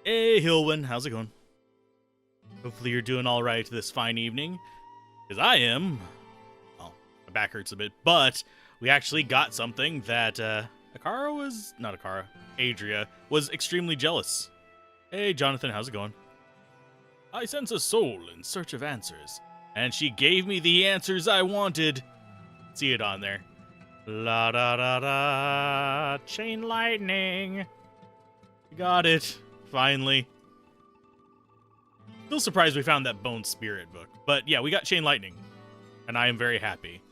Hey, Hilwin, how's it going? Hopefully you're doing all right this fine evening, because I am. Well, my back hurts a bit, but we actually got something that Adria was extremely jealous. Hey, Jonathan, how's it going? I sense a soul in search of answers, and she gave me the answers I wanted. See it on there. La da da da, chain lightning. Got it, finally. Still surprised we found that Bone Spirit book. But yeah, we got Chain Lightning. And I am very happy.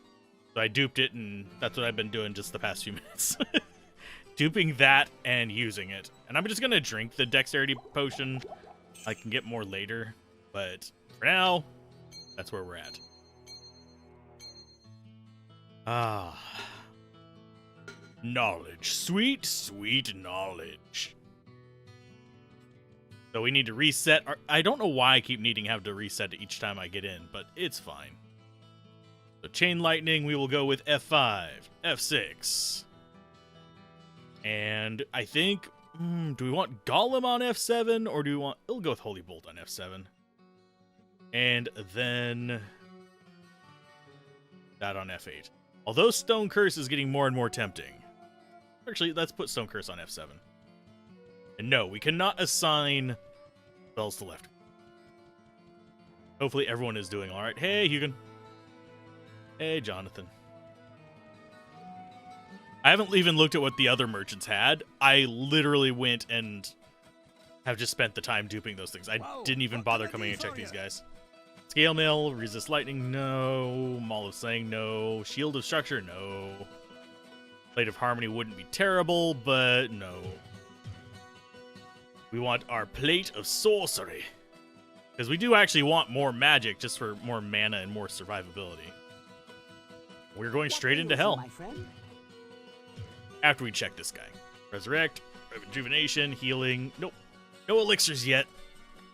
So I duped it, and that's what I've been doing just the past few minutes. Duping that and using it. And I'm just going to drink the Dexterity Potion. I can get more later. But for now, that's where we're at. Ah. Knowledge. Sweet, sweet knowledge. So we need to reset. I don't know why I keep needing to have to reset it each time I get in, but it's fine. So Chain Lightning, we will go with F5, F6. And I think, do we want Golem on F7, or do we want... We'll go with Holy Bolt on F7. And then that on F8. Although Stone Curse is getting more and more tempting. Actually, let's put Stone Curse on F7. And no, we cannot assign spells to left. Hopefully everyone is doing all right. Hey, Hugin. Hey, Jonathan. I haven't even looked at what the other merchants had. I literally went and have just spent the time duping those things. I didn't even bother coming and check these guys. Scale Mail, Resist Lightning, no. Maul of Slaying, no. Shield of Structure, no. Blade of Harmony wouldn't be terrible, but no. We want our Plate of Sorcery. Because we do actually want more magic just for more mana and more survivability. We're going straight into hell. After we check this guy. Resurrect, Rejuvenation, Healing. Nope. No elixirs yet.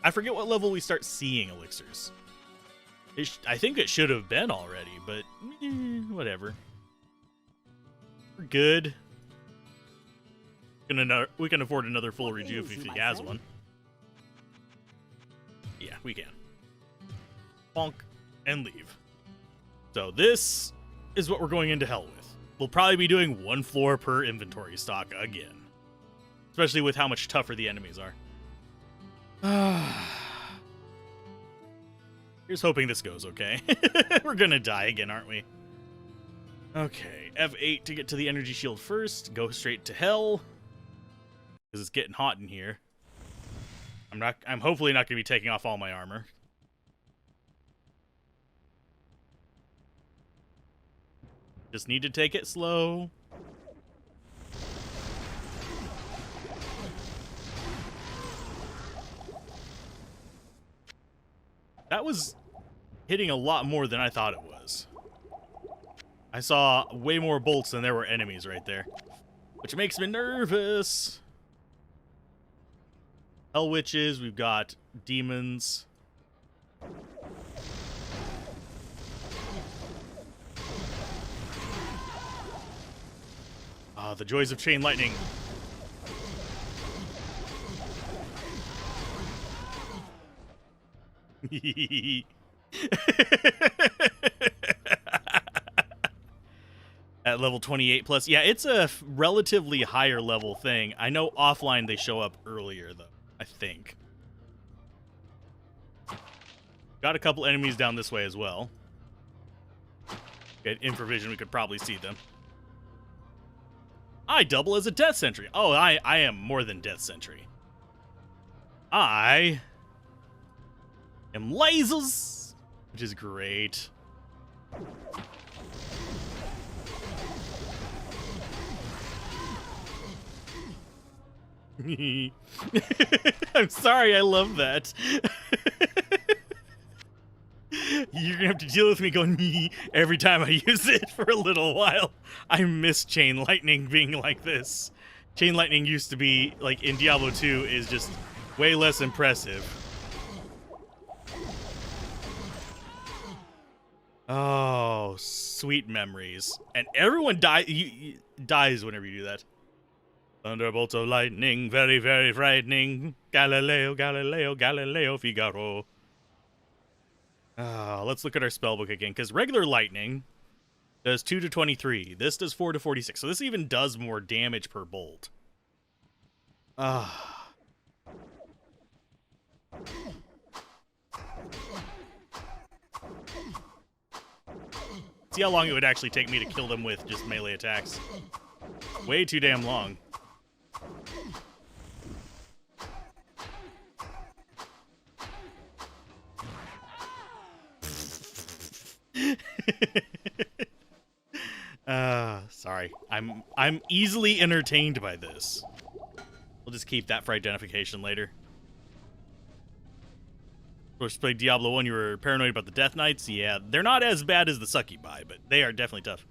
I forget what level we start seeing elixirs. I think it should have been already, but whatever. We're good. We can afford another full rejuve if he has one. Yeah, we can. Bonk and leave. So this is what we're going into hell with. We'll probably be doing one floor per inventory stock again. Especially with how much tougher the enemies are. Here's hoping this goes okay. We're gonna die again, aren't we? Okay, F8 to get to the energy shield first. Go straight to hell. Because it's getting hot in here. I'm hopefully not going to be taking off all my armor. Just need to take it slow. That was hitting a lot more than I thought it was. I saw way more bolts than there were enemies right there. Which makes me nervous. Hell Witches, we've got demons. Ah, the joys of Chain Lightning. At level 28 plus. Yeah, it's a relatively higher level thing. I know offline they show up earlier, though. I think. Got a couple enemies down this way as well. Get infravision, we could probably see them. I double as a Death Sentry. Oh, I am more than Death Sentry. I am lasers, which is great. I'm sorry, I love that. You're gonna have to deal with me going me every time I use it for a little while. I miss Chain Lightning being like this. Chain Lightning used to be, like in Diablo 2, is just way less impressive. Oh, sweet memories. And everyone dies whenever you do that. Thunderbolts of lightning, very, very frightening. Galileo, Galileo, Galileo, Figaro. Let's look at our spellbook again, because regular lightning does 2 to 23. This does 4 to 46, so this even does more damage per bolt. See how long it would actually take me to kill them with just melee attacks. Way too damn long. Sorry. I'm easily entertained by this. We'll just keep that for identification later. Of course, played Diablo 1, you were paranoid about the Death Knights. Yeah, they're not as bad as the Succubi, but they are definitely tough.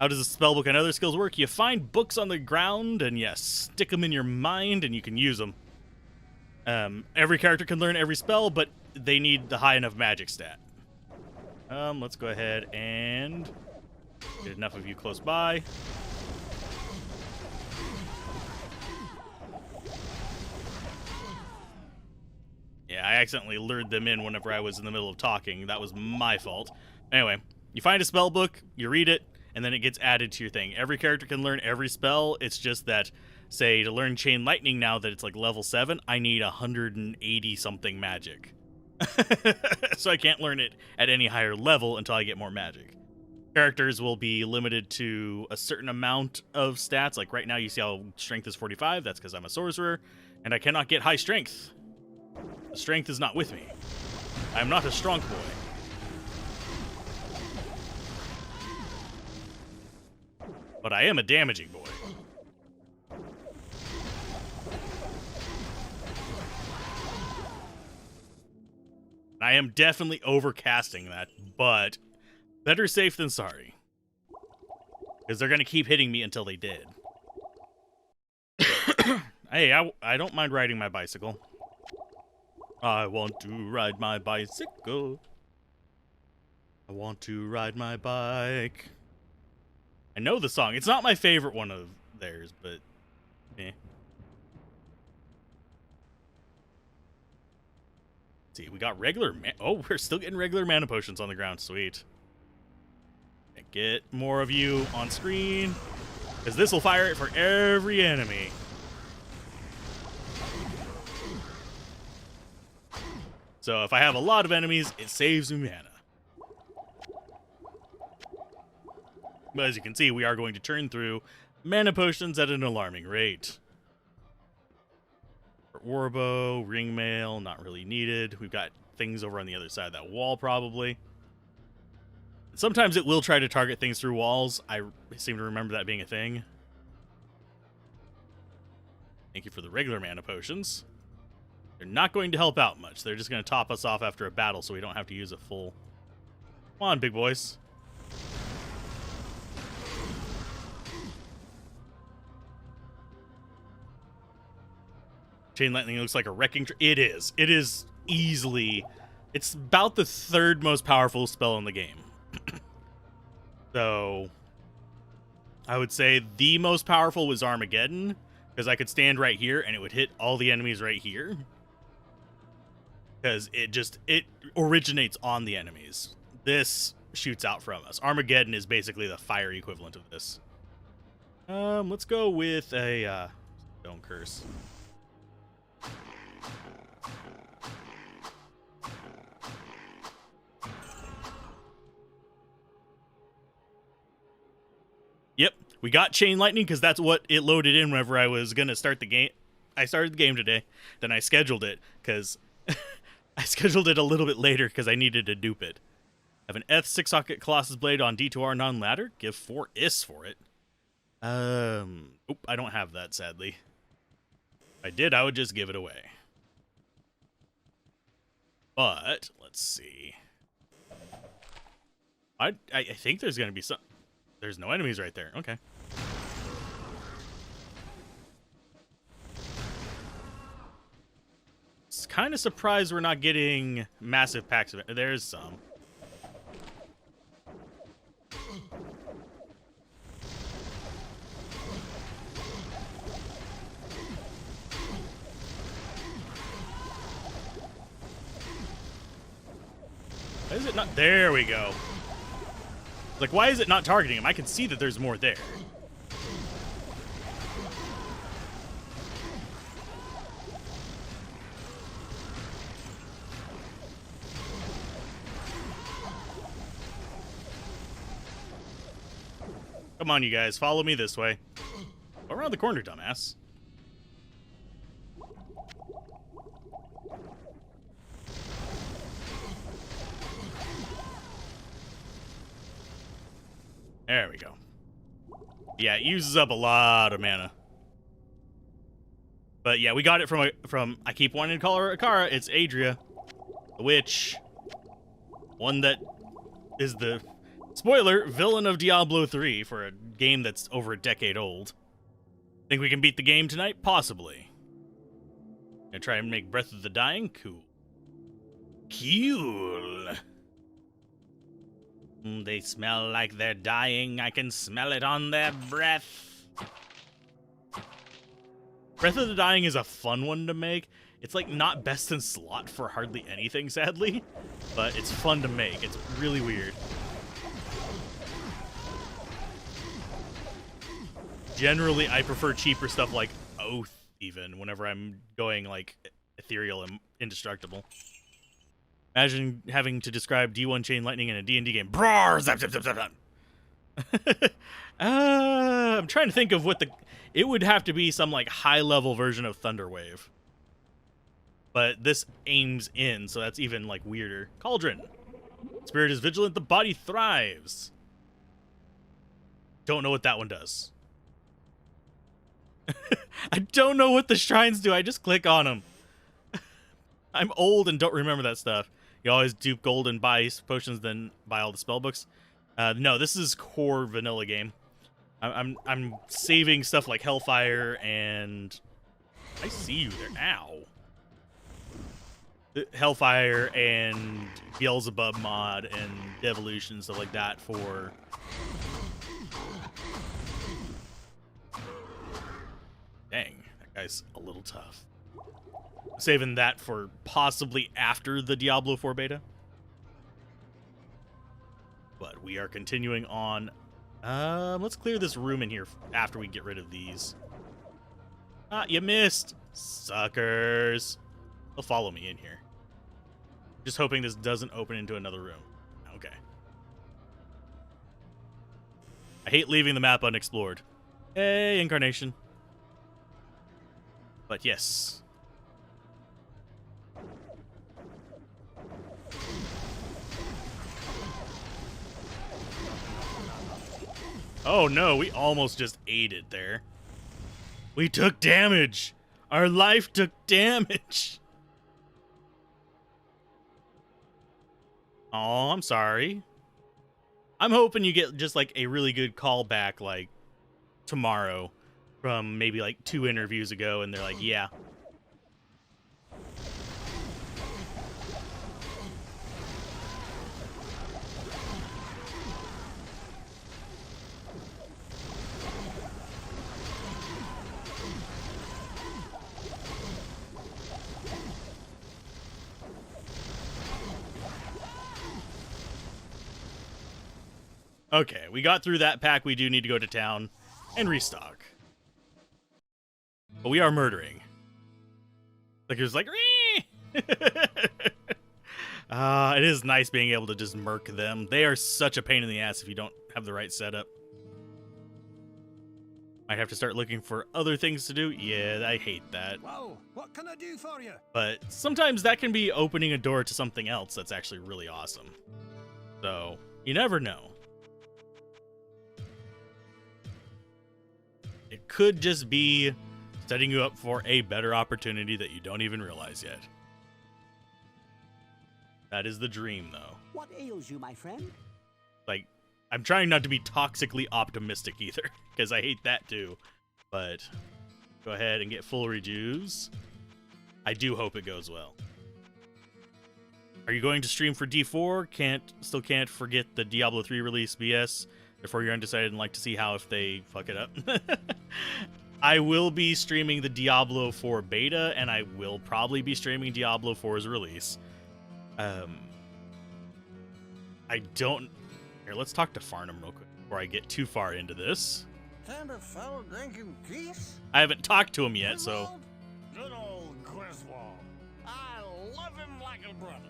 How does the spellbook and other skills work? You find books on the ground, and you stick them in your mind, and you can use them. Every character can learn every spell, but they need the high enough magic stat. Let's go ahead and get enough of you close by. Yeah, I accidentally lured them in whenever I was in the middle of talking. That was my fault. Anyway, you find a spell book, you read it, and then it gets added to your thing. Every character can learn every spell. It's just that, say, to learn Chain Lightning now that it's like level 7, I need 180-something magic. So I can't learn it at any higher level until I get more magic. Characters will be limited to a certain amount of stats. Like right now, you see how strength is 45. That's because I'm a sorcerer, and I cannot get high strength. The strength is not with me. I am not a strong boy. But I am a damaging boy. I am definitely overcasting that, but better safe than sorry. Because they're going to keep hitting me until they did. Hey, I don't mind riding my bicycle. I want to ride my bicycle. I want to ride my bike. I know the song. It's not my favorite one of theirs, but eh. See, we got regular oh, we're still getting regular mana potions on the ground. Sweet. Get more of you on screen, because this will fire it for every enemy. So if I have a lot of enemies, it saves me mana. But as you can see, we are going to turn through mana potions at an alarming rate. Warbow, ringmail, not really needed. We've got things over on the other side of that wall, probably. Sometimes it will try to target things through walls. I seem to remember that being a thing. Thank you for the regular mana potions. They're not going to help out much. They're just going to top us off after a battle so we don't have to use a full... Come on, big boys. Chain Lightning looks like a wrecking... It is. It is easily... It's about the third most powerful spell in the game. So... I would say the most powerful was Armageddon, because I could stand right here and it would hit all the enemies right here. Because it originates on the enemies. This shoots out from us. Armageddon is basically the fire equivalent of this. Let's go with a Stone Curse. Yep, we got Chain Lightning because that's what it loaded in whenever I was going to start the game. I started the game today, then I scheduled it because I scheduled it a little bit later because I needed to dupe it. I have an F6-socket Colossus Blade on D2R non-ladder. Give 4 IS for it. Oop, I don't have that, sadly. If I did, I would just give it away. But, let's see. I think there's going to be some... There's no enemies right there. Okay. It's kind of surprised we're not getting massive packs of it. There's some. Why is it not? There we go. Like, why is it not targeting him? I can see that there's more there. Come on, you guys. Follow me this way. Go around the corner, dumbass. There we go. Yeah, it uses up a lot of mana. But yeah, we got it from I keep wanting to call her Akara. It's Adria, the witch. One that is the, spoiler, villain of Diablo 3 for a game that's over a decade old. Think we can beat the game tonight? Possibly. Gonna try and make Breath of the Dying? Cool. Cool. They smell like they're dying. I can smell it on their breath. Breath of the Dying is a fun one to make. It's like not best in slot for hardly anything, sadly. But it's fun to make. It's really weird. Generally, I prefer cheaper stuff like Oath, even, whenever I'm going, like, ethereal and indestructible. Imagine having to describe D1 Chain Lightning in a D&D game. Brawr! Zap, zap, zap, zap, zap. I'm trying to think of what the... It would have to be some, like, high-level version of Thunderwave. But this aims in, so that's even, like, weirder. Cauldron. Spirit is vigilant, the body thrives. Don't know what that one does. I don't know what the shrines do. I just click on them. I'm old and don't remember that stuff. You always dupe gold and buy potions, then buy all the spellbooks. No, this is core vanilla game. I'm saving stuff like Hellfire and I see you there. Ow. Hellfire and Beelzebub mod and Devolution, stuff like that for... Dang, that guy's a little tough. Saving that for possibly after the Diablo 4 beta. But we are continuing on. Let's clear this room in here after we get rid of these. Ah, you missed. Suckers. They'll follow me in here. Just hoping this doesn't open into another room. Okay. I hate leaving the map unexplored. Hey, Incarnation. But yes. Oh no, we almost just ate it there. We took damage. Our life took damage. Oh, I'm sorry. I'm hoping you get just like a really good callback like tomorrow from maybe like 2 interviews ago and they're like, yeah. Okay, we got through that pack. We do need to go to town and restock. But we are murdering. Like, it was like, it is nice being able to just murk them. They are such a pain in the ass if you don't have the right setup. Might have to start looking for other things to do. Yeah, I hate that. Whoa, what can I do for you? But sometimes that can be opening a door to something else that's actually really awesome. So, you never know. It could just be setting you up for a better opportunity that you don't even realize yet. That is the dream, though. What ails you, my friend? Like, I'm trying not to be toxically optimistic either, because I hate that too. But go ahead and get full rejuves. I do hope it goes well. Are you going to stream for D4? Still can't forget the Diablo 3 release BS. Therefore, you're undecided and like to see how if they fuck it up. I will be streaming the Diablo 4 beta, and I will probably be streaming Diablo 4's release. I don't... Here, let's talk to Farnham real quick before I get too far into this. Kind of fellow drinking geese? I haven't talked to him yet, so... Good old Griswold. I love him like a brother.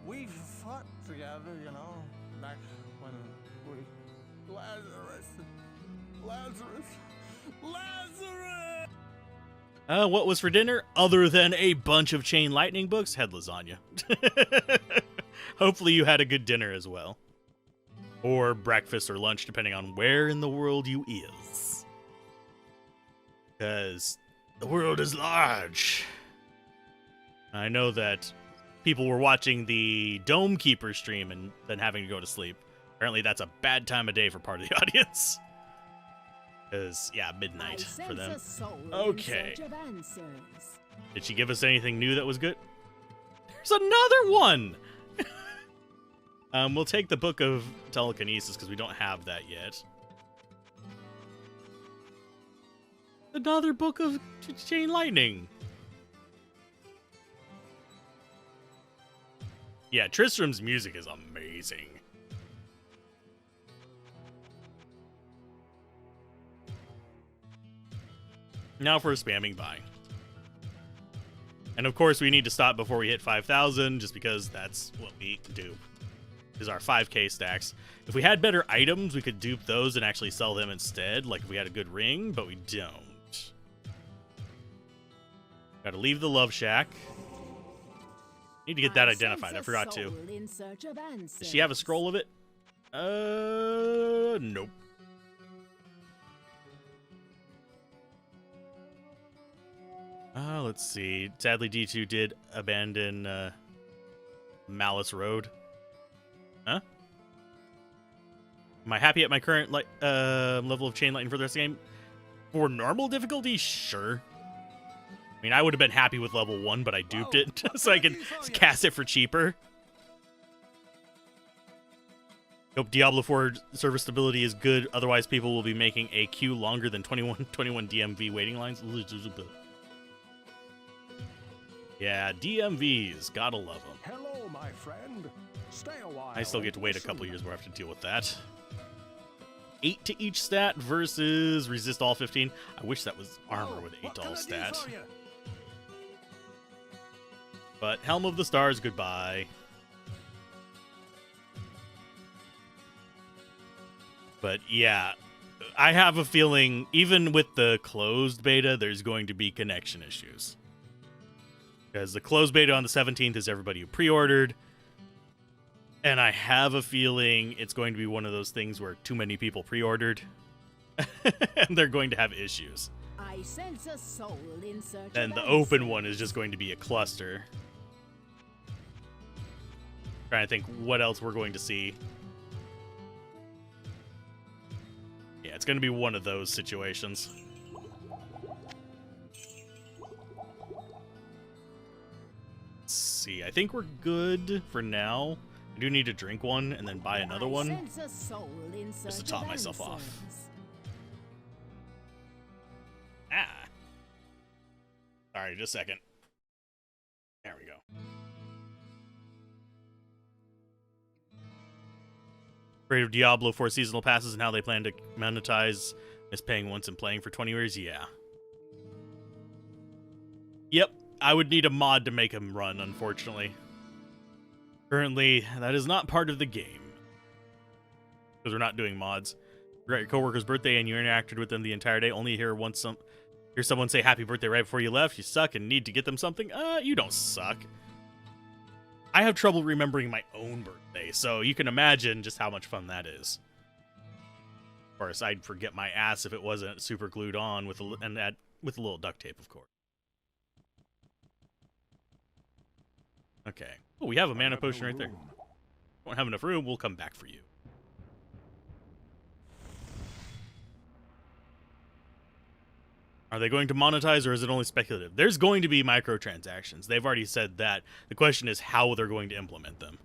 We fought together, you know, back when we... Lazarus! What was for dinner? Other than a bunch of Chain Lightning books? Had lasagna. Hopefully you had a good dinner as well. Or breakfast or lunch, depending on where in the world you is. Because the world is large. I know that people were watching the Dome Keeper stream and then having to go to sleep. Apparently that's a bad time of day for part of the audience. Because, yeah, midnight for them. Okay. Did she give us anything new that was good? There's another one! We'll take the Book of Telekinesis because we don't have that yet. Another Book of Chain Lightning. Yeah, Tristram's music is amazing. Now for spamming by. And of course we need to stop before we hit 5,000 just because that's what we do. Is our 5k stacks. If we had better items, we could dupe those and actually sell them instead, like if we had a good ring, but we don't. Gotta leave the Love Shack. Need to get that identified. I forgot to. Does she have a scroll of it? Nope. Let's see. Sadly, D2 did abandon Malice Road. Huh? Am I happy at my current level of Chain Lightning for the rest of the game? For normal difficulty, sure. I mean, I would have been happy with level 1, but I duped it so I could cast it for cheaper. Hope Diablo 4 server stability is good, otherwise people will be making a queue longer than 21 DMV waiting lines. Yeah, DMVs, gotta love them. Hello, my friend. Stay a while. I still get to wait a couple years where I have to deal with that. 8 to each stat versus resist all 15. I wish that was armor with 8 to all stat. But Helm of the Stars, goodbye. But yeah, I have a feeling even with the closed beta, there's going to be connection issues. Because the closed beta on the 17th is everybody who pre-ordered. And I have a feeling it's going to be one of those things where too many people pre-ordered. And they're going to have issues. I sense a soul in search and of the open answers. one is just going to be a cluster. Trying to think what else we're going to see. Yeah, it's going to be one of those situations. Let's see. I think we're good for now. I do need to drink one and then buy another one. Sense a soul in Just to search top of myself off. answers. Ah. Sorry, just a second. There we go. Afraid of Diablo 4 seasonal passes and how they plan to monetize is paying once and playing for 20 years? Yeah. Yep, I would need a mod to make him run, unfortunately. Currently, that is not part of the game. Because we're not doing mods. You're at your coworker's birthday and you interacted with them the entire day, only hear someone say happy birthday right before you left. You suck and need to get them something? You don't suck. I have trouble remembering my own birthday, so you can imagine just how much fun that is. Of course, I'd forget my ass if it wasn't super glued on with a little duct tape, of course. Okay. Oh, we have a mana potion right there. Don't have enough room, we'll come back for you. Are they going to monetize or is it only speculative? There's going to be microtransactions. They've already said that. The question is how they're going to implement them.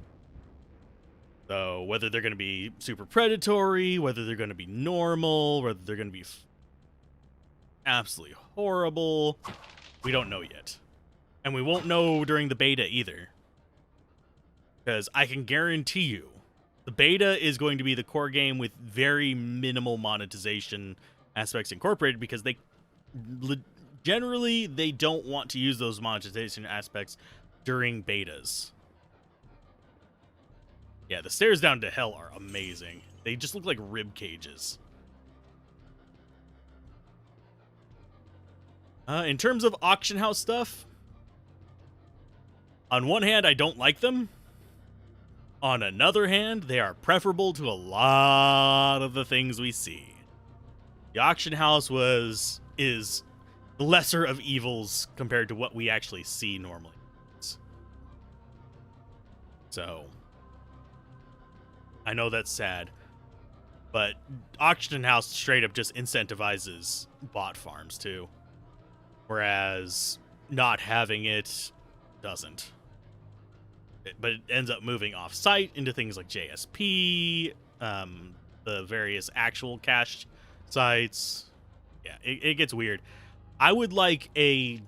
So whether they're going to be super predatory, whether they're going to be normal, whether they're going to be absolutely horrible, we don't know yet. And we won't know during the beta either. Because I can guarantee you The beta is going to be the core game with very minimal monetization aspects incorporated because they generally they don't want to use those monetization aspects during betas. Yeah, the stairs down to hell are amazing. They just look like rib cages. In terms of auction house stuff, on one hand, I don't like them. On another hand, they are preferable to a lot of the things we see. The auction house is the lesser of evils compared to what we actually see normally. So, I know that's sad, but auction house straight up just incentivizes bot farms too, whereas not having it doesn't. But it ends up moving off site into things like JSP, the various actual cash sites. Yeah, it gets weird. I would like a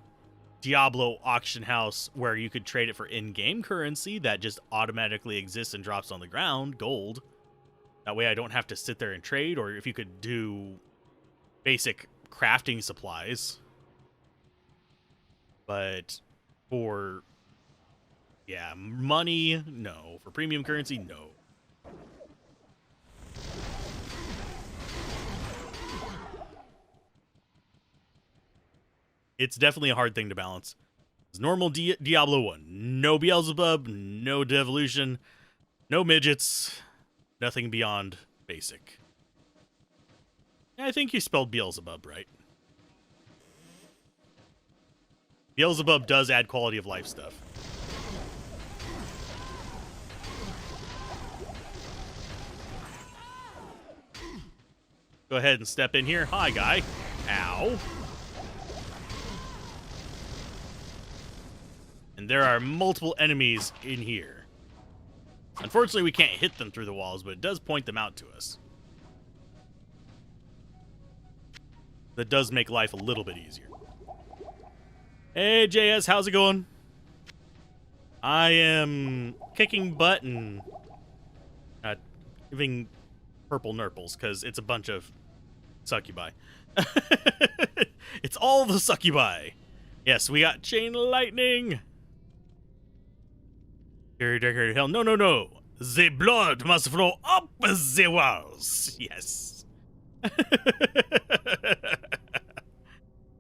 Diablo auction house where you could trade it for in-game currency that just automatically exists and drops on the ground, gold. That way I don't have to sit there and trade, or if you could do basic crafting supplies. But for, yeah, money, no. For premium currency, no. It's definitely a hard thing to balance. It's normal Diablo 1. No Beelzebub, no devolution, no midgets, nothing beyond basic. I think you spelled Beelzebub right. Beelzebub does add quality of life stuff. Go ahead and step in here. Hi, guy. Ow. And there are multiple enemies in here. Unfortunately, we can't hit them through the walls, but it does point them out to us. That does make life a little bit easier. Hey, JS, how's it going? I am kicking butt and giving purple nurples, because it's a bunch of succubi. It's all the succubi. Yes, we got chain lightning. Darker hell. No, no, no. The blood must flow up the walls. Yes.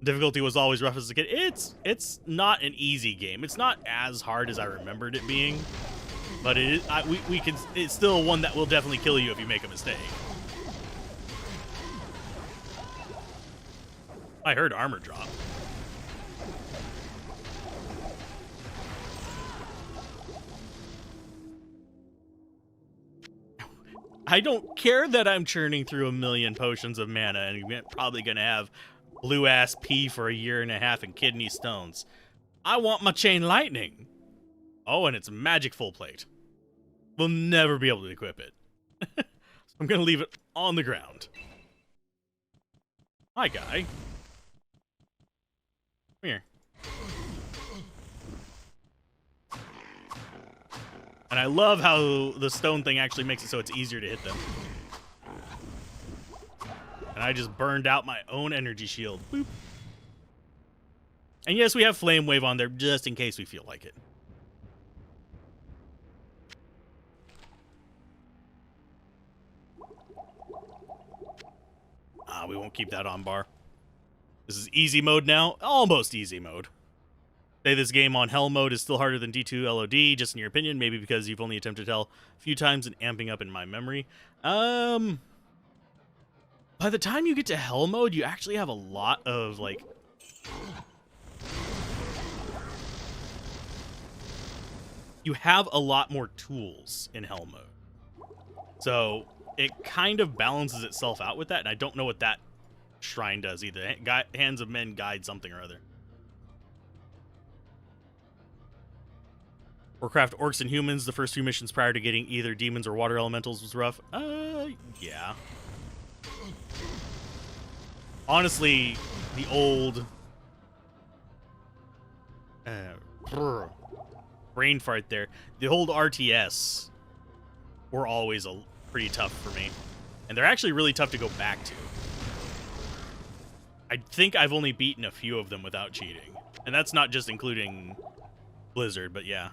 Difficulty was always rough as a kid. It's not an easy game. It's not as hard as I remembered it being, but it is, we can. It's still one that will definitely kill you if you make a mistake. I heard armor drop. I don't care that I'm churning through 1,000,000 potions of mana and I'm probably gonna have blue-ass pee for 1.5 years and kidney stones. I want my chain lightning. Oh, and it's magic full plate. We'll never be able to equip it. So I'm gonna leave it on the ground. Hi, guy. Come here. And I love how the stone thing actually makes it so it's easier to hit them. And I just burned out my own energy shield. Boop. And yes, we have Flame Wave on there just in case we feel like it. We won't keep that on bar. This is easy mode now. Almost easy mode. Say this game on hell mode is still harder than D2 LOD, just in your opinion, maybe because you've only attempted hell a few times and amping up in my memory. By the time you get to hell mode, you actually have a lot of, like... You have a lot more tools in hell mode. So, it kind of balances itself out with that, and I don't know what that shrine does either. Hands of Men guide something or other. Warcraft Orcs and Humans, the first 2 missions prior to getting either demons or water elementals was rough. Yeah. Honestly, the old... brain fart there. The old RTS were always pretty tough for me. And they're actually really tough to go back to. I think I've only beaten a few of them without cheating. And that's not just including Blizzard, but yeah.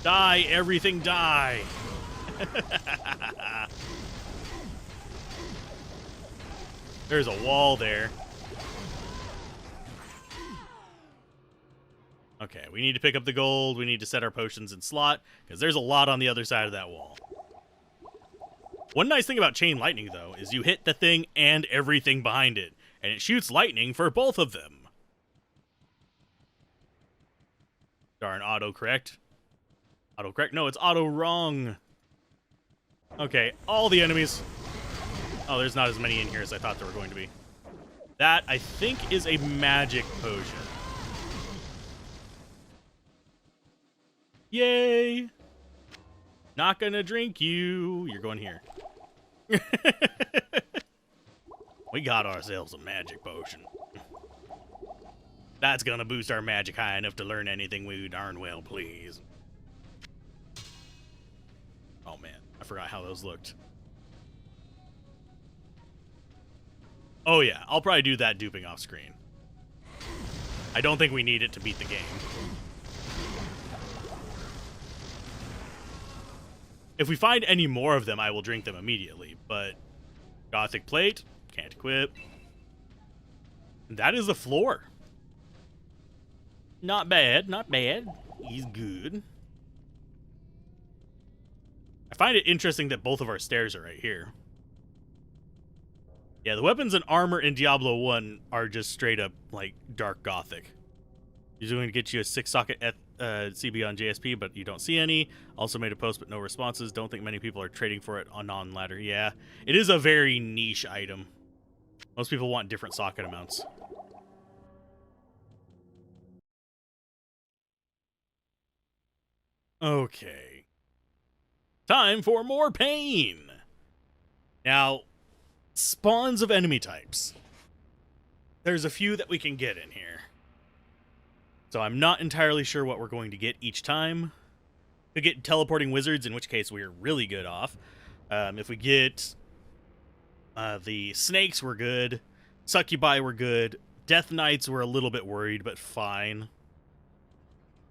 Die, everything die! There's a wall there. Okay, we need to pick up the gold. We need to set our potions in slot, because there's a lot on the other side of that wall. One nice thing about Chain Lightning, though, is you hit the thing and everything behind it, and it shoots lightning for both of them. Darn, autocorrect. Autocorrect? No, it's auto wrong. Okay, all the enemies. Oh, there's not as many in here as I thought there were going to be. That, I think, is a magic potion. Yay! Not gonna drink you. You're going here. We got ourselves a magic potion. That's gonna boost our magic high enough to learn anything we darn well please. Oh man, I forgot how those looked. Oh yeah, I'll probably do that duping off screen. I don't think we need it to beat the game. If we find any more of them, I will drink them immediately, but Gothic Plate, can't equip. That is the floor. Not bad, not bad. He's good. I find it interesting that both of our stairs are right here. Yeah, the weapons and armor in Diablo 1 are just straight up, like, dark Gothic. Usually going to get you a 6-socket CB on JSP, but you don't see any. Also made a post, but no responses. Don't think many people are trading for it on non-ladder. Yeah, it is a very niche item. Most people want different socket amounts. Okay. Time for more pain! Now, spawns of enemy types. There's a few that we can get in here. So I'm not entirely sure what we're going to get each time. Could get teleporting wizards, in which case we're really good off. If we get the snakes, we're good. Succubi, we're good. Death Knights, we're a little bit worried, but fine.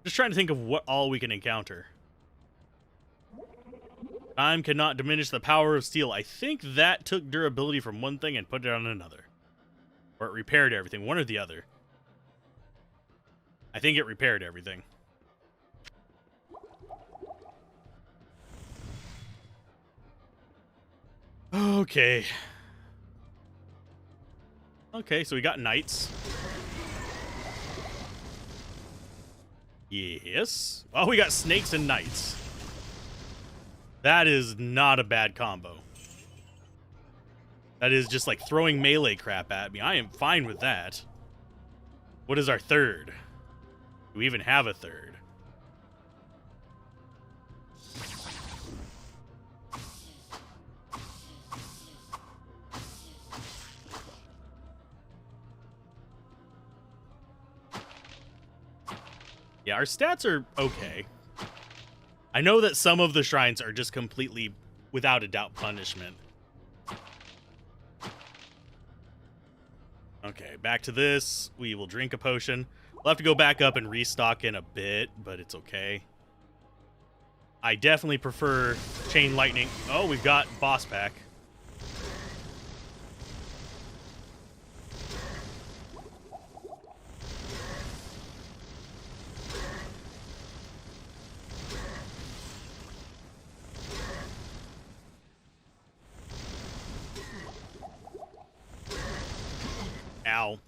Just trying to think of what all we can encounter. Time cannot diminish the power of steel. I think that took durability from one thing and put it on another. Or it repaired everything, one or the other. I think it repaired everything. Okay. Okay, so we got knights. Yes. Oh, we got snakes and knights. That is not a bad combo. That is just like throwing melee crap at me. I am fine with that. What is our third? Do we even have a third? Yeah, our stats are okay. I know that some of the shrines are just completely, without a doubt, punishment. Okay, back to this. We will drink a potion. We'll have to go back up and restock in a bit, but it's okay. I definitely prefer Chain Lightning. Oh, we've got boss pack. Ow.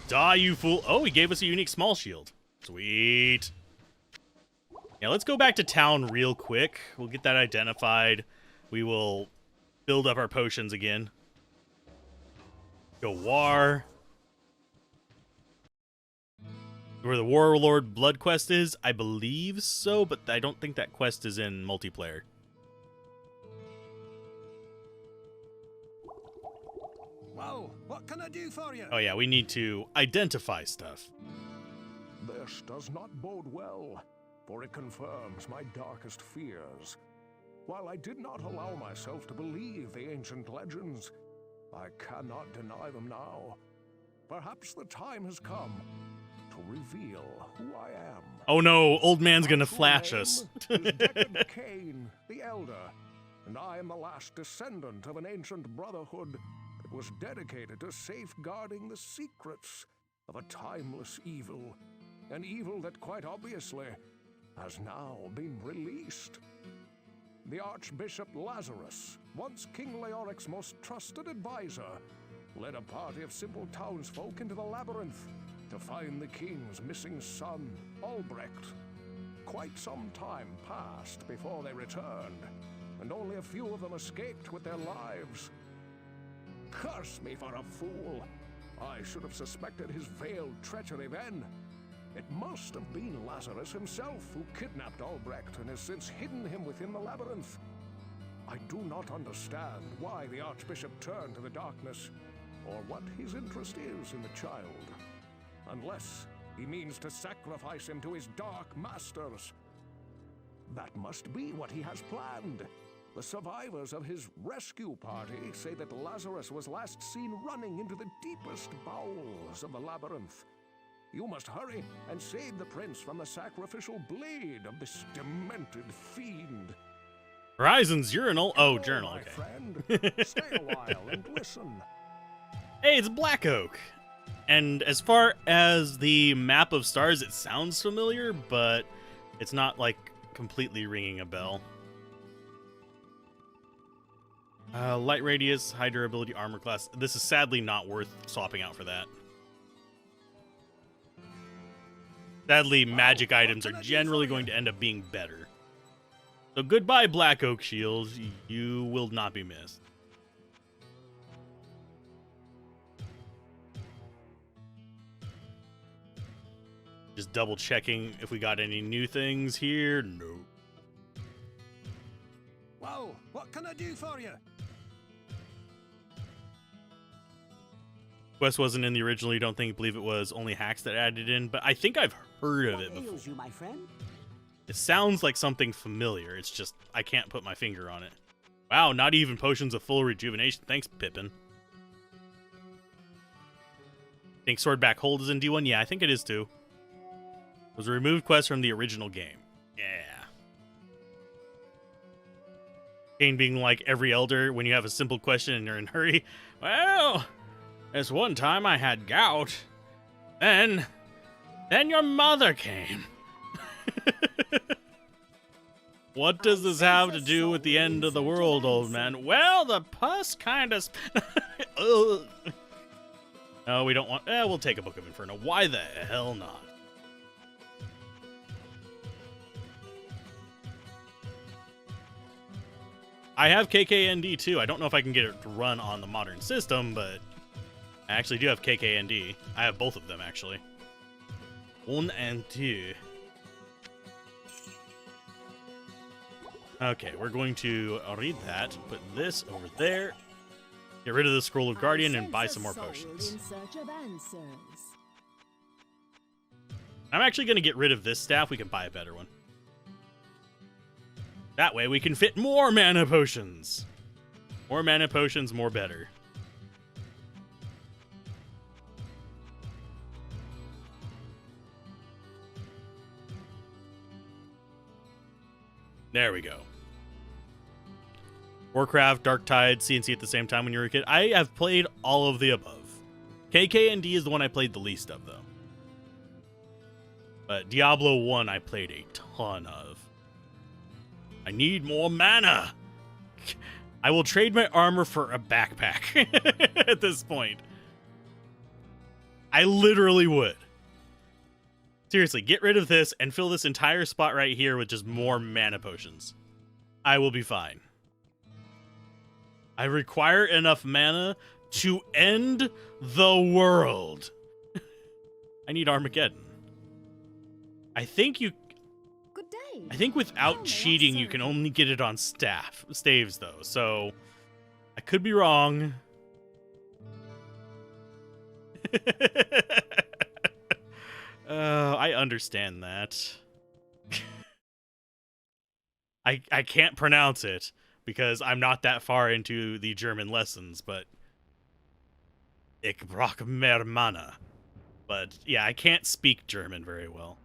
Die, you fool. Oh, he gave us a unique small shield. Sweet. Yeah, let's go back to town real quick. We'll get that identified. We will build up our potions again. Go war. Where the Warlord Blood quest is? I believe so, but I don't think that quest is in multiplayer. Well, what can I do for you? Oh yeah, we need to identify stuff. This does not bode well, for it confirms my darkest fears. While I did not allow myself to believe the ancient legends, I cannot deny them now. Perhaps the time has come to reveal who I am. Oh no, old man's gonna My true flash name us. is Deckard Cain, the Elder, and I am the last descendant of an ancient brotherhood that was dedicated to safeguarding the secrets of a timeless evil. An evil that quite obviously has now been released. The Archbishop Lazarus, once King Leoric's most trusted advisor, led a party of simple townsfolk into the labyrinth to find the king's missing son, Albrecht. Quite some time passed before they returned, and only a few of them escaped with their lives. Curse me for a fool! I should have suspected his veiled treachery then. It must have been Lazarus himself who kidnapped Albrecht and has since hidden him within the labyrinth. I do not understand why the Archbishop turned to the darkness, or what his interest is in the child. Unless he means to sacrifice him to his dark masters. That must be what he has planned. The survivors of his rescue party say that Lazarus was last seen running into the deepest bowels of the labyrinth. You must hurry and save the prince from the sacrificial blade of this demented fiend. Horizon's urinal. Oh, journal. My Okay. friend, stay a while and listen. Hey, it's Black Oak. And as far as the map of stars, it sounds familiar, but it's not like completely ringing a bell. Light radius, high durability, armor class. This is sadly not worth swapping out for that. Sadly, magic items are generally going to end up being better. So goodbye, Black Oak Shields. You will not be missed. Just double checking if we got any new things here. No. Well, what can I do for you? Quest wasn't in the original. You don't believe it was only hacks that added in, but I think I've heard of What it before. ails you, my friend? It sounds like something familiar. It's just I can't put my finger on it. Wow, not even potions of full rejuvenation. Thanks, Pippin. Think Swordback Hold is in D1? Yeah, I think it is too. Was a removed quest from the original game. Yeah. Kane being like every elder when you have a simple question and you're in a hurry. Well, this one time I had gout. Then your mother came. What does this have to do with the end of the world, old man? Well, the pus kind of... No, we don't want... we'll take a Book of Inferno. Why the hell not? I have KKND too. I don't know if I can get it to run on the modern system, but I actually do have KKND. I have both of them, actually. 1 and 2. Okay, we're going to read that, put this over there, get rid of the Scroll of Guardian, and buy some more potions. In search of answers. I'm actually going to get rid of this staff. We can buy a better one. That way we can fit more mana potions. More mana potions, more better. There we go. Warcraft, Dark Tide, CNC at the same time when you were a kid. I have played all of the above. KKND is the one I played the least of, though. But Diablo 1 I played a ton of. I need more mana. I will trade my armor for a backpack at this point. I literally would. Seriously, get rid of this and fill this entire spot right here with just more mana potions. I will be fine. I require enough mana to end the world. I need Armageddon. I think you... Good day. I think How without may I cheating, you serve can you? only get it on staves, though. So, I could be wrong. I understand that. I can't pronounce it because I'm not that far into the German lessons, but ich brauche mehr Mana. But yeah, I can't speak German very well.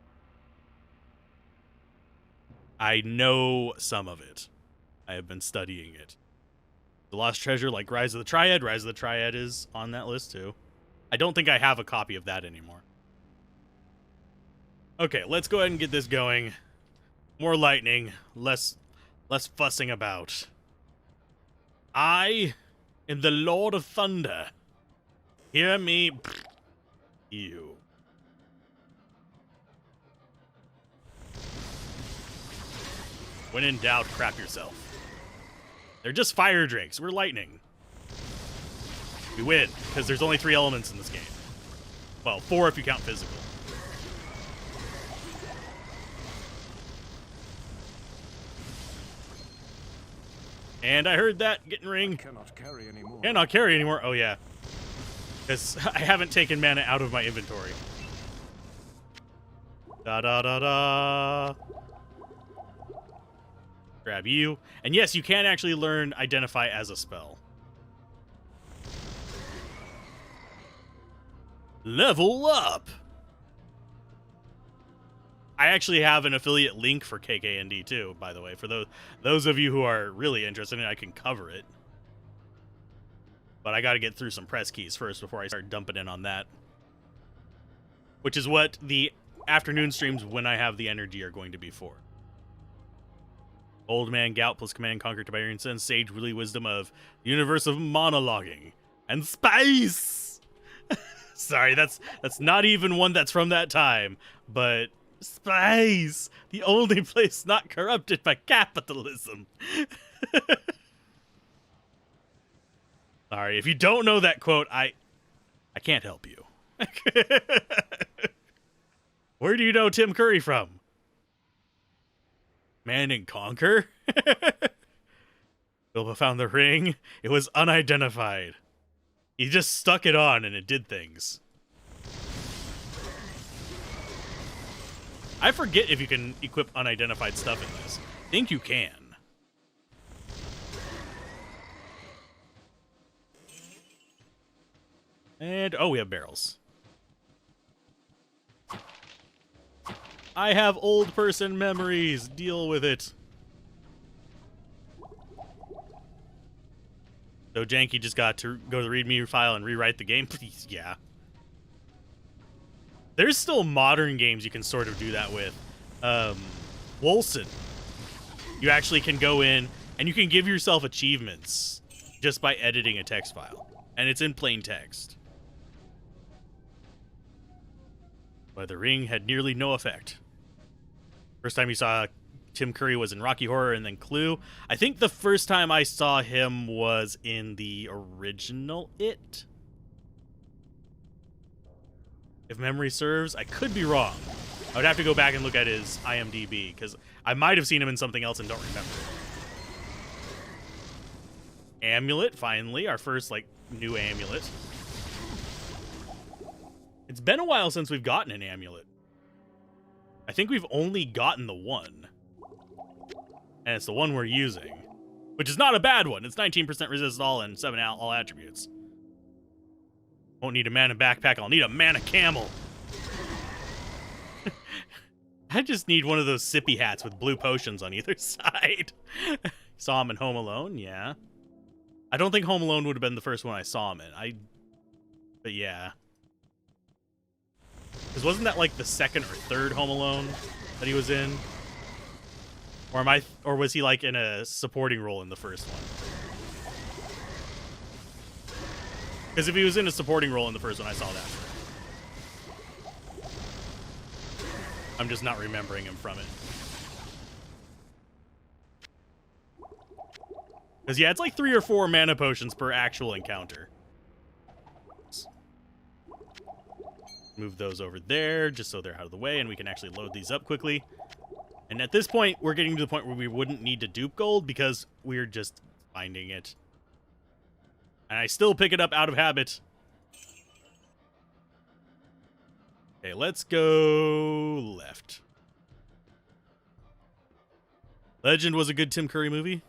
I know some of it. I have been studying it. The Lost Treasure, like Rise of the Triad. Rise of the Triad is on that list too. I don't think I have a copy of that anymore. Okay, let's go ahead and get this going. More lightning, less fussing about. I am the Lord of Thunder. Hear me. You. When in doubt, crap yourself. They're just fire drakes. We're lightning. We win, because there's only 3 elements in this game. Well, 4 if you count physical. And I heard that getting ring. Cannot carry anymore. Cannot carry anymore. Oh, yeah. Because I haven't taken mana out of my inventory. Da-da-da-da. Grab you. And yes, you can actually learn Identify as a spell. Level up! I actually have an affiliate link for KKND too, by the way. For those of you who are really interested in it, I can cover it. But I gotta get through some press keys first before I start dumping in on that. Which is what the afternoon streams when I have the energy are going to be for. Old Man Gout plus Command and Conquer Tiberian Sense, Sage Really Wisdom of the Universe of Monologuing, and Spice! Sorry, that's not even one that's from that time, but Spice! The only place not corrupted by capitalism. Sorry, if you don't know that quote, I can't help you. Where do you know Tim Curry from? Man and Conquer? Bilbo found the ring. It was unidentified. He just stuck it on and it did things. I forget if you can equip unidentified stuff in this. I think you can. And, oh, we have barrels. I have old person memories. Deal with it. So Janky just got to go to the README file and rewrite the game. Please, yeah. There's still modern games you can sort of do that with. Wolcen. You actually can go in and you can give yourself achievements just by editing a text file. And it's in plain text. But the ring had nearly no effect. First time you saw Tim Curry was in Rocky Horror and then Clue. I think the first time I saw him was in the original It. If memory serves, I could be wrong. I would have to go back and look at his IMDb, because I might have seen him in something else and don't remember. Amulet, finally. Our first, like, new amulet. It's been a while since we've gotten an amulet. I think we've only gotten the one. And it's the one we're using. Which is not a bad one. It's 19% resist all and 7 all attributes. Won't need a mana backpack. I'll need a mana camel. I just need one of those sippy hats with blue potions on either side. Saw him in Home Alone, yeah. I don't think Home Alone would have been the first one I saw him in. But yeah. Because wasn't that like the second or third Home Alone that he was in? Or was he like in a supporting role in the first one? Because if he was in a supporting role in the first one, I saw that. I'm just not remembering him from it. Because yeah, it's like 3 or 4 mana potions per actual encounter. Move those over there just so they're out of the way and we can actually load these up quickly. And at this point, we're getting to the point where we wouldn't need to dupe gold because we're just finding it. And I still pick it up out of habit. Okay, let's go left. Legend was a good Tim Curry movie.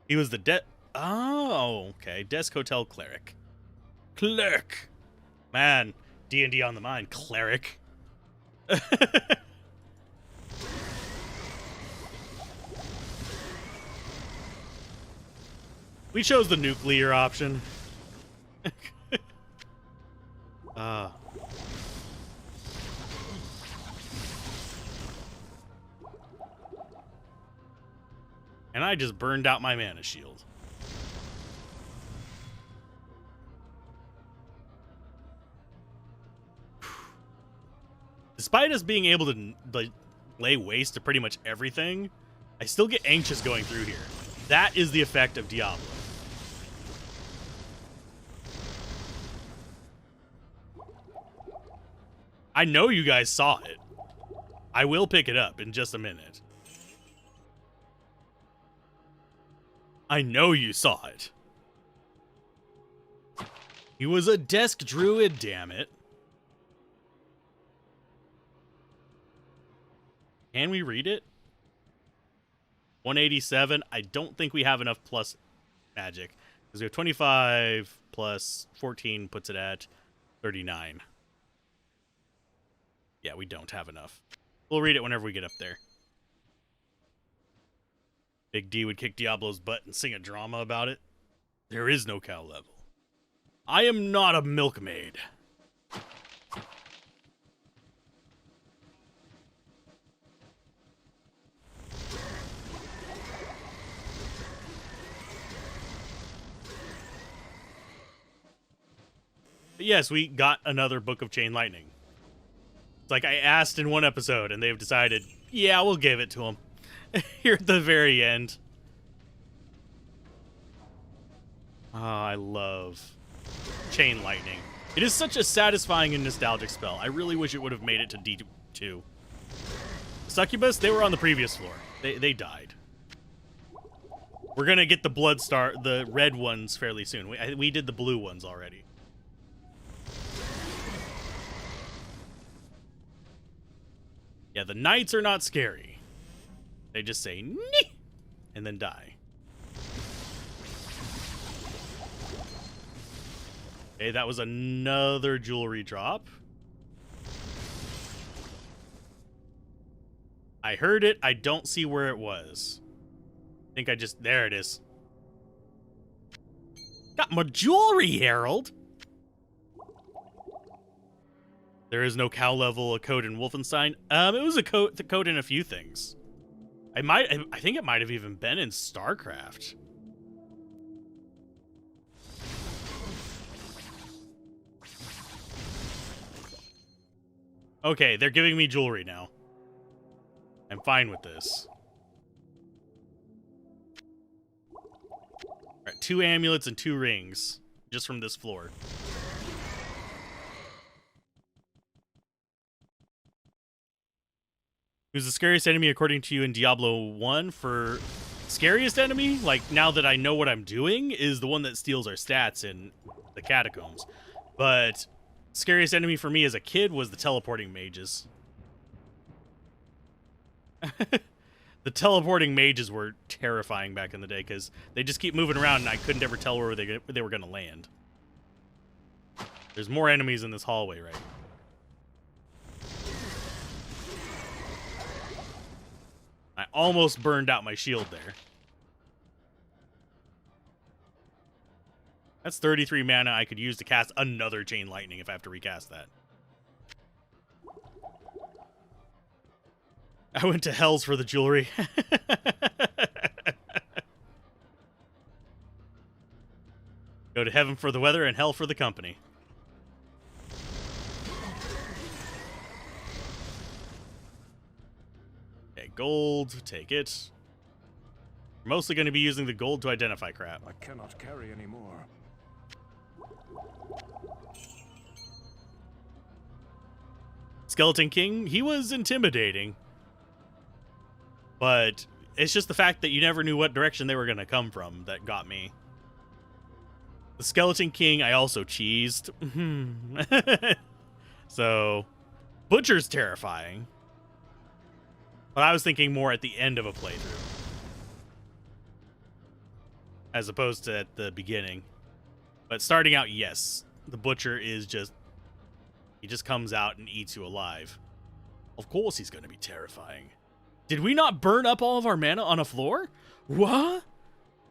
He was the Oh, okay. Desk Hotel Cleric. Clerk. Man, D&D on the mind. Cleric. We chose the nuclear option. And I just burned out my mana shield. Despite us being able to lay waste to pretty much everything, I still get anxious going through here. That is the effect of Diablo. I know you guys saw it. I will pick it up in just a minute. I know you saw it. He was a desk druid, damn it. Can we read it? 187. I don't think we have enough plus magic. Because we have 25 plus 14 puts it at 39. Yeah, we don't have enough. We'll read it whenever we get up there. Big D would kick Diablo's butt and sing a drama about it. There is no cow level. I am not a milkmaid. But yes, we got another Book of Chain Lightning. It's like I asked in one episode, and they've decided, yeah, we'll give it to them. Here at the very end. Oh, I love Chain Lightning. It is such a satisfying and nostalgic spell. I really wish it would have made it to D2. Succubus, they were on the previous floor. They died. We're gonna get the red ones fairly soon. We did the blue ones already. Yeah, the knights are not scary. They just say, "Nee," and then die. Okay, that was another jewelry drop. I heard it. I don't see where it was. I think there it is. Got my jewelry, Herald. There is no cow level a code in Wolfenstein. It was the code in a few things. I think it might have even been in StarCraft. Okay, they're giving me jewelry now. I'm fine with this. All right, 2 amulets and 2 rings, just from this floor. Who's the scariest enemy according to you in Diablo 1? For scariest enemy, like now that I know what I'm doing, is the one that steals our stats in the catacombs. But scariest enemy for me as a kid was the teleporting mages. The teleporting mages were terrifying back in the day because they just keep moving around and I couldn't ever tell where they were going to land. There's more enemies in this hallway, right? I almost burned out my shield there. That's 33 mana I could use to cast another Chain Lightning if I have to recast that. I went to Hells for the jewelry. Go to heaven for the weather and hell for the company. Okay, gold, take it. We're mostly going to be using the gold to identify crap. I cannot carry anymore. Skeleton King, he was intimidating. But it's just the fact that you never knew what direction they were going to come from that got me. The Skeleton King, I also cheesed. So, Butcher's terrifying. But I was thinking more at the end of a playthrough. As opposed to at the beginning. But starting out, yes. The Butcher is just... He just comes out and eats you alive. Of course he's going to be terrifying. Did we not burn up all of our mana on a floor? What?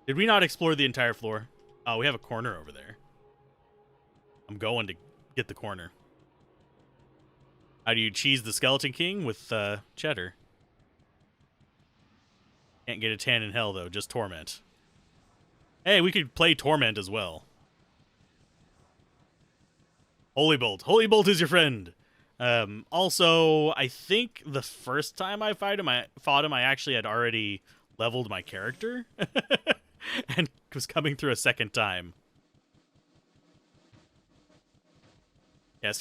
Did we not explore the entire floor? Oh, we have a corner over there. I'm going to get the corner. How do you cheese the Skeleton King? With cheddar. Can't get a tan in hell, though. Just Torment. Hey, we could play Torment as well. Holy Bolt. Holy Bolt is your friend. Also, I think the first time I fought him, I actually had already leveled my character. And was coming through a second time. Yeah,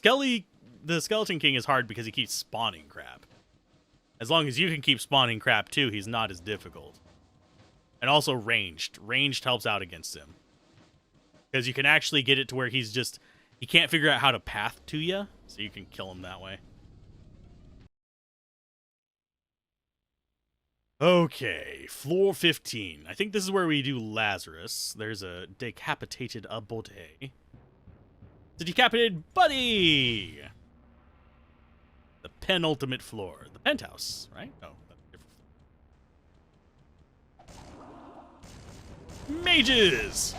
the Skeleton King is hard because he keeps spawning crap. As long as you can keep spawning crap too, he's not as difficult. And also ranged. Ranged helps out against him. Because you can actually get it to where he can't figure out how to path to you, so you can kill him that way. Okay, floor 15. I think this is where we do Lazarus. There's a decapitated body. The decapitated buddy! The penultimate floor. The penthouse, right? No, that's a different floor. Mages!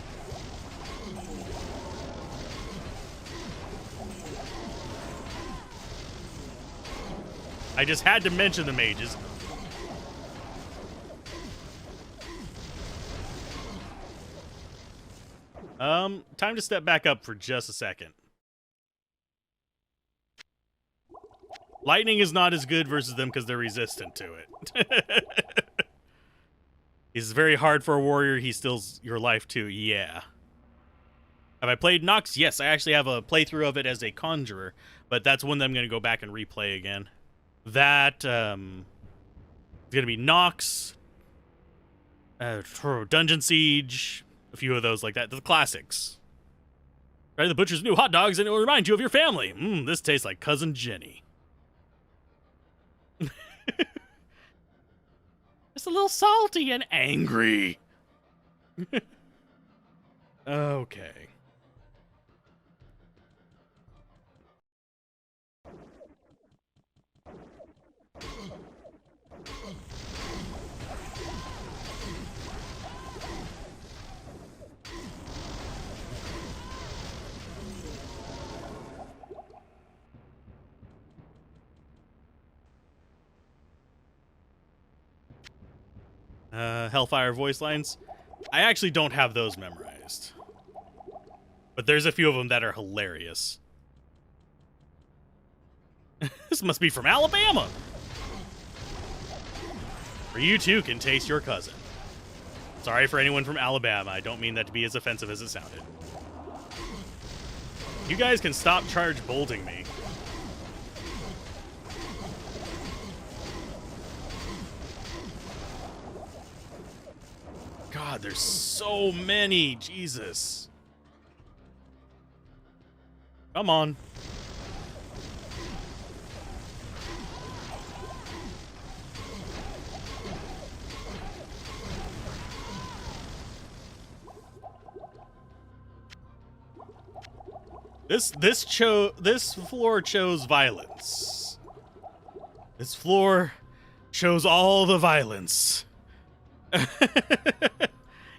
I just had to mention the mages. Time to step back up for just a second. Lightning is not as good versus them because they're resistant to it. It's very hard for a warrior. He steals your life too. Yeah. Have I played Nox? Yes, I actually have a playthrough of it as a conjurer, but that's one that I'm going to go back and replay again. That, it's going to be Nox, Dungeon Siege, a few of those like that. The classics. Try the butcher's new hot dogs and it will remind you of your family. This tastes like Cousin Jenny. It's a little salty and angry. Okay. Hellfire voice lines. I actually don't have those memorized. But there's a few of them that are hilarious. This must be from Alabama. Or you too can taste your cousin. Sorry for anyone from Alabama. I don't mean that to be as offensive as it sounded. You guys can stop charge bolting me. God, there's so many. Jesus. Come on. This floor chose violence. This floor chose all the violence.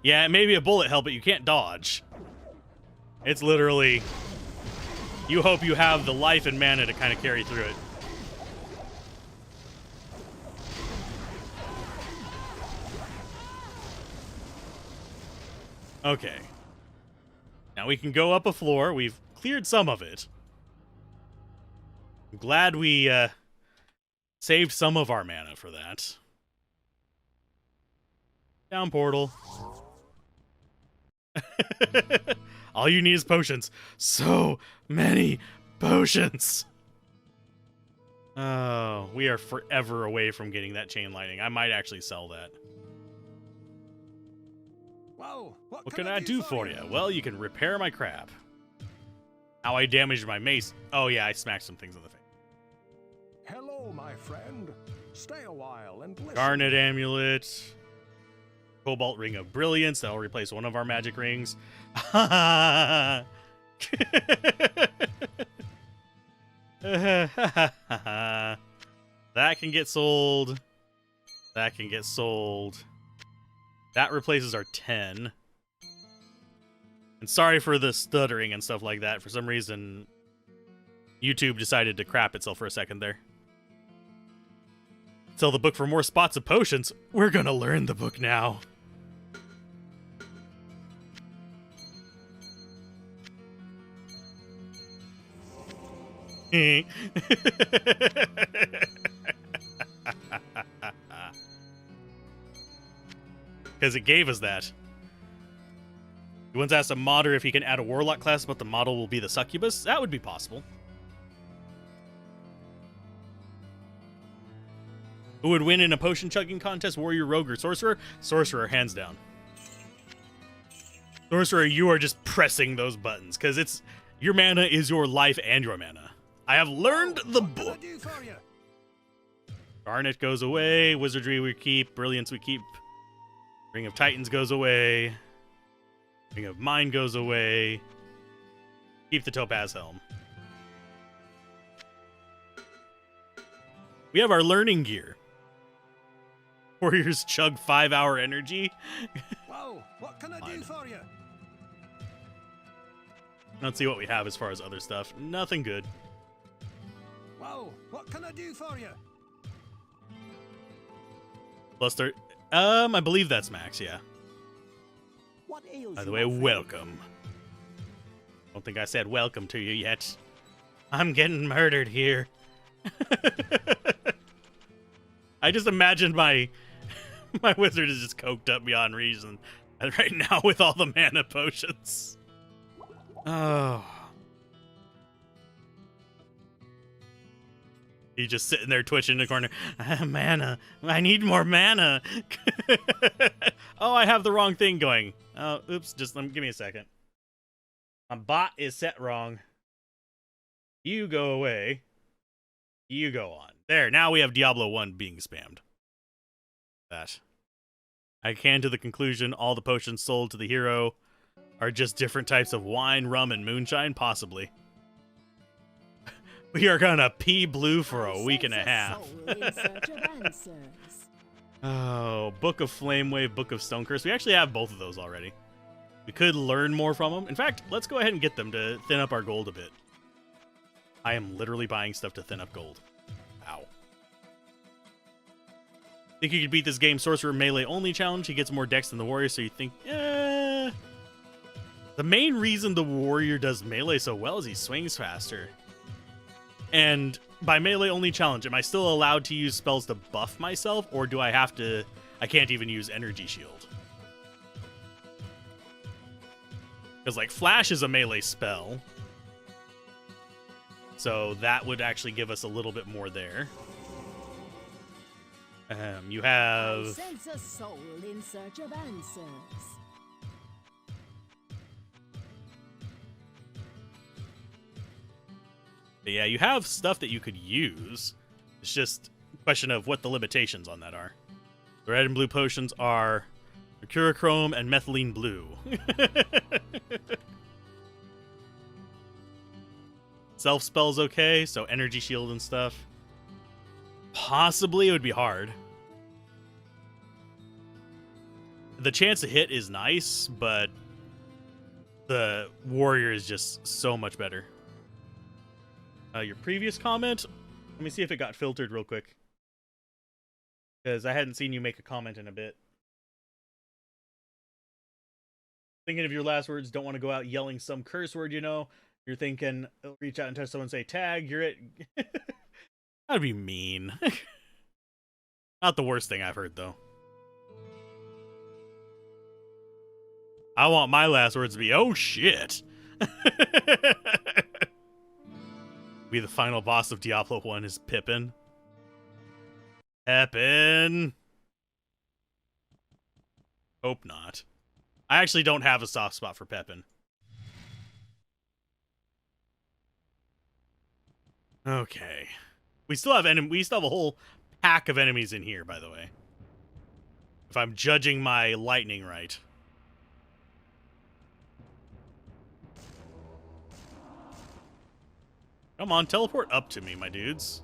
Yeah, maybe a bullet hell, but you can't dodge. It's literally, you hope you have the life and mana to kind of carry through it. Okay. Now we can go up a floor. We've cleared some of it. I'm glad we saved some of our mana for that. Down portal. All you need is potions. So many potions. Oh, we are forever away from getting that chain lightning. I might actually sell that. Well, What can I do for you? Well, you can repair my crap. How I damaged my mace. Oh yeah, I smacked some things in the face. Hello, my friend. Stay a while and listen. Garnet amulet. Cobalt ring of brilliance. That'll replace one of our magic rings. That can get sold. That can get sold. That replaces our 10. And sorry for the stuttering and stuff like that. For some reason, YouTube decided to crap itself for a second there. Sell the book for more spots of potions. We're gonna learn the book now. Because it gave us that. He once asked a modder if he can add a warlock class, but the model will be the succubus. That would be possible. Who would win in a potion chugging contest, warrior, rogue, or sorcerer? Sorcerer, hands down. Sorcerer, you are just pressing those buttons, because it's your mana is your life and your mana. I have learned the book. Garnet goes away. Wizardry we keep. Brilliance we keep. Ring of Titans goes away. Ring of Mine goes away. Keep the Topaz Helm. We have our learning gear. Warriors chug 5-hour energy. Whoa, what can I do for you? Let's see what we have as far as other stuff. Nothing good. Whoa, what can I do for you? Plus I believe that's max, yeah. What ails By the you, way, my friend? welcome. Don't think I said welcome to you yet. I'm getting murdered here. I just imagined my wizard is just coked up beyond reason right now with all the mana potions. Oh. He's just sitting there twitching in the corner. Mana. I need more mana. Oh, I have the wrong thing going. Oh, oops. Just give me a second. My bot is set wrong. You go away. You go on. There, now we have Diablo 1 being spammed. That. I came to the conclusion all the potions sold to the hero are just different types of wine, rum, and moonshine, possibly. We are gonna pee blue for a week and a half. Oh, Book of Flame Wave, Book of Stone Curse. We actually have both of those already. We could learn more from them. In fact, let's go ahead and get them to thin up our gold a bit. I am literally buying stuff to thin up gold. Ow. Think you could beat this game Sorcerer melee only challenge? He gets more dex than the warrior, so you think, The main reason the warrior does melee so well is he swings faster. And by melee only challenge, am I still allowed to use spells to buff myself, or do I have to... I can't even use energy shield. Because, like, Flash is a melee spell. So that would actually give us a little bit more there. You have... Sense a soul in search of answers. Yeah, you have stuff that you could use. It's just a question of what the limitations on that are. The red and blue potions are Mercurochrome and Methylene Blue. Self spell's okay, so energy shield and stuff. Possibly it would be hard. The chance to hit is nice, but the warrior is just so much better. Your previous comment, let me see if it got filtered real quick. Because I hadn't seen you make a comment in a bit. Thinking of your last words, don't want to go out yelling some curse word, you know. You're thinking, reach out and touch someone and say, tag, you're it. That'd be mean. Not the worst thing I've heard, though. I want my last words to be, oh shit. Be the final boss of Diablo 1 is Pippin. Pippin! Hope not. I actually don't have a soft spot for Pippin. Okay. We still have a whole pack of enemies in here, by the way. If I'm judging my lightning right. Come on, teleport up to me, my dudes.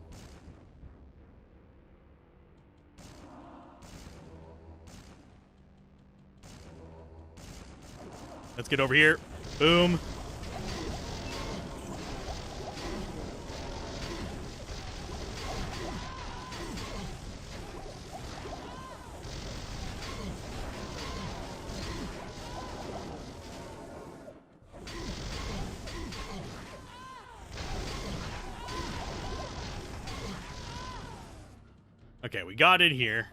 Let's get over here. Boom. Okay, we got in here.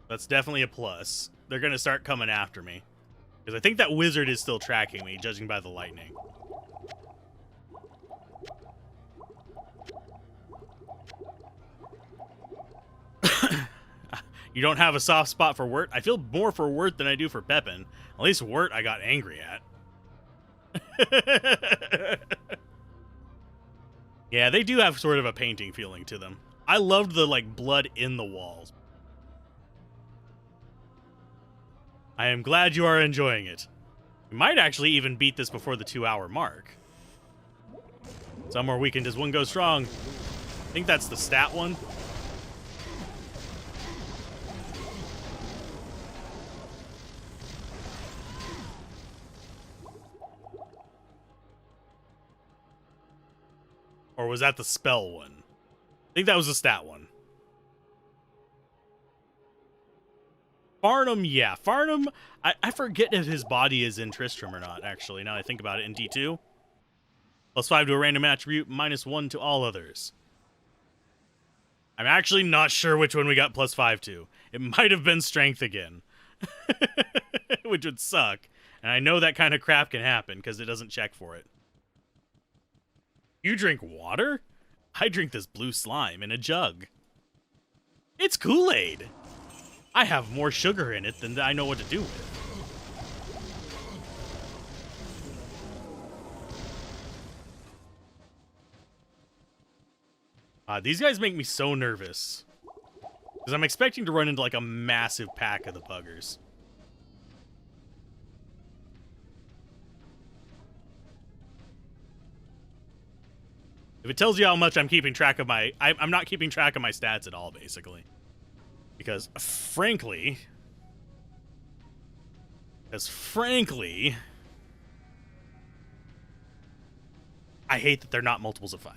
That's definitely a plus. They're going to start coming after me. Because I think that wizard is still tracking me, judging by the lightning. You don't have a soft spot for Wirt? I feel more for Wirt than I do for Pippin. At least Wirt I got angry at. Yeah, they do have sort of a painting feeling to them. I loved the, like, blood in the walls. I am glad you are enjoying it. We might actually even beat this before the 2-hour mark. Some more weakened as one goes strong. I think that's the stat one. Or was that the spell one? I think that was the stat one. Farnham, yeah. Farnham, I forget if his body is in Tristram or not, actually, now I think about it, in D2. +5 to a random attribute, -1 to all others. I'm actually not sure which one we got +5 to. It might have been strength again. Which would suck. And I know that kind of crap can happen, because it doesn't check for it. You drink water? I drink this blue slime in a jug. It's Kool-Aid! I have more sugar in it than I know what to do with. These guys make me so nervous. Because I'm expecting to run into like a massive pack of the buggers. If it tells you how much I'm keeping track of my... I'm not keeping track of my stats at all, basically. Because, frankly... I hate that they're not multiples of 5.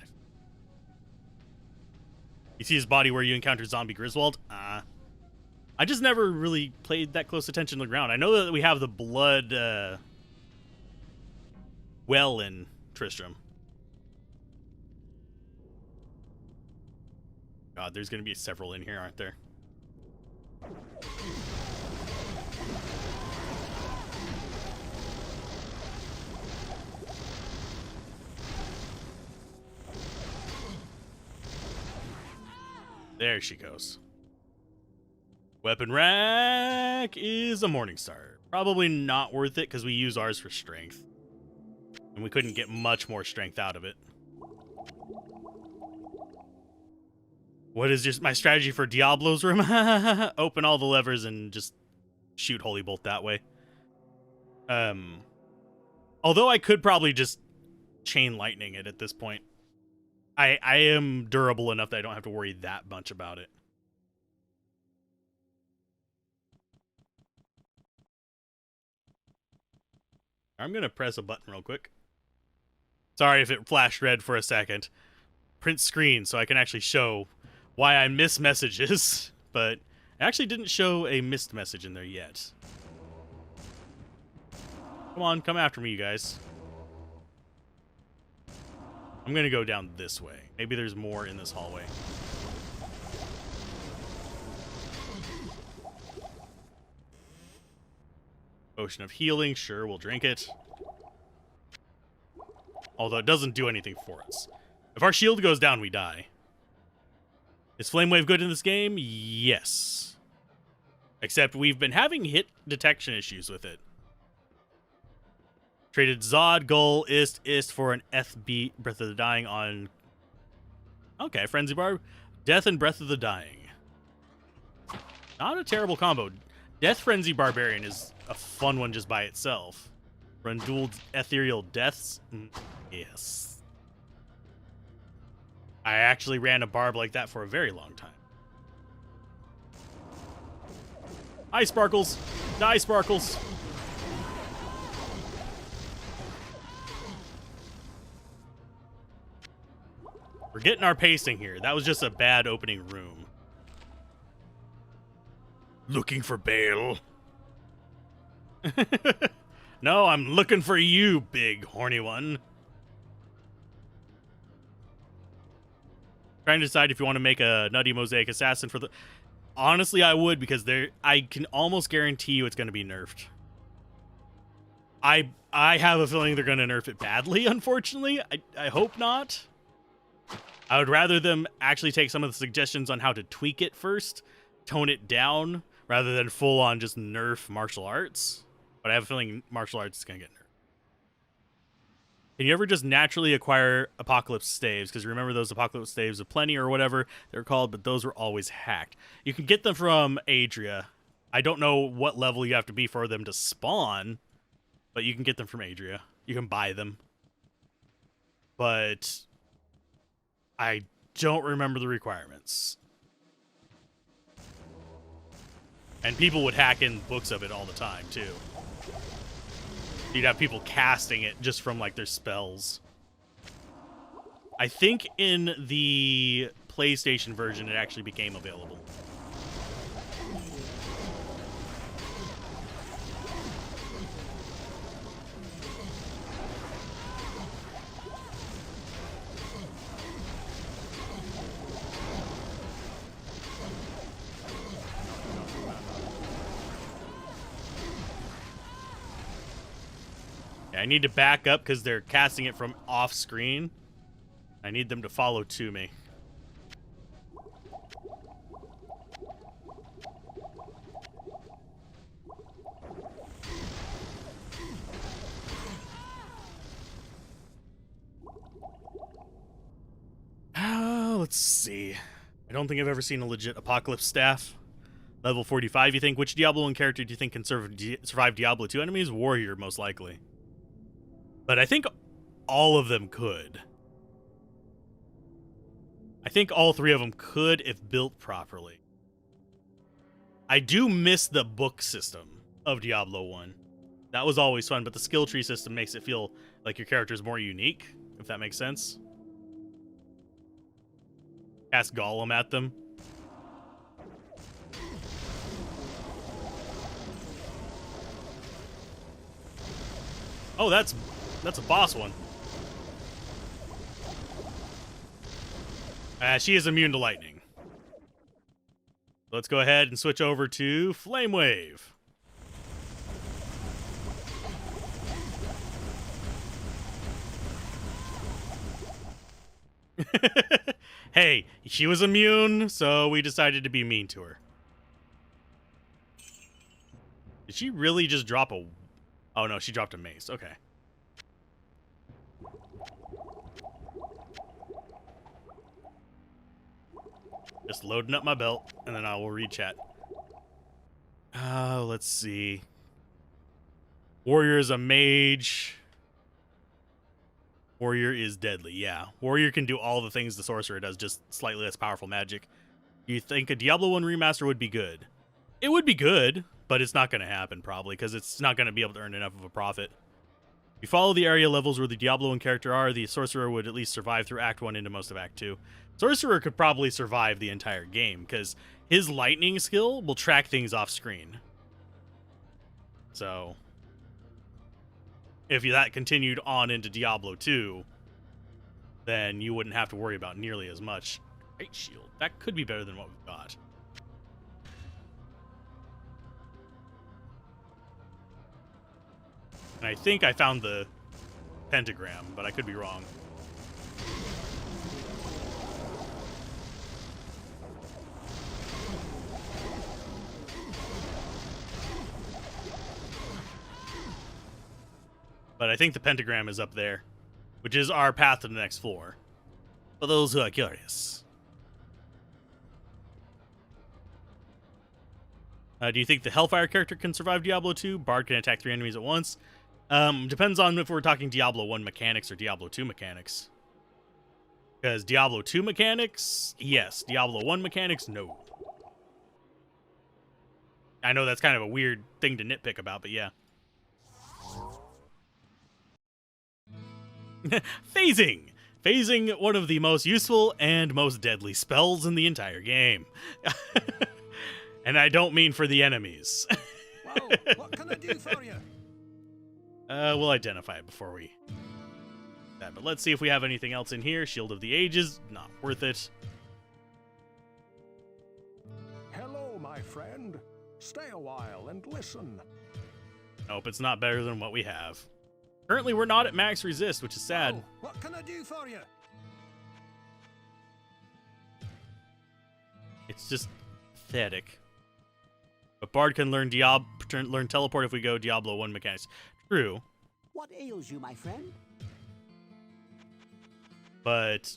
You see his body where you encounter Zombie Griswold? I just never really paid that close attention to the ground. I know that we have the blood well in Tristram. God, there's going to be several in here, aren't there? There she goes. Weapon rack is a Morningstar. Probably not worth it because we use ours for strength. And we couldn't get much more strength out of it. What is just my strategy for Diablo's room? Open all the levers and just shoot Holy Bolt that way. Although I could probably just chain lightning it at this point. I am durable enough that I don't have to worry that much about it. I'm going to press a button real quick. Sorry if it flashed red for a second. Print screen so I can actually show why I miss messages, but it actually didn't show a missed message in there yet. Come on, come after me, you guys. I'm gonna go down this way. Maybe there's more in this hallway. Potion of healing, sure, we'll drink it. Although it doesn't do anything for us. If our shield goes down, we die. Is Flame Wave good in this game? Yes. Except we've been having hit detection issues with it. Traded Zod, Gull, Ist for an FB Breath of the Dying on... Okay, Frenzy Barb. Death and Breath of the Dying. Not a terrible combo. Death Frenzy Barbarian is a fun one just by itself. Run dual Ethereal Deaths? Yes. I actually ran a barb like that for a very long time. Hi, Sparkles. Die, Sparkles. We're getting our pacing here. That was just a bad opening room. Looking for Bale. No, I'm looking for you, big horny one. Trying to decide if you want to make a Nutty Mosaic Assassin for the... Honestly, I would, because I can almost guarantee you it's going to be nerfed. I have a feeling they're going to nerf it badly, unfortunately. I hope not. I would rather them actually take some of the suggestions on how to tweak it first, tone it down, rather than full on just nerf martial arts. But I have a feeling martial arts is going to get nerfed. Can you ever just naturally acquire Apocalypse Staves? Because remember those Apocalypse Staves of Plenty or whatever they're called, but those were always hacked. You can get them from Adria. I don't know what level you have to be for them to spawn, but you can get them from Adria. You can buy them. But I don't remember the requirements. And people would hack in books of it all the time, too. You'd have people casting it just from, like, their spells. I think in the PlayStation version, it actually became available. I need to back up because they're casting it from off screen. I need them to follow to me. Let's see. I don't think I've ever seen a legit Apocalypse staff. Level 45, you think? Which Diablo 1 character do you think can survive Diablo 2 enemies? Warrior, most likely. But I think all of them could. I think all three of them could if built properly. I do miss the book system of Diablo 1. That was always fun, but the skill tree system makes it feel like your character is more unique, if that makes sense. Cast Golem at them. Oh, that's a boss one. She is immune to lightning. Let's go ahead and switch over to Flame Wave. Hey, she was immune, so we decided to be mean to her. Did she really just drop a... Oh, no, she dropped a mace. Okay. Just loading up my belt, and then I will read chat. Let's see. Warrior is a mage. Warrior is deadly, yeah. Warrior can do all the things the Sorcerer does, just slightly less powerful magic. You think a Diablo 1 remaster would be good? It would be good, but it's not going to happen, probably, because it's not going to be able to earn enough of a profit. If you follow the area levels where the Diablo 1 character are, the Sorcerer would at least survive through Act 1 into most of Act 2. Sorcerer could probably survive the entire game, because his lightning skill will track things off screen. So, if that continued on into Diablo 2, then you wouldn't have to worry about nearly as much. Great shield. That could be better than what we've got. And I think I found the pentagram, but I could be wrong. But I think the pentagram is up there, which is our path to the next floor, for those who are curious. Do you think the Hellfire character can survive Diablo 2? Bard can attack 3 enemies at once. Depends on if we're talking Diablo 1 mechanics or Diablo 2 mechanics. Because Diablo 2 mechanics, yes. Diablo 1 mechanics, no. I know that's kind of a weird thing to nitpick about, but yeah. Phasing! Phasing, one of the most useful and most deadly spells in the entire game. And I don't mean for the enemies. Well, what can I do for you? We'll identify it before we... that. But let's see if we have anything else in here. Shield of the Ages, not worth it. Hello, my friend. Stay a while and listen. Nope, it's not better than what we have. Currently, we're not at max resist, which is sad. Oh, what can I do for you? It's just pathetic. But Bard can learn learn teleport if we go Diablo 1 mechanics. True. What ails you, my friend? But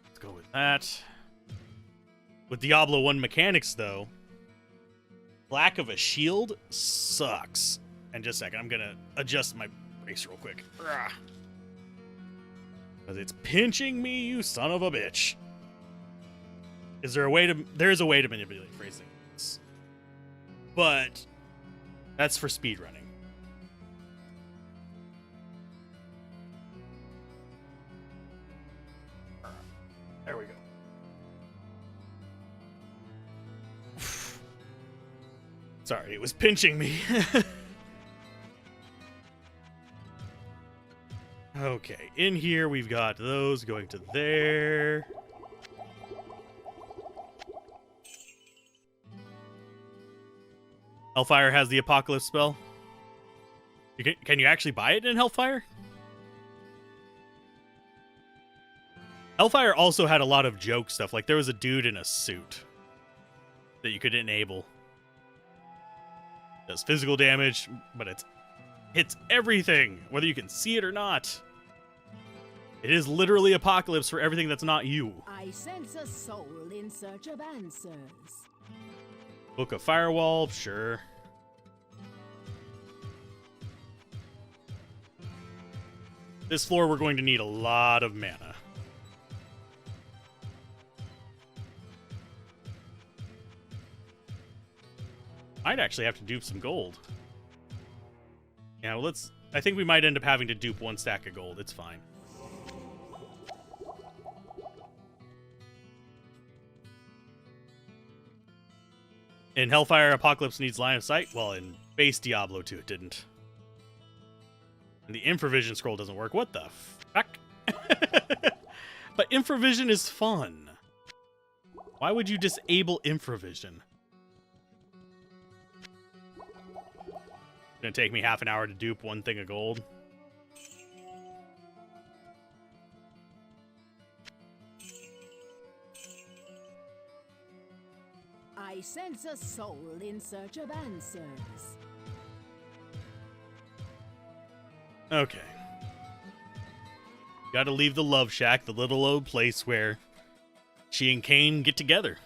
let's go with that. With Diablo 1 mechanics, though, lack of a shield sucks. And just a second, I'm gonna adjust my brace real quick. Because it's pinching me, you son of a bitch. Is there a way to... there is a way to manipulate phrasing. But that's for speedrunning. There we go. Sorry, it was pinching me. Okay, in here we've got those going to there. Hellfire has the Apocalypse spell. Can you actually buy it in Hellfire? Hellfire also had a lot of joke stuff. Like there was a dude in a suit that you could enable. Does physical damage, but it hits everything, whether you can see it or not. It is literally Apocalypse for everything that's not you. I sense a soul in search of answers. Book of Firewall, sure. This floor we're going to need a lot of mana. I'd actually have to dupe some gold. Yeah, well, I think we might end up having to dupe 1 stack of gold. It's fine. In Hellfire, Apocalypse needs line of sight. Well, in base Diablo 2, it didn't. And the infravision scroll doesn't work. What the fuck? But infravision is fun. Why would you disable infravision? It's gonna take me half an hour to dupe 1 thing of gold. I sense a soul in search of answers. Okay. Gotta leave the Love Shack, the little old place where she and Cain get together.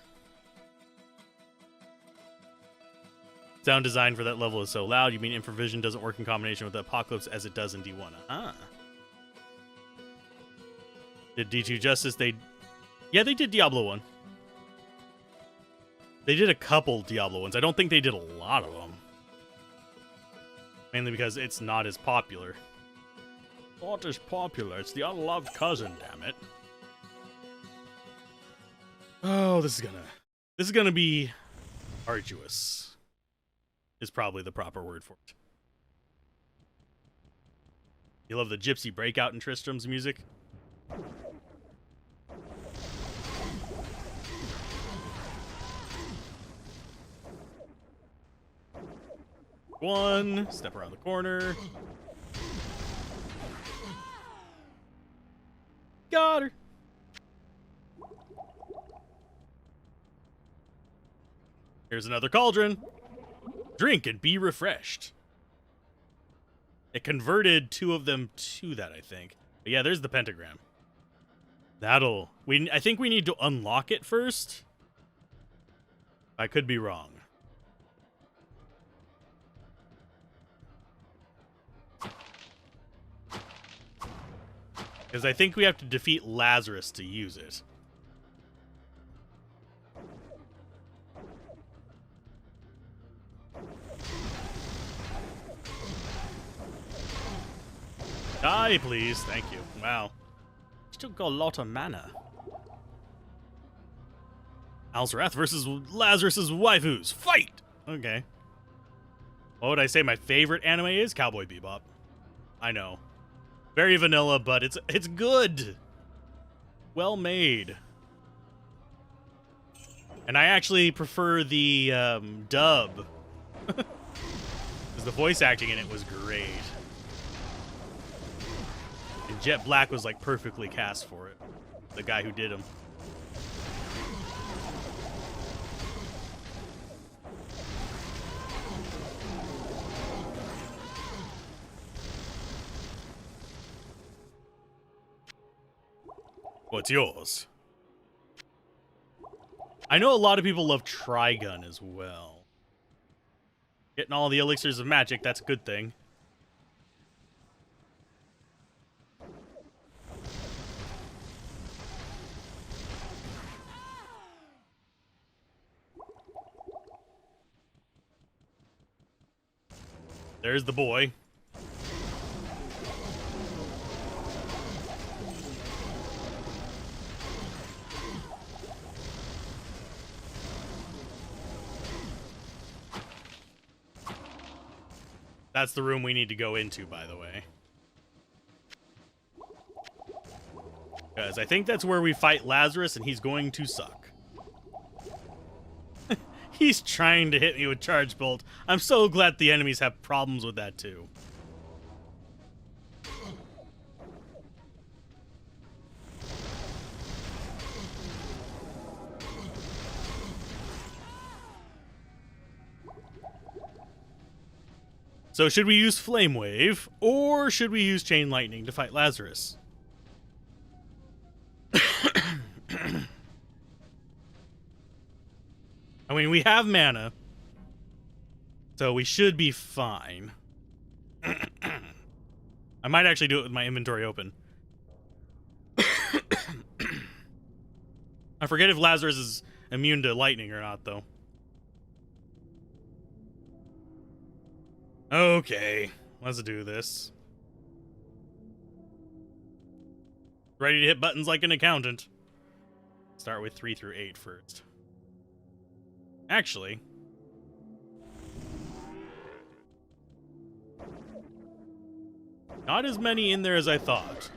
Sound design for that level is so loud. You mean infravision doesn't work in combination with the Apocalypse as it does in D1? Ah. Did D2 justice? Yeah, they did Diablo 1. They did a couple Diablo ones. I don't think they did a lot of them. Mainly because it's not as popular. Not as popular. It's the unloved cousin, damn it. Oh, this is gonna be arduous. Is probably the proper word for it. You love the gypsy breakout in Tristram's music? One, step around the corner. Got her. Here's another cauldron. Drink and be refreshed. It converted 2 of them to that, I think. But yeah, there's the pentagram. I think we need to unlock it first. I could be wrong. Because I think we have to defeat Lazarus to use it. Die, please. Thank you. Wow. Still got a lot of mana. Alzarath versus Lazarus's waifus. Fight! Okay. What would I say my favorite anime is? Cowboy Bebop. I know. Very vanilla, but it's good. Well made. And I actually prefer the dub. Because the voice acting in it was great. And Jet Black was like perfectly cast for it. The guy who did him. What's yours? I know a lot of people love Trigun as well. Getting all the elixirs of magic, that's a good thing. There's the boy. That's the room we need to go into, by the way. Because I think that's where we fight Lazarus, and he's going to suck. He's trying to hit me with Charge Bolt. I'm so glad the enemies have problems with that, too. So should we use Flame Wave, or should we use Chain Lightning to fight Lazarus? I mean, we have mana, so we should be fine. I might actually do it with my inventory open. I forget if Lazarus is immune to lightning or not, though. Okay, let's do this. Ready to hit buttons like an accountant. Start with 3 through 8 first. Actually, not as many in there as I thought.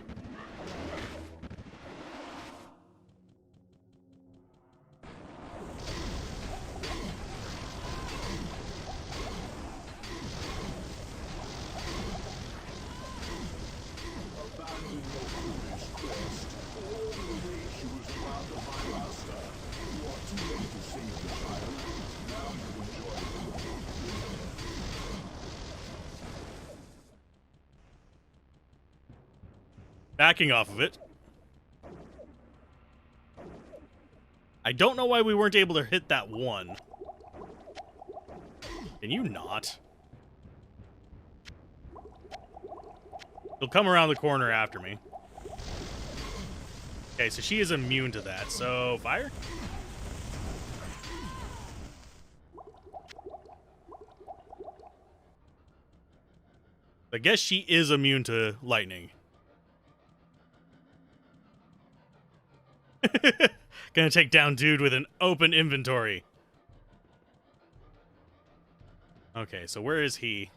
Backing off of it. I don't know why we weren't able to hit that one. Can you not? He'll come around the corner after me. Okay, so she is immune to that, so fire? I guess she is immune to lightning. Gonna take down dude with an open inventory. Okay, so where is he?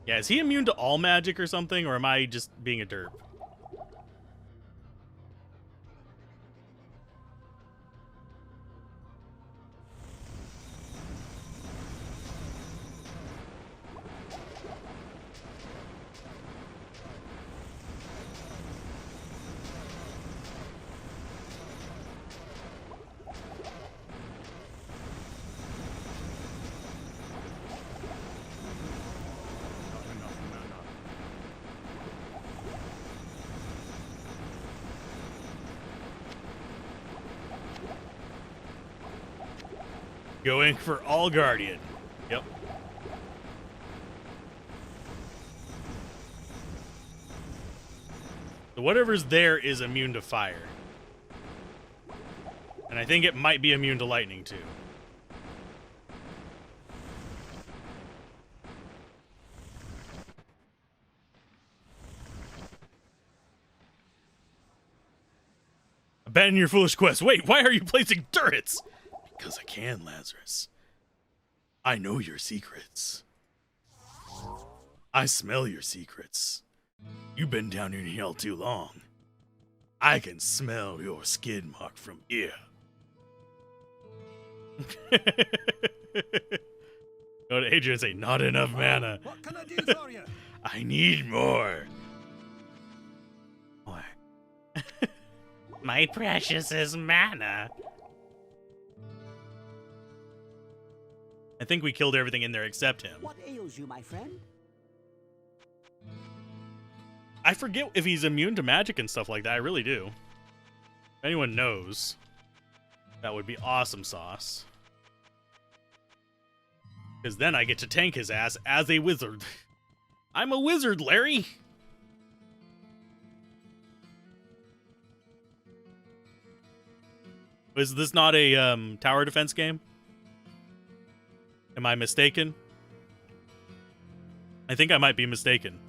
Yeah, is he immune to all magic or something, or am I just being a derp? Going for all Guardian. Yep. So whatever's there is immune to fire. And I think it might be immune to lightning too. Abandon your foolish quest. Wait, why are you placing turrets? Because I can, Lazarus. I know your secrets. I smell your secrets. You've been down in hell too long. I can smell your skid mark from here. Go to Adrian and say, not enough mana. What can I do for you? I need more. More. My precious is mana. I think we killed everything in there except him. What ails you, my friend? I forget if he's immune to magic and stuff like that. I really do. If anyone knows, that would be awesome sauce. Because then I get to tank his ass as a wizard. I'm a wizard, Larry! Is this not a tower defense game? Am I mistaken? I think I might be mistaken.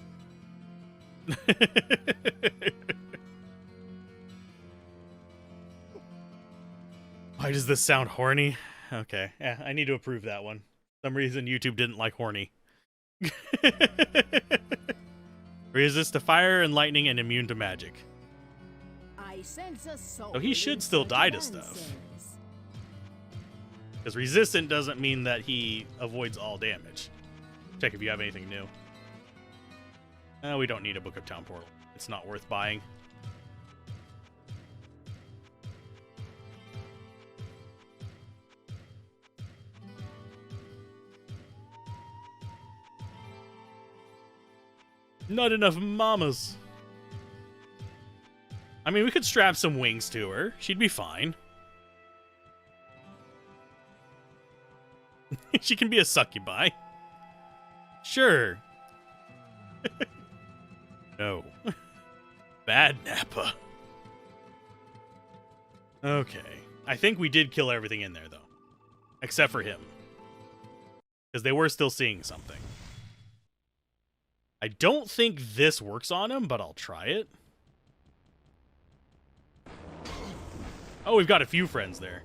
Why does this sound horny? Okay, yeah, I need to approve that one. For some reason YouTube didn't like horny. Resist to fire and lightning and immune to magic. I sense a soul. So he should still die to stuff. Because resistant doesn't mean that he avoids all damage. Check if you have anything new. We don't need a Book of Town Portal. It's not worth buying. Not enough mamas. I mean, we could strap some wings to her. She'd be fine. She can be a succubi. Sure. No. Bad Nappa. Okay. I think we did kill everything in there, though. Except for him. Because they were still seeing something. I don't think this works on him, but I'll try it. Oh, we've got a few friends there.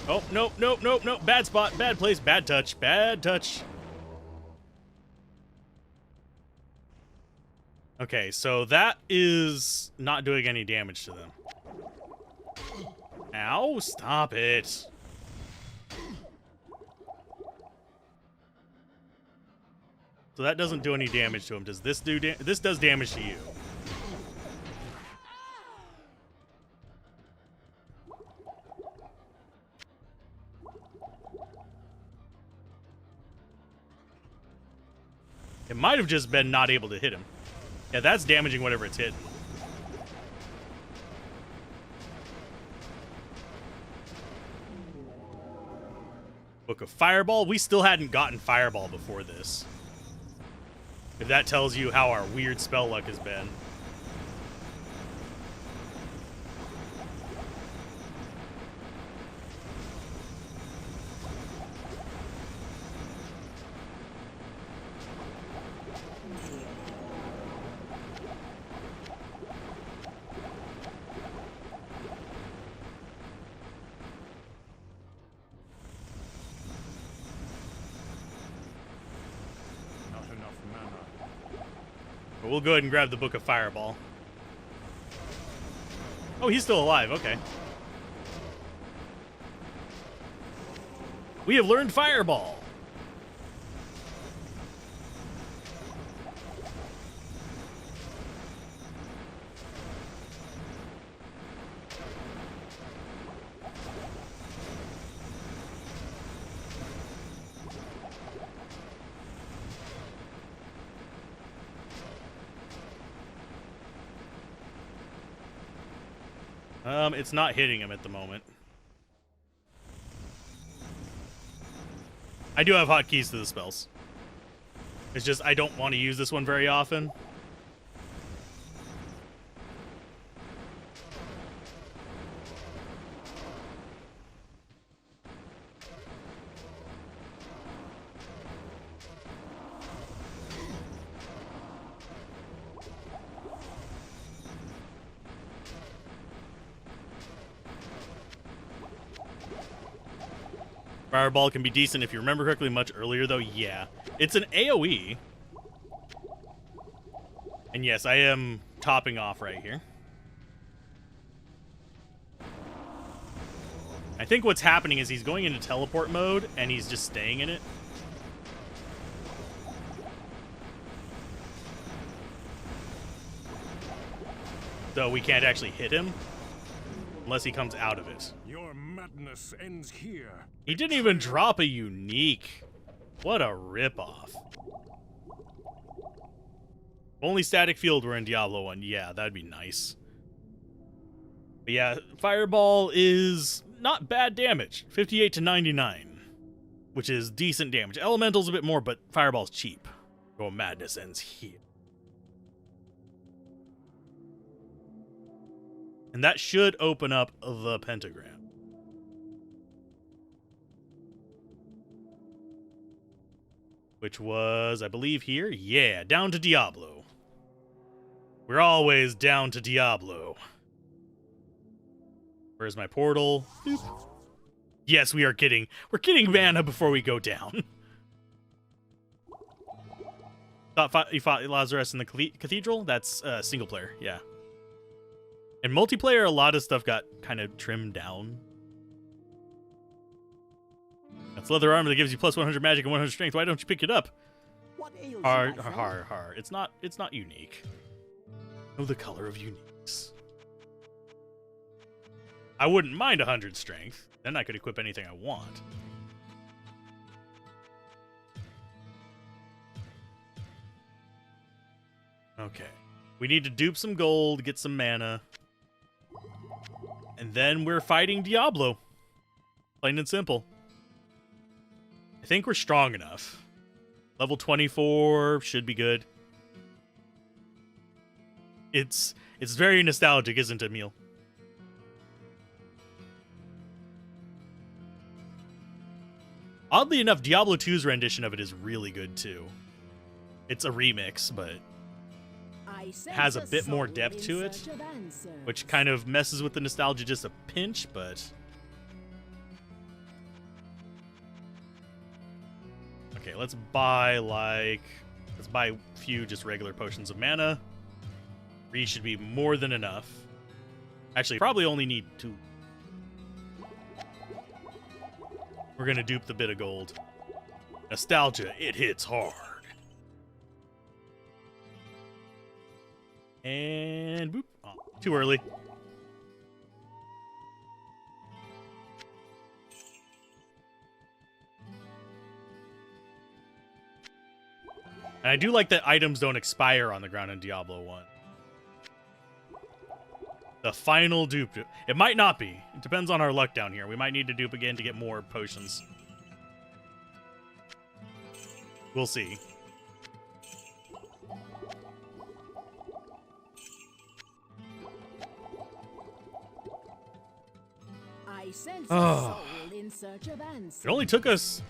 Oh, nope, nope, nope, nope. Bad spot, bad place, bad touch, bad touch. Okay, so that is not doing any damage to them. Ow, stop it. So that doesn't do any damage to him. Does this do this does damage to you? It might have just been not able to hit him. Yeah, that's damaging whatever it's hitting. Book of Fireball? We still hadn't gotten Fireball before this. If that tells you how our weird spell luck has been. But we'll go ahead and grab the Book of Fireball. Oh, he's still alive. Okay. We have learned Fireball. It's not hitting him at the moment. I do have hotkeys to the spells. It's just I don't want to use this one very often. Fireball can be decent if you remember correctly much earlier, though. Yeah. It's an AoE. And yes, I am topping off right here. I think what's happening is he's going into teleport mode, and he's just staying in it. So we can't actually hit him unless he comes out of it. Your madness ends here. He didn't even drop a unique. What a ripoff. Only static field were in Diablo 1. Yeah, that'd be nice. But yeah, Fireball is not bad damage. 58 to 99. Which is decent damage. Elemental's a bit more, but Fireball's cheap. Your madness ends here. And that should open up the pentagram. Which was, I believe, here? Yeah, down to Diablo. We're always down to Diablo. Where's my portal? Boop. Yes, we're getting mana before we go down. You fought Lazarus in the cathedral? That's single player, yeah. In multiplayer, a lot of stuff got kind of trimmed down. That's leather armor that gives you plus 100 magic and 100 strength. Why don't you pick it up? What ails you, Har, my friend? har, har. It's not unique. Know the color of uniques. I wouldn't mind 100 strength. Then I could equip anything I want. Okay. We need to dupe some gold, get some mana. And then we're fighting Diablo. Plain and simple. I think we're strong enough. Level 24 should be good. It's very nostalgic, isn't it, Emil? Oddly enough, Diablo 2's rendition of it is really good too. It's a remix, but has a bit more depth to it, which kind of messes with the nostalgia just a pinch, but... Okay, let's buy a few just regular potions of mana. 3 should be more than enough. Actually, probably only need 2. We're gonna dupe the bit of gold. Nostalgia, it hits hard. And boop. Oh, too early. And I do like that items don't expire on the ground in Diablo 1. The final dupe. It might not be. It depends on our luck down here. We might need to dupe again to get more potions. We'll see. I sense a soul in search of answers. It only took us...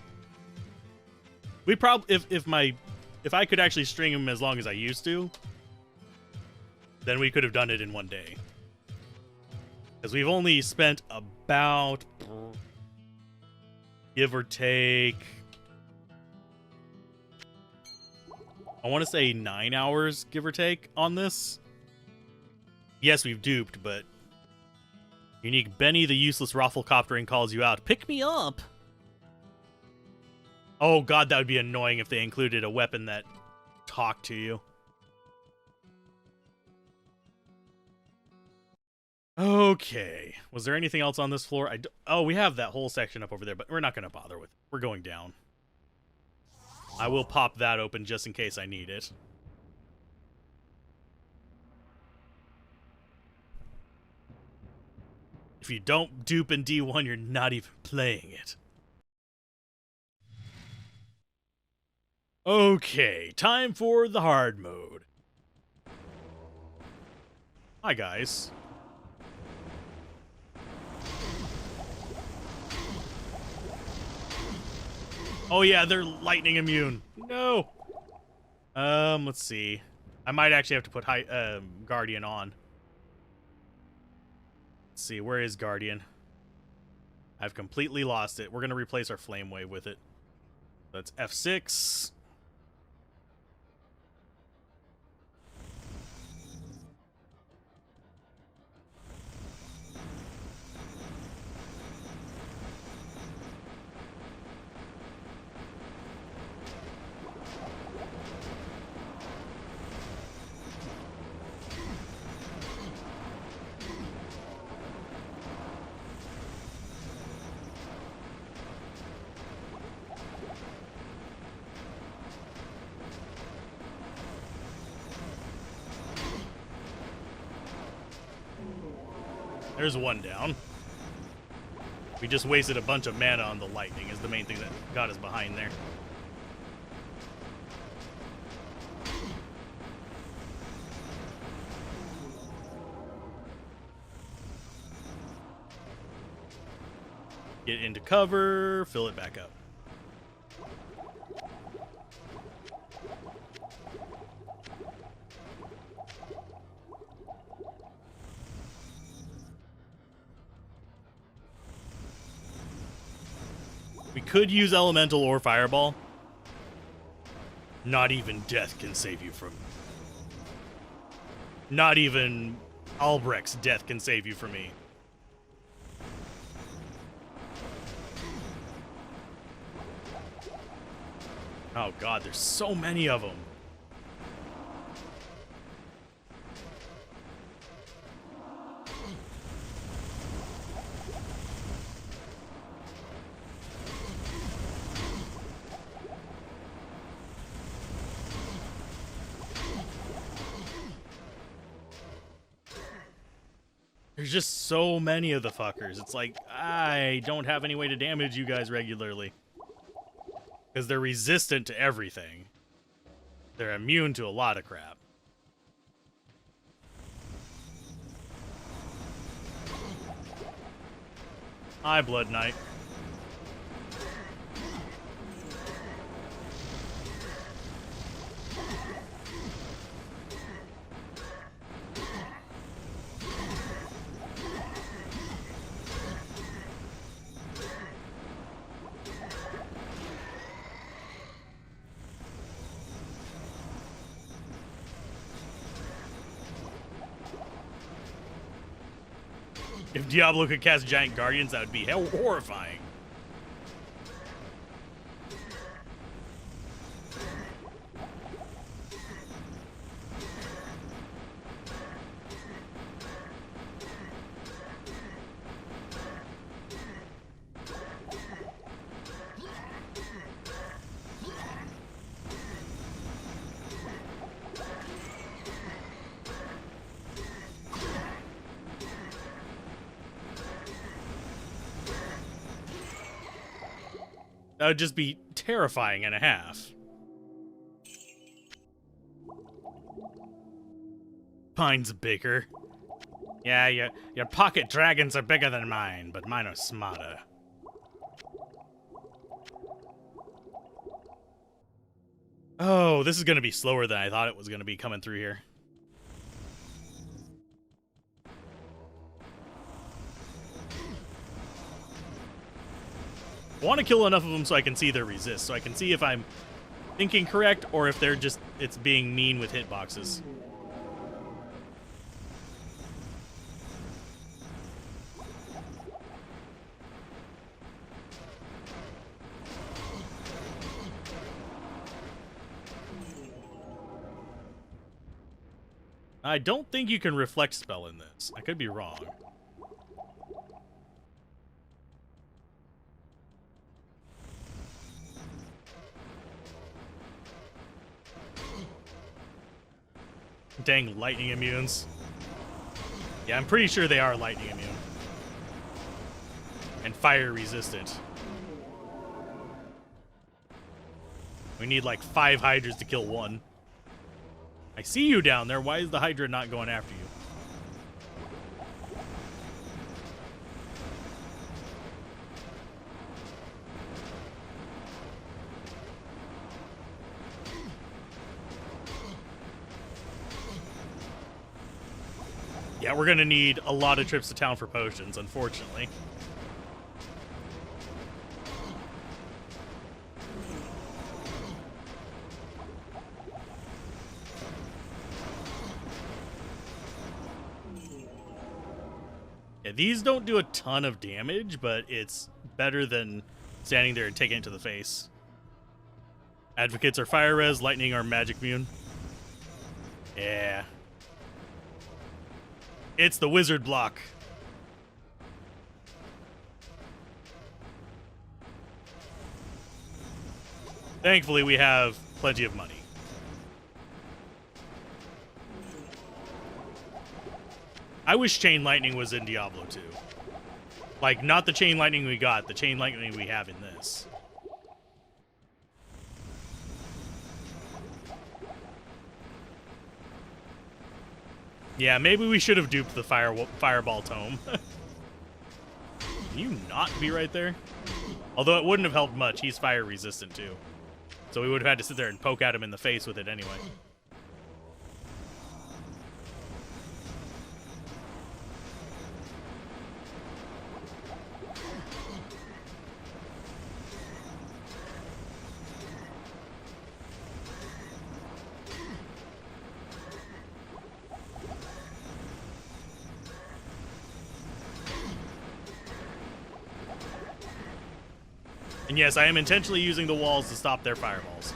We probably... If I could actually string him as long as I used to, then we could have done it in one day. Because we've only spent about... give or take... I want to say 9 hours, give or take, on this. Yes, we've duped, but... Unique Benny the useless rafflecoptering calls you out. Pick me up! Oh god, that would be annoying if they included a weapon that talked to you. Okay. Was there anything else on this floor? Oh, we have that whole section up over there, but we're not going to bother with it. We're going down. I will pop that open just in case I need it. If you don't dupe in D1, you're not even playing it. Okay, time for the hard mode. Hi, guys. Oh yeah, they're lightning immune. No. Let's see. I might actually have to put Guardian on. Let's see, where is Guardian? I've completely lost it. We're gonna replace our Flame Wave with it. That's F6. There's one down. We just wasted a bunch of mana on the lightning is the main thing that got us behind there. Get into cover, fill it back up. We could use Elemental or Fireball. Not even death can save you from... Not even Albrecht's death can save you from me. Oh god, there's so many of them. There's just so many of the fuckers. It's like, I don't have any way to damage you guys regularly. Because they're resistant to everything. They're immune to a lot of crap. Hi, Blood Knight. If Diablo could cast Giant Guardians, that would be horrifying. That would just be terrifying and a half. Pines Baker. Yeah, your pocket dragons are bigger than mine, but mine are smarter. Oh, this is going to be slower than I thought it was going to be coming through here. I want to kill enough of them so I can see their resist, so I can see if I'm thinking correct or if they're just, it's being mean with hitboxes. I don't think you can reflect spell in this. I could be wrong. Dang lightning immunes. Yeah, I'm pretty sure they are lightning immune. And fire resistant. We need like 5 hydras to kill one. I see you down there. Why is the hydra not going after you? Yeah, we're gonna need a lot of trips to town for potions, unfortunately. Yeah, these don't do a ton of damage, but it's better than standing there and taking it to the face. Advocates are fire res, lightning are magic immune. Yeah. It's the wizard block. Thankfully, we have plenty of money. I wish Chain Lightning was in Diablo 2. Like, not the Chain Lightning we got, the Chain Lightning we have in this. Yeah, maybe we should have duped the Fireball Tome. Can you not be right there? Although it wouldn't have helped much. He's fire resistant too. So we would have had to sit there and poke at him in the face with it anyway. And yes, I am intentionally using the walls to stop their fireballs.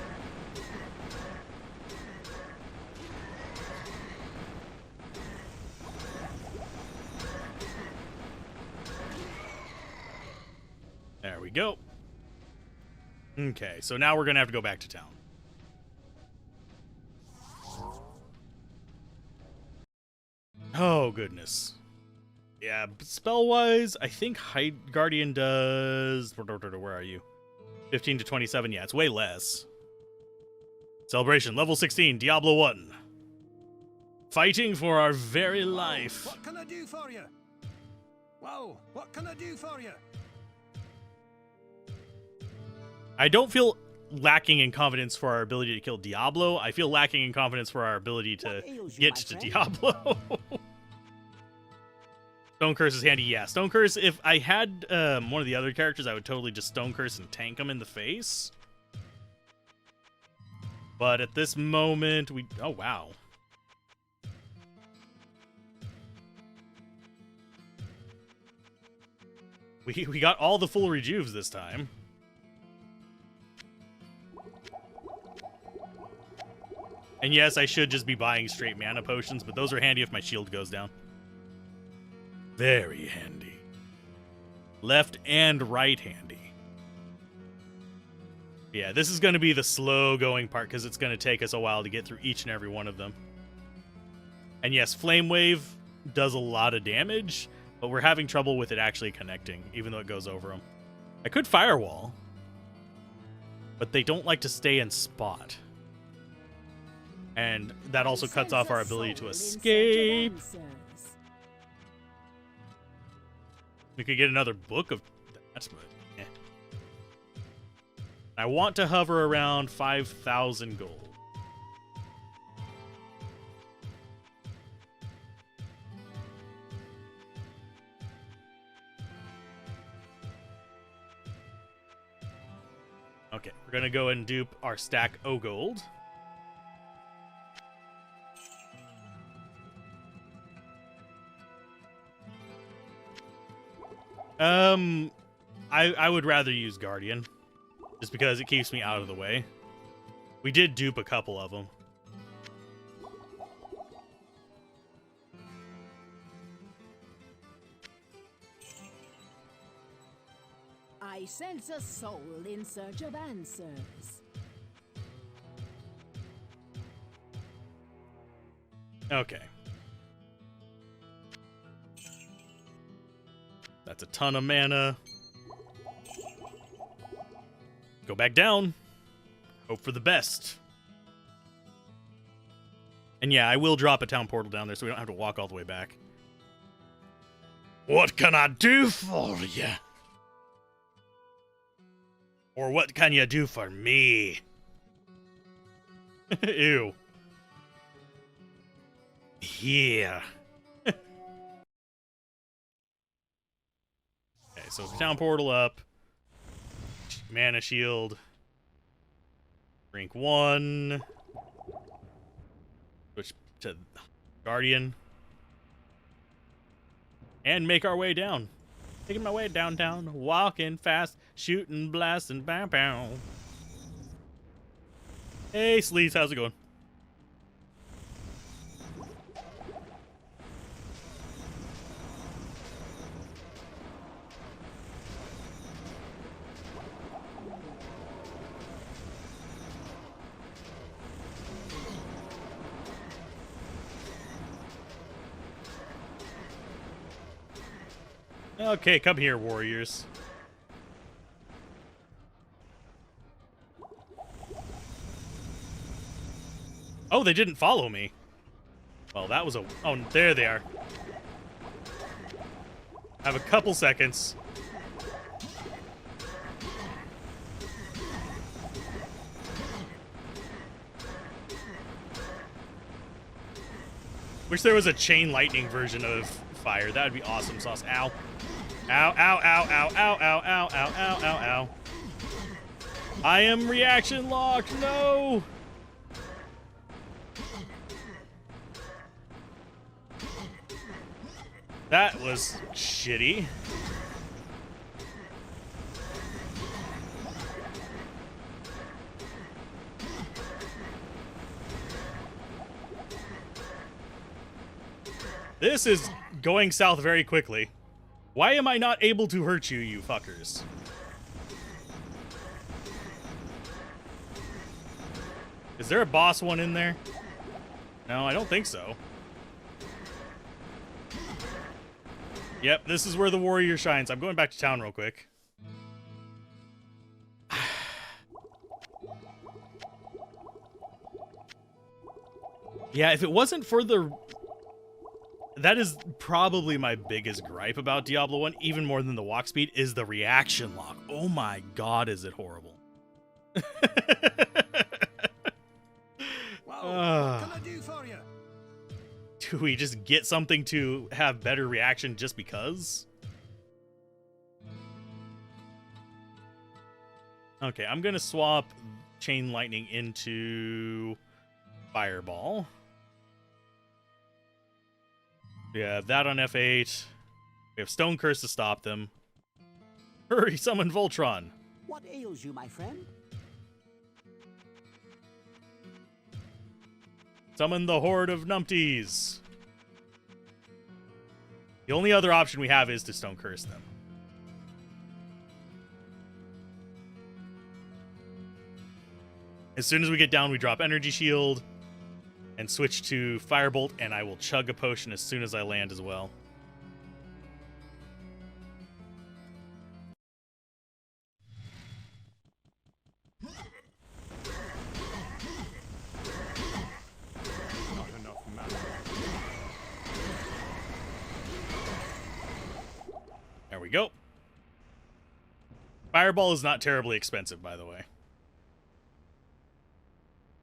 There we go. Okay, so now we're going to have to go back to town. Oh, goodness. Yeah, spell-wise, I think Guardian does... Where are you? 15 to 27. Yeah, it's way less. Celebration, level 16, Diablo 1. Fighting for our very life. What can I do for you? Whoa, what can I do for you? I don't feel lacking in confidence for our ability to kill Diablo. I feel lacking in confidence for our ability to get to Diablo. Stone Curse is handy, yeah. Stone Curse, if I had one of the other characters, I would totally just Stone Curse and tank him in the face. But at this moment, we... Oh, wow. We got all the full rejuves this time. And yes, I should just be buying straight mana potions, but those are handy if my shield goes down. Very handy. Left and right handy. Yeah, this is going to be the slow going part because it's going to take us a while to get through each and every one of them. And yes, Flame Wave does a lot of damage, but we're having trouble with it actually connecting, even though it goes over them. I could Firewall, but they don't like to stay in spot. And that also cuts off our ability to escape. We could get another book of that, but eh. I want to hover around 5,000 gold. Okay, we're gonna go and dupe our stack O gold. I would rather use Guardian, just because it keeps me out of the way. We did dupe a couple of them. I sense a soul in search of answers. Okay. That's a ton of mana. Go back down. Hope for the best. And yeah, I will drop a town portal down there so we don't have to walk all the way back. What can I do for you? Or what can you do for me? Ew. Yeah. Okay, so town portal up. Mana shield. Rank 1. Switch to Guardian. And make our way down. Taking my way downtown. Walking fast. Shooting, blasting, bam, bam. Hey, Sleaze, how's it going? Okay, come here, warriors. Oh, they didn't follow me. Well, that was a... Oh, there they are. I have a couple seconds. Wish there was a chain lightning version of fire. That would be awesome sauce. Ow. Ow, ow, ow, ow, ow, ow, ow, ow, ow, ow, ow. I am reaction locked. No. That was shitty. This is going south very quickly. Why am I not able to hurt you, you fuckers? Is there a boss one in there? No, I don't think so. Yep, this is where the warrior shines. I'm going back to town real quick. Yeah, if it wasn't for the... That is probably my biggest gripe about Diablo 1, even more than the walk speed, is the reaction lock. Oh my god, is it horrible. Well, what can I do for you? Do we just get something to have better reaction just because? Okay, I'm going to swap Chain Lightning into Fireball. We have that on F8. We have Stone Curse to stop them. Hurry, summon Voltron. What ails you, my friend? Summon the Horde of Numpties. The only other option we have is to Stone Curse them. As soon as we get down, we drop Energy Shield and switch to Firebolt, and I will chug a potion as soon as I land as well. Not enough mana. There we go. Fireball is not terribly expensive, by the way.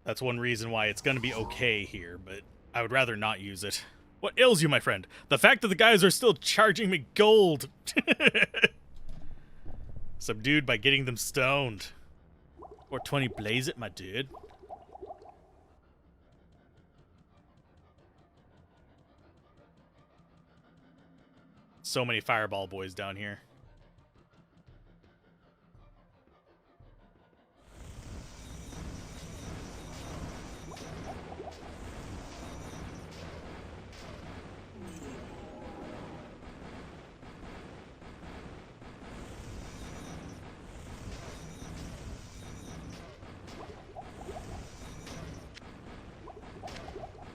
That's one reason why it's going to be okay here, but I would rather not use it. What ails you, my friend? The fact that the guys are still charging me gold. Subdued by getting them stoned. 420 blaze it, my dude. So many fireball boys down here.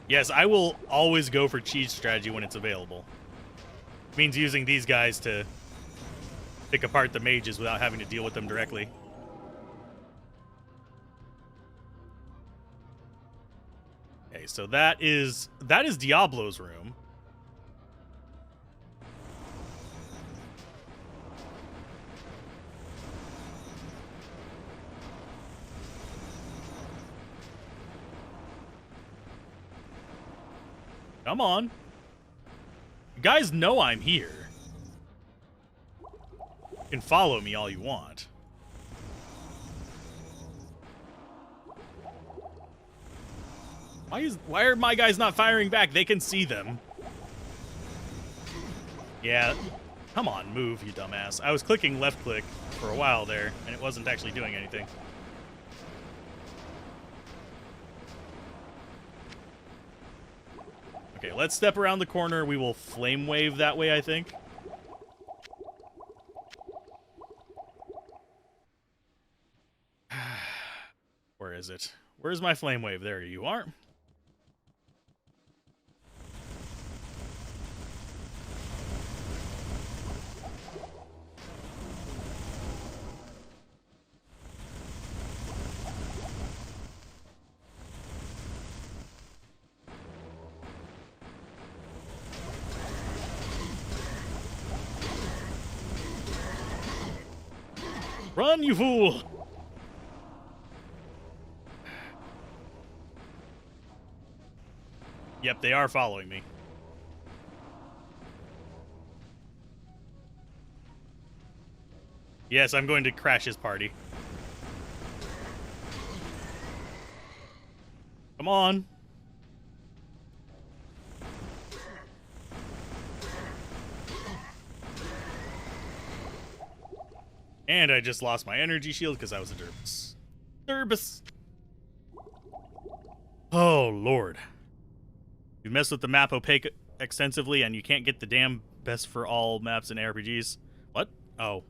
Yes, I will always go for cheese strategy when it's available. It means using these guys to pick apart the mages without having to deal with them directly. Okay, so that is Diablo's room. Come on. You guys know I'm here. You can follow me all you want. Why are my guys not firing back? They can see them. Yeah. Come on, move, you dumbass. I was clicking left click for a while there, and it wasn't actually doing anything. Okay, let's step around the corner. We will flame wave that way, I think. Where is it? Where's my flame wave? There you are. Run, you fool! Yep, they are following me. Yes, I'm going to crash his party. Come on. And I just lost my energy shield because I was a Derbus. Derbus! Oh, Lord. You mess with the map opaque extensively and you can't get the damn best for all maps in RPGs. What? Oh.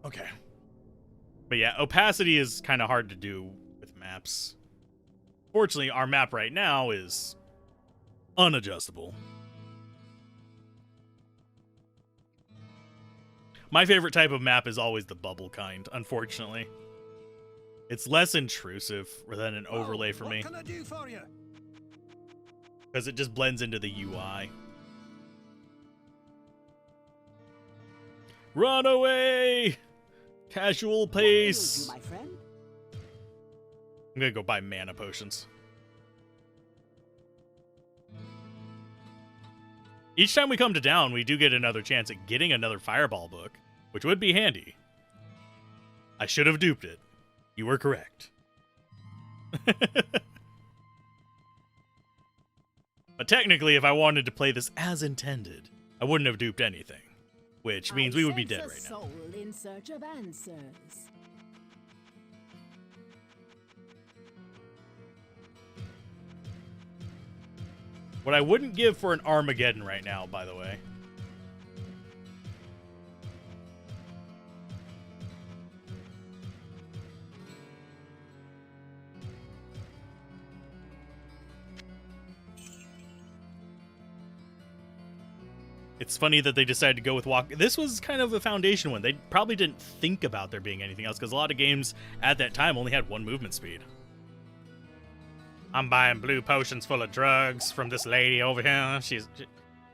Okay. But yeah, opacity is kind of hard to do with maps. Fortunately, our map right now is unadjustable. My favorite type of map is always the bubble kind, unfortunately. It's less intrusive than an overlay for me. What can I do for you? Because it just blends into the UI. Run away! Casual What ails pace. you, my friend? I'm gonna go buy mana potions. Each time we come to down, we do get another chance at getting another fireball book, which would be handy. I should have duped it. You were correct. But technically, if I wanted to play this as intended, I wouldn't have duped anything. Which means we would be dead right now. Soul in search of answers. What I wouldn't give for an Armageddon right now, by the way. It's funny that they decided to go with walk. This was kind of a foundation one. They probably didn't think about there being anything else because a lot of games at that time only had one movement speed. I'm buying blue potions full of drugs from this lady over here.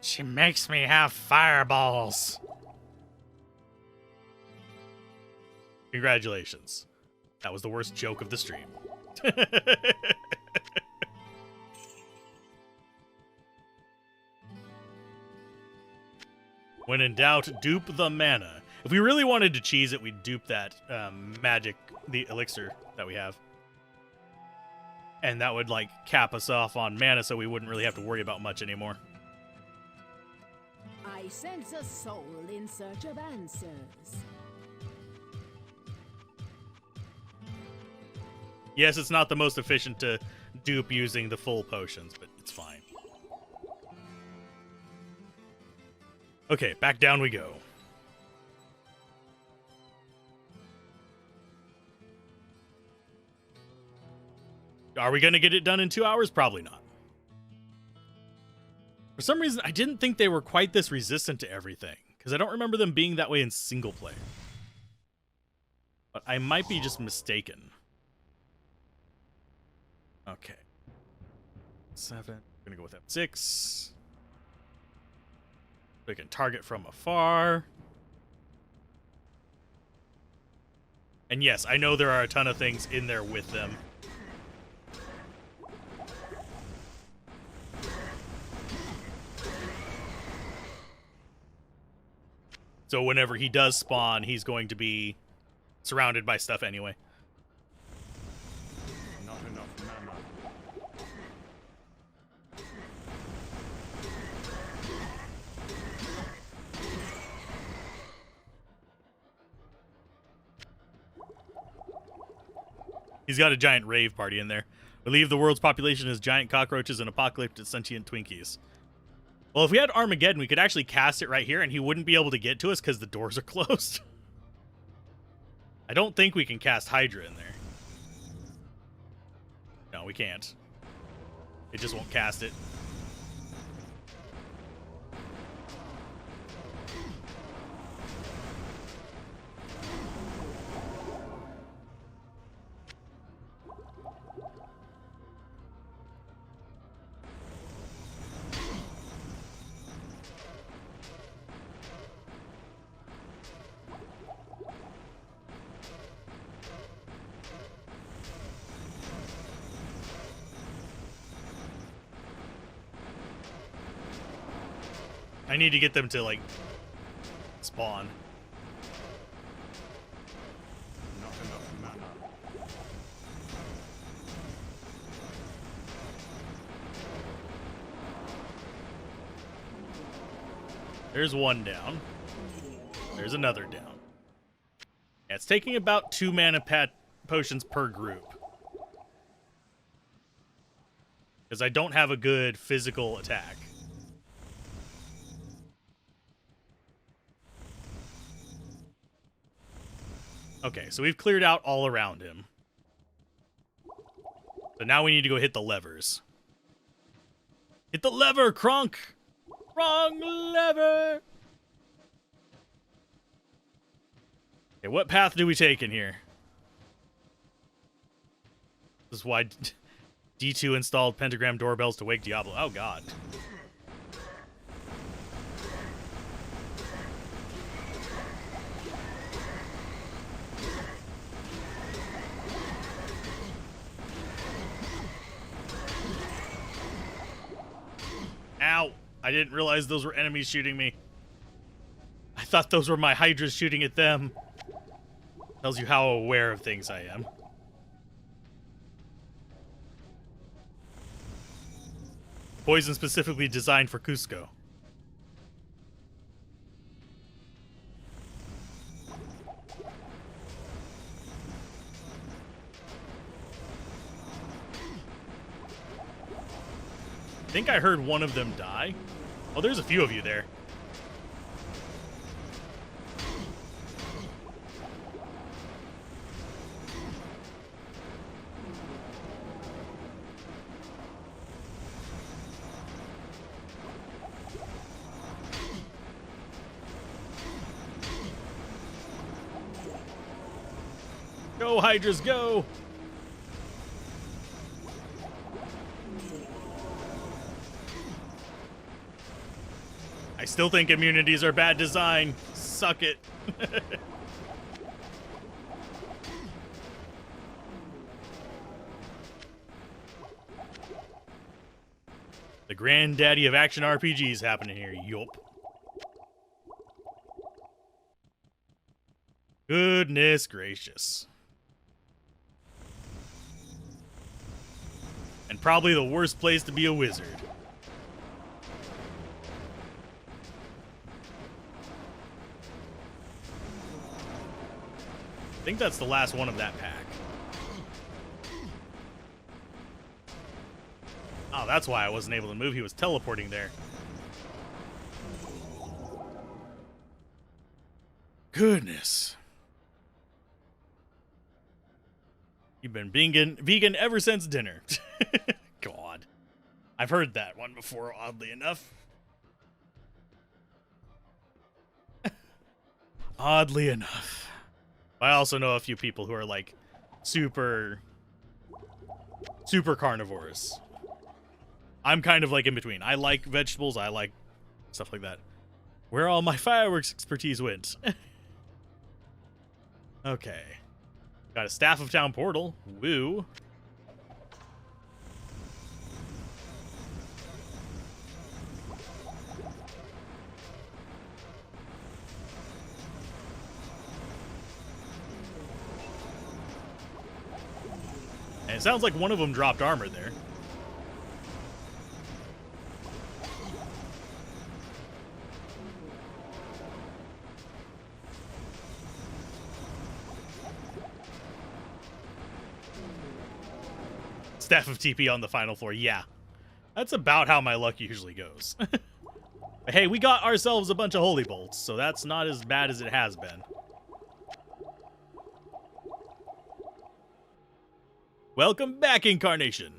She makes me have fireballs. Congratulations. That was the worst joke of the stream. When in doubt, dupe the mana. If we really wanted to cheese it, we'd dupe that the elixir that we have. And that would, like, cap us off on mana so we wouldn't really have to worry about much anymore. I sense a soul in search of answers. Yes, it's not the most efficient to dupe using the full potions, but it's fine. Okay, back down we go. Are we going to get it done in 2 hours? Probably not. For some reason, I didn't think they were quite this resistant to everything, because I don't remember them being that way in single player. But I might be just mistaken. Okay. 7. I'm gonna go with F6. We can target from afar. And yes, I know there are a ton of things in there with them. So whenever he does spawn, he's going to be surrounded by stuff anyway. Not enough mana. He's got a giant rave party in there. We leave the world's population as giant cockroaches and apocalyptic sentient Twinkies. Well, if we had Armageddon, we could actually cast it right here, and he wouldn't be able to get to us because the doors are closed. I don't think we can cast Hydra in there. No, we can't. It just won't cast it. I need to get them to, like, spawn. Not enough mana. There's one down. There's another down. Yeah, it's taking about 2 mana potions per group. Because I don't have a good physical attack. Okay, so we've cleared out all around him. So now we need to go hit the levers. Hit the lever, Krunk! Wrong lever! Okay, what path do we take in here? This is why D2 installed pentagram doorbells to wake Diablo. Oh, God. Ow! I didn't realize those were enemies shooting me. I thought those were my hydras shooting at them. Tells you how aware of things I am. Poison specifically designed for Cusco. I think I heard one of them die. Oh, there's a few of you there. Go, Hydras, go! I still think immunities are bad design. Suck it. The granddaddy of action RPGs happening here. Yup. Goodness gracious. And probably the worst place to be a wizard. I think that's the last one of that pack. Oh, that's why I wasn't able to move. He was teleporting there. Goodness. You've been vegan ever since dinner. God. I've heard that one before, oddly enough. Oddly enough. I also know a few people who are like super carnivores. I'm kind of like in between. I like vegetables. I like stuff like that. Where all my fireworks expertise went. Okay. Got a Staff of Town portal. Woo. And it sounds like one of them dropped armor there. Staff of TP on the final floor. Yeah. That's about how my luck usually goes. But hey, we got ourselves a bunch of holy bolts, so that's not as bad as it has been. Welcome back, Incarnation.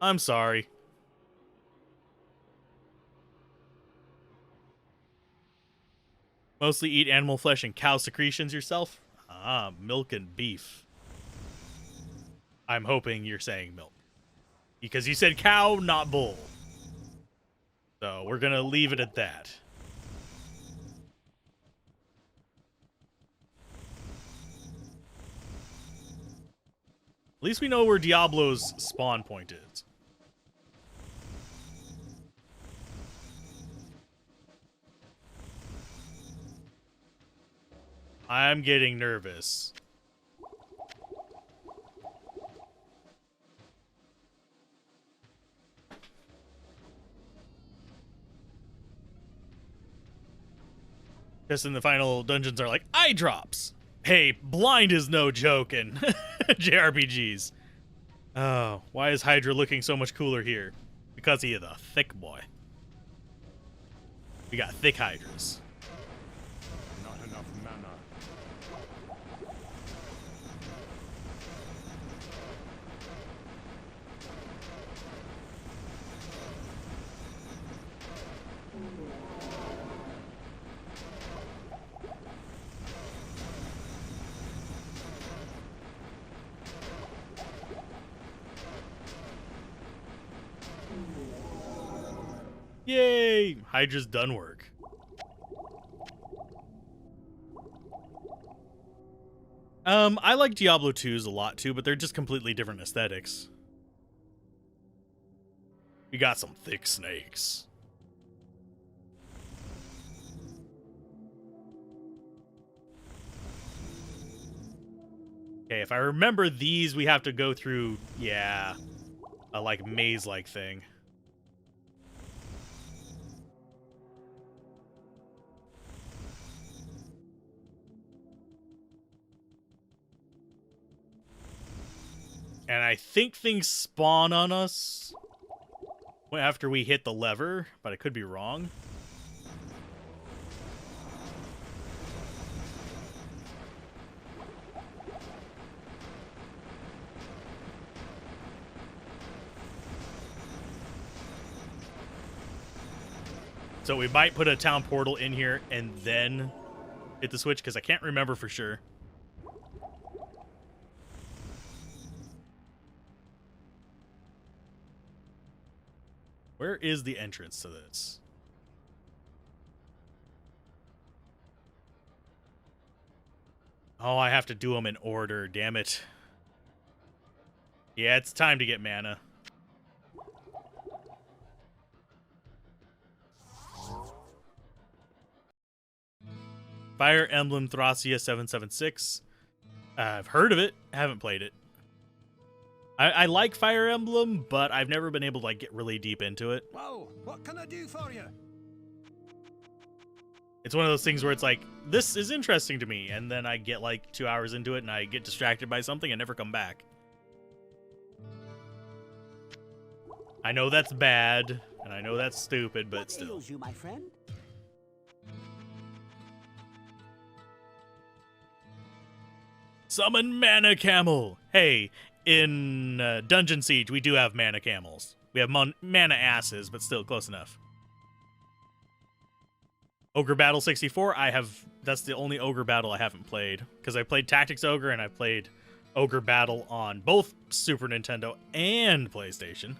I'm sorry. Mostly eat animal flesh and cow secretions yourself? Ah, milk and beef. I'm hoping you're saying milk. Because you said cow, not bull. So we're going to leave it at that. At least we know where Diablo's spawn point is. I'm getting nervous. Just in the final dungeons are like, eye drops. Hey, blind is no joke in JRPGs. Oh, why is Hydra looking so much cooler here? Because he is a thick boy. We got thick Hydras. Not enough mana. Yay! Hydra's done work. I like Diablo 2's a lot too, but they're just completely different aesthetics. We got some thick snakes. Okay, if I remember these, we have to go through, yeah, a like maze-like thing. And I think things spawn on us after we hit the lever, but I could be wrong. So we might put a town portal in here and then hit the switch, because I can't remember for sure. Where is the entrance to this? Oh, I have to do them in order, damn it. Yeah, it's time to get mana. Fire Emblem Thracia 776. I've heard of it, haven't played it. I like Fire Emblem, but I've never been able to like get really deep into it. Whoa, what can I do for you? It's one of those things where it's like, this is interesting to me, and then I get like 2 hours into it and I get distracted by something and never come back. I know that's bad, and I know that's stupid, but What still. ails you, my friend? Summon Mana Camel! Hey, in Dungeon Siege, we do have Mana Camels. We have Mana Asses, but still close enough. Ogre Battle 64, that's the only Ogre Battle I haven't played. Because I played Tactics Ogre and I played Ogre Battle on both Super Nintendo and PlayStation.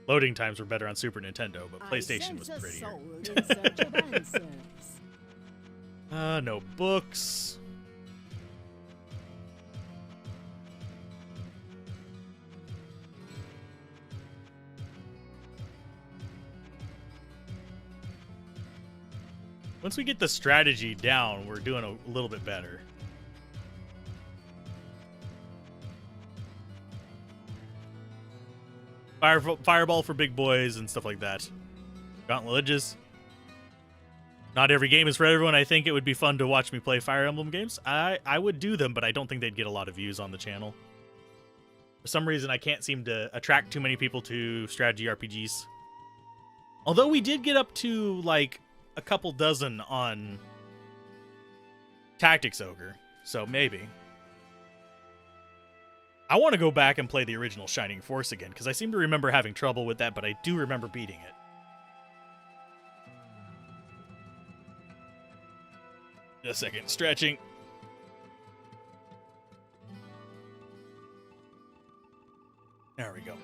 Loading times were better on Super Nintendo, but PlayStation was prettier. No books. Once we get the strategy down, we're doing a little bit better. Fireball for big boys and stuff like that. Gauntlet Edges. Not every game is for everyone. I think it would be fun to watch me play Fire Emblem games. I would do them, but I don't think they'd get a lot of views on the channel. For some reason, I can't seem to attract too many people to strategy RPGs. Although we did get up to, like, a couple dozen on Tactics Ogre, so maybe. I want to go back and play the original Shining Force again, because I seem to remember having trouble with that, but I do remember beating it. Just a second, stretching. There we go.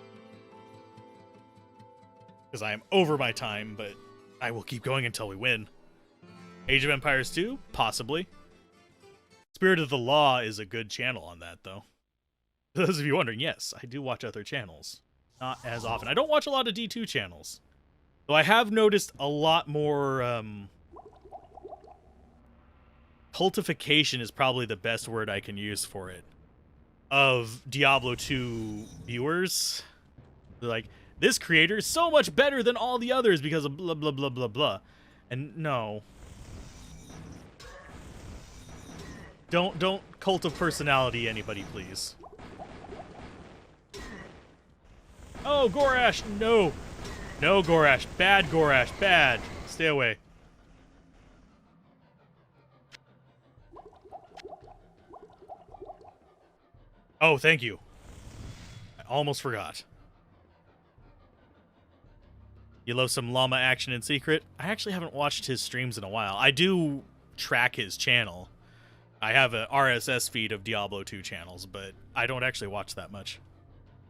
Because I am over my time, but I will keep going until we win. Age of Empires 2? Possibly. Spirit of the Law is a good channel on that, though. For those of you wondering, yes, I do watch other channels. Not as often. I don't watch a lot of D2 channels. Though I have noticed a lot more, cultification is probably the best word I can use for it. Of Diablo 2 viewers. They're like, this creator is so much better than all the others because of blah, blah, blah, blah, blah. And no. Don't cult of personality anybody, please. Oh, Gorash, no. No, Gorash. Bad, Gorash. Bad. Stay away. Oh, thank you. I almost forgot. You love some llama action in secret? I actually haven't watched his streams in a while. I do track his channel. I have a RSS feed of Diablo 2 channels, but I don't actually watch that much.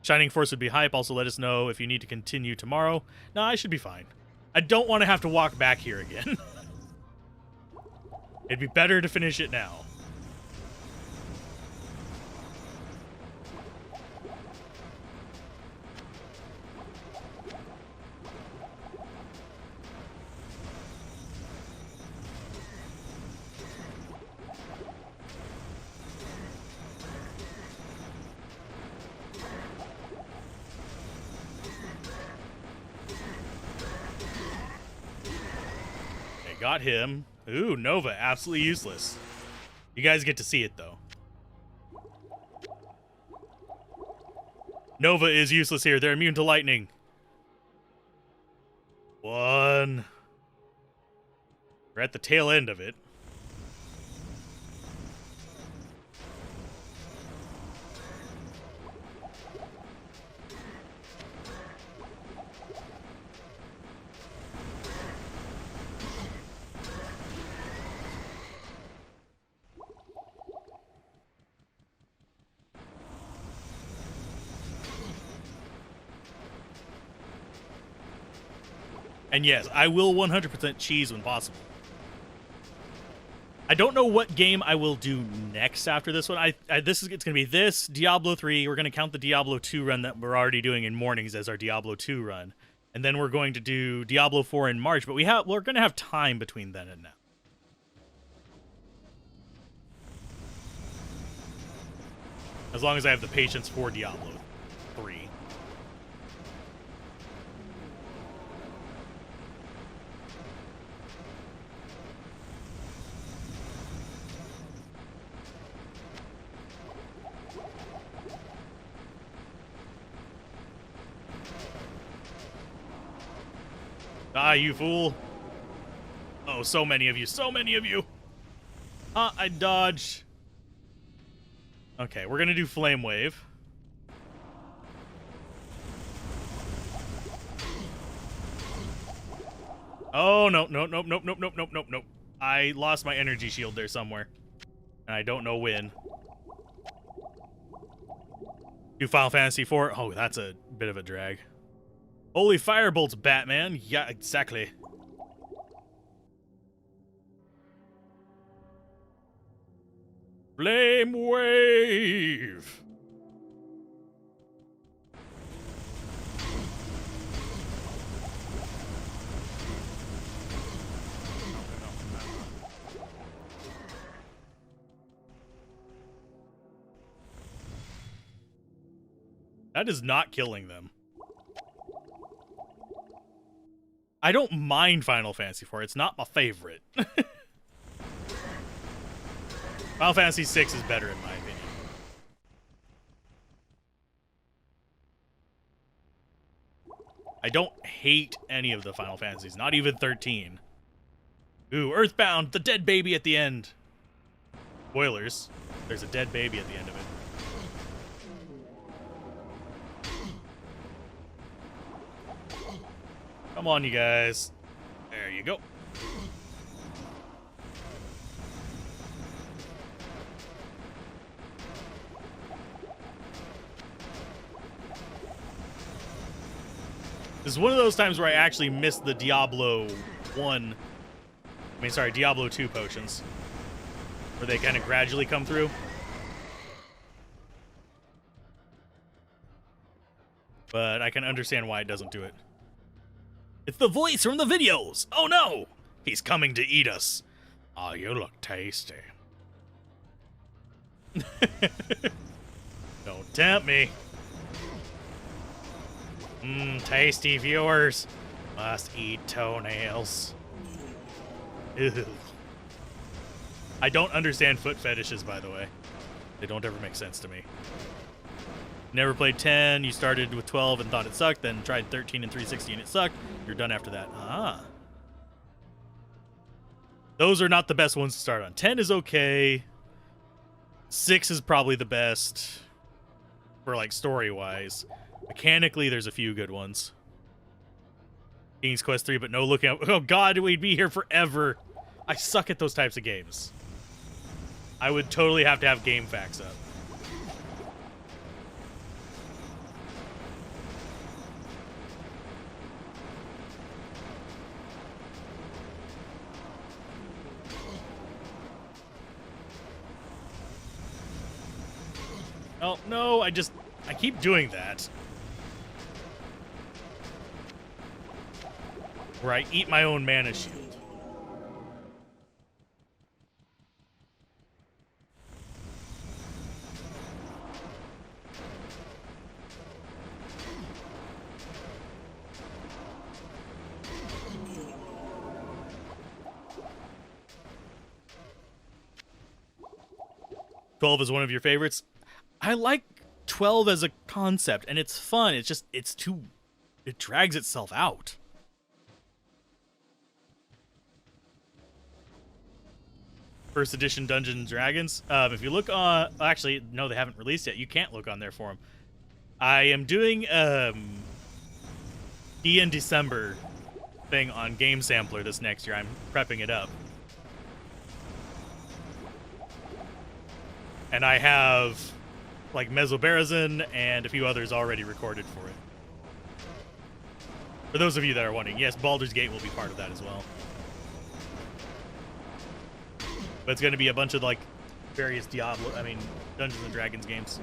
Shining Force would be hype. Also, let us know if you need to continue tomorrow. No, I should be fine. I don't want to have to walk back here again. It'd be better to finish it now. Got him. Ooh, Nova, absolutely useless. You guys get to see it, though. Nova is useless here. They're immune to lightning. One. We're at the tail end of it. And yes, I will 100% cheese when possible. I don't know what game I will do next after this one. It's going to be this, Diablo 3. We're going to count the Diablo 2 run that we're already doing in mornings as our Diablo 2 run. And then we're going to do Diablo 4 in March, but we're going to have time between then and now. As long as I have the patience for Diablo 3. Ah, you fool. Oh, so many of you. So many of you. Ah, I dodged. Okay, we're going to do Flame Wave. Oh, no, no, nope, nope, nope, nope, nope, nope, nope. I lost my energy shield there somewhere. And I don't know when. Do Final Fantasy IV? Oh, that's a bit of a drag. Holy firebolts, Batman. Yeah, exactly. Flame wave. That is not killing them. I don't mind Final Fantasy IV. It's not my favorite. Final Fantasy VI is better in my opinion. I don't hate any of the Final Fantasies, not even 13. Ooh, Earthbound, the dead baby at the end. Spoilers. There's a dead baby at the end of it. Come on, you guys. There you go. This is one of those times where I actually missed the Diablo 2 potions. Where they kind of gradually come through. But I can understand why it doesn't do it. It's the voice from the videos! Oh no! He's coming to eat us. Oh, you look tasty. Don't tempt me. Tasty viewers. Must eat toenails. Ew. I don't understand foot fetishes, by the way. They don't ever make sense to me. Never played 10, you started with 12 and thought it sucked, then tried 13 and 360 and it sucked. You're done after that. Ah. Those are not the best ones to start on. 10 is okay. 6 is probably the best for like story-wise. Mechanically, there's a few good ones. King's Quest 3, but no looking up. Oh god, we'd be here forever. I suck at those types of games. I would totally have to have game facts up. Oh, no, I keep doing that. Where I eat my own mana shield. "12 is one of your favorites?" I like 12 as a concept, and it's fun. It's just, it drags itself out. First edition Dungeons and Dragons. If you look on, actually, no, they haven't released yet. You can't look on there for them. I am doing in December thing on Game Sampler this next year. I'm prepping it up. And I have like Mesobarazin and a few others already recorded for it. For those of you that are wondering, yes, Baldur's Gate will be part of that as well. But it's going to be a bunch of like various Diablo, Dungeons and Dragons games.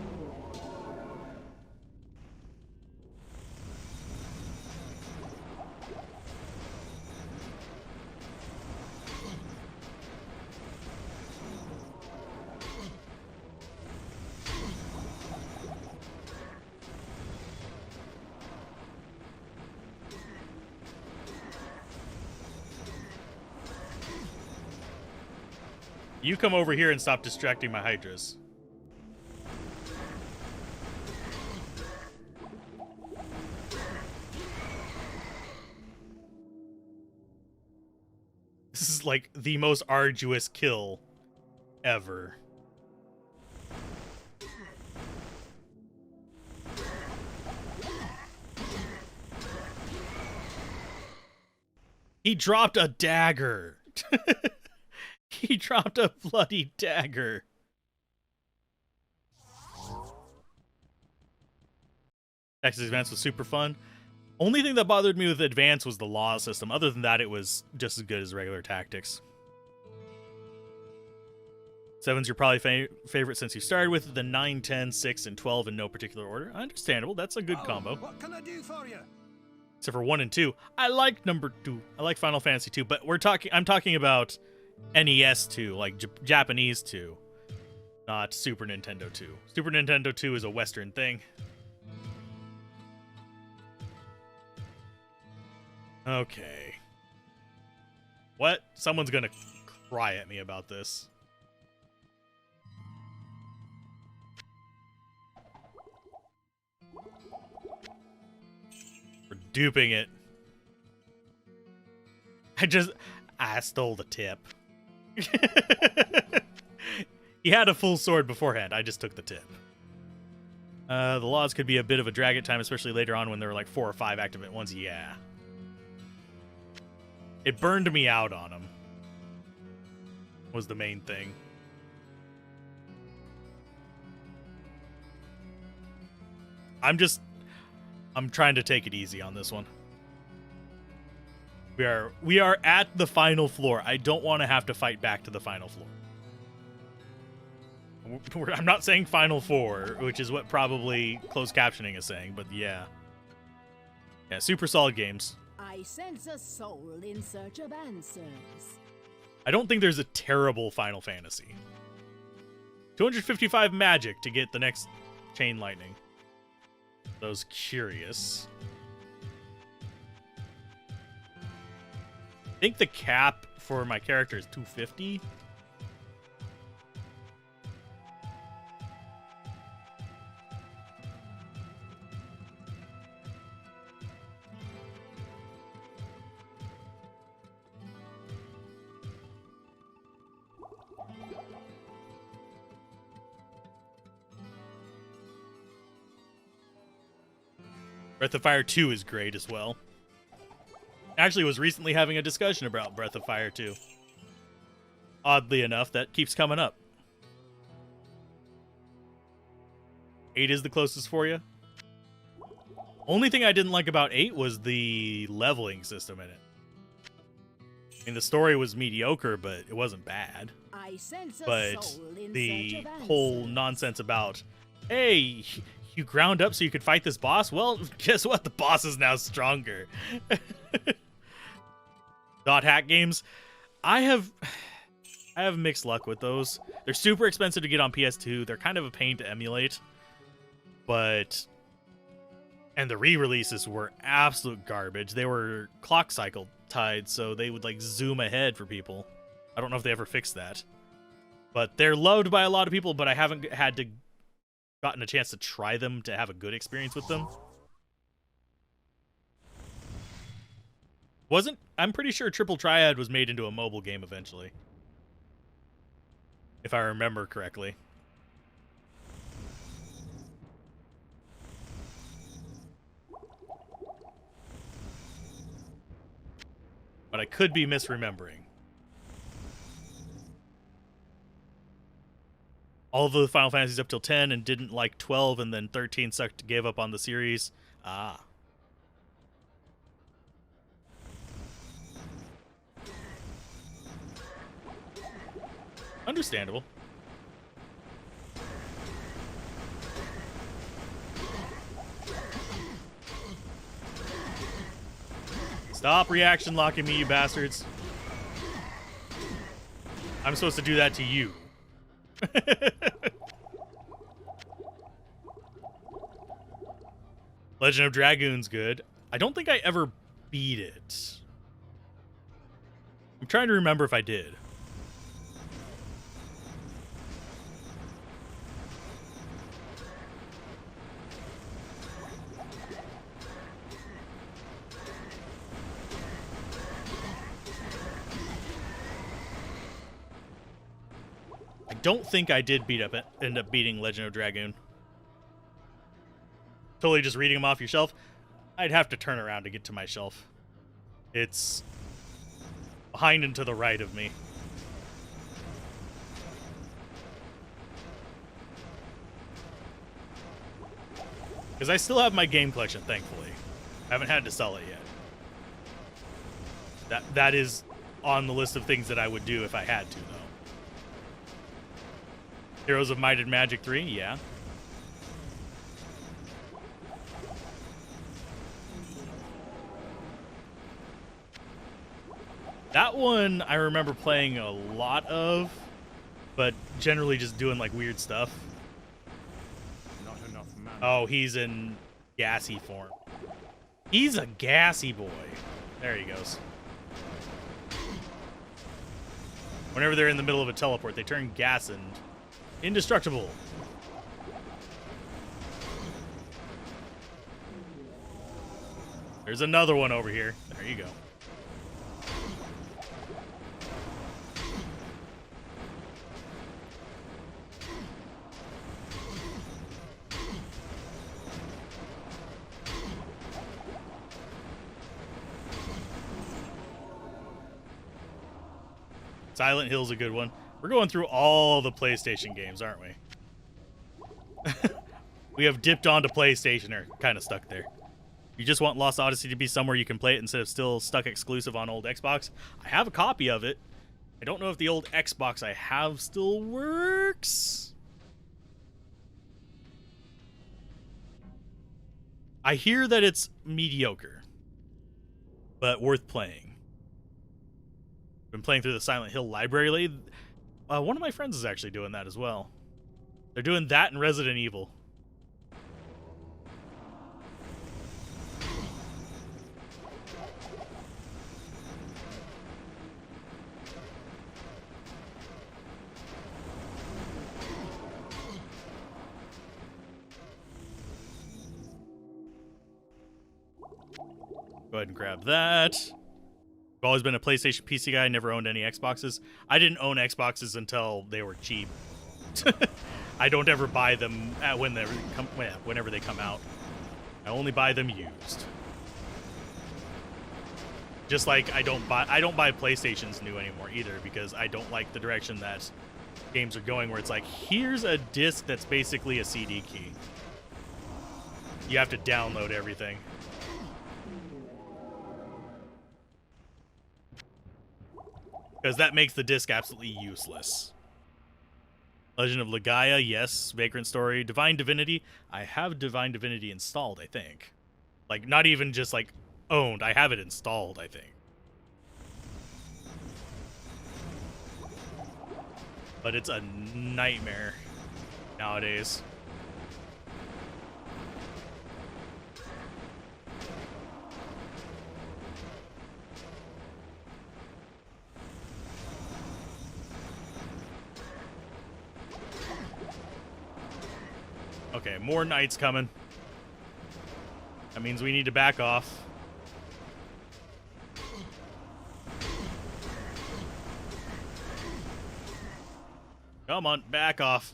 You come over here and stop distracting my Hydras. This is like the most arduous kill ever. He dropped a dagger. He dropped a bloody dagger. Tactics Advance was super fun. Only thing that bothered me with Advance was the law system. Other than that, it was just as good as regular Tactics. 7's your probably favorite since you started with it. The 9, 10, 6, and 12 in no particular order. Understandable. That's a good combo. What can I do for you? Except for 1 and 2. I like number 2. I like Final Fantasy 2, but I'm talking about NES 2, like Japanese 2, not Super Nintendo 2. Super Nintendo 2 is a Western thing. Okay. What? Someone's gonna cry at me about this. For duping it. I stole the tip. He had a full sword beforehand. I just took the tip. The laws could be a bit of a drag at time, especially later on when there were like 4 or 5 active at once. Yeah. It burned me out on him. Was the main thing. I'm trying to take it easy on this one. We are at the final floor. I don't want to have to fight back to the final floor. I'm not saying final four, which is what probably closed captioning is saying, but yeah. Yeah, super solid games. I sense a soul in search of answers. I don't think there's a terrible Final Fantasy. 255 magic to get the next Chain Lightning. Those curious. I think the cap for my character is 250. Breath of Fire 2 is great as well. Actually, was recently having a discussion about Breath of Fire 2. Oddly enough, that keeps coming up. 8 is the closest for you. Only thing I didn't like about 8 was the leveling system in it. I mean, the story was mediocre, but it wasn't bad. I sense a But soul in the search of whole answers. nonsense about, hey, you ground up so you could fight this boss? Well, guess what? The boss is now stronger. Dot hack games. I have mixed luck with those. They're super expensive to get on PS2. They're kind of a pain to emulate. And the re-releases were absolute garbage. They were clock cycle tied, so they would like zoom ahead for people. I don't know if they ever fixed that. But they're loved by a lot of people, but I haven't gotten a chance to try them to have a good experience with them. I'm pretty sure Triple Triad was made into a mobile game eventually. If I remember correctly. But I could be misremembering. All of the Final Fantasies up till 10 and didn't like 12, and then 13 sucked, gave up on the series. Ah. Understandable. Stop reaction locking me, you bastards. I'm supposed to do that to you. Legend of Dragoon's good. I don't think I ever beat it. I'm trying to remember if I did. I don't think I did end up beating Legend of Dragoon. Totally just reading them off your shelf. I'd have to turn around to get to my shelf. It's behind and to the right of me. Because I still have my game collection, thankfully. I haven't had to sell it yet. That is on the list of things that I would do if I had to, though. Heroes of Might and Magic 3, yeah. That one I remember playing a lot of, but generally just doing like weird stuff. Not enough mana. Oh, he's in gassy form. He's a gassy boy. There he goes. Whenever they're in the middle of a teleport, they turn gas and indestructible. There's another one over here. There you go. Silent Hill's a good one. We're going through all the PlayStation games, aren't we? We have dipped onto PlayStation, or kind of stuck there. You just want Lost Odyssey to be somewhere you can play it instead of still stuck exclusive on old Xbox. I have a copy of it. I don't know if the old Xbox I have still works. I hear that it's mediocre, but worth playing. Been playing through the Silent Hill library lately. One of my friends is actually doing that as well. They're doing that and Resident Evil. Go ahead and grab that. I've always been a PlayStation PC guy. Never owned any Xboxes. I didn't own Xboxes until they were cheap. I don't ever buy them whenever they come out. I only buy them used. Just like I don't buy PlayStations new anymore either, because I don't like the direction that games are going, where it's like, here's a disc that's basically a CD key. You have to download everything. Because that makes the disc absolutely useless. Legend of Legaia, yes. Vagrant Story. Divine Divinity. I have Divine Divinity installed, I think. Like, not even just, like, owned. I have it installed, I think. But it's a nightmare nowadays. Okay, more knights coming. That means we need to back off. Come on, back off.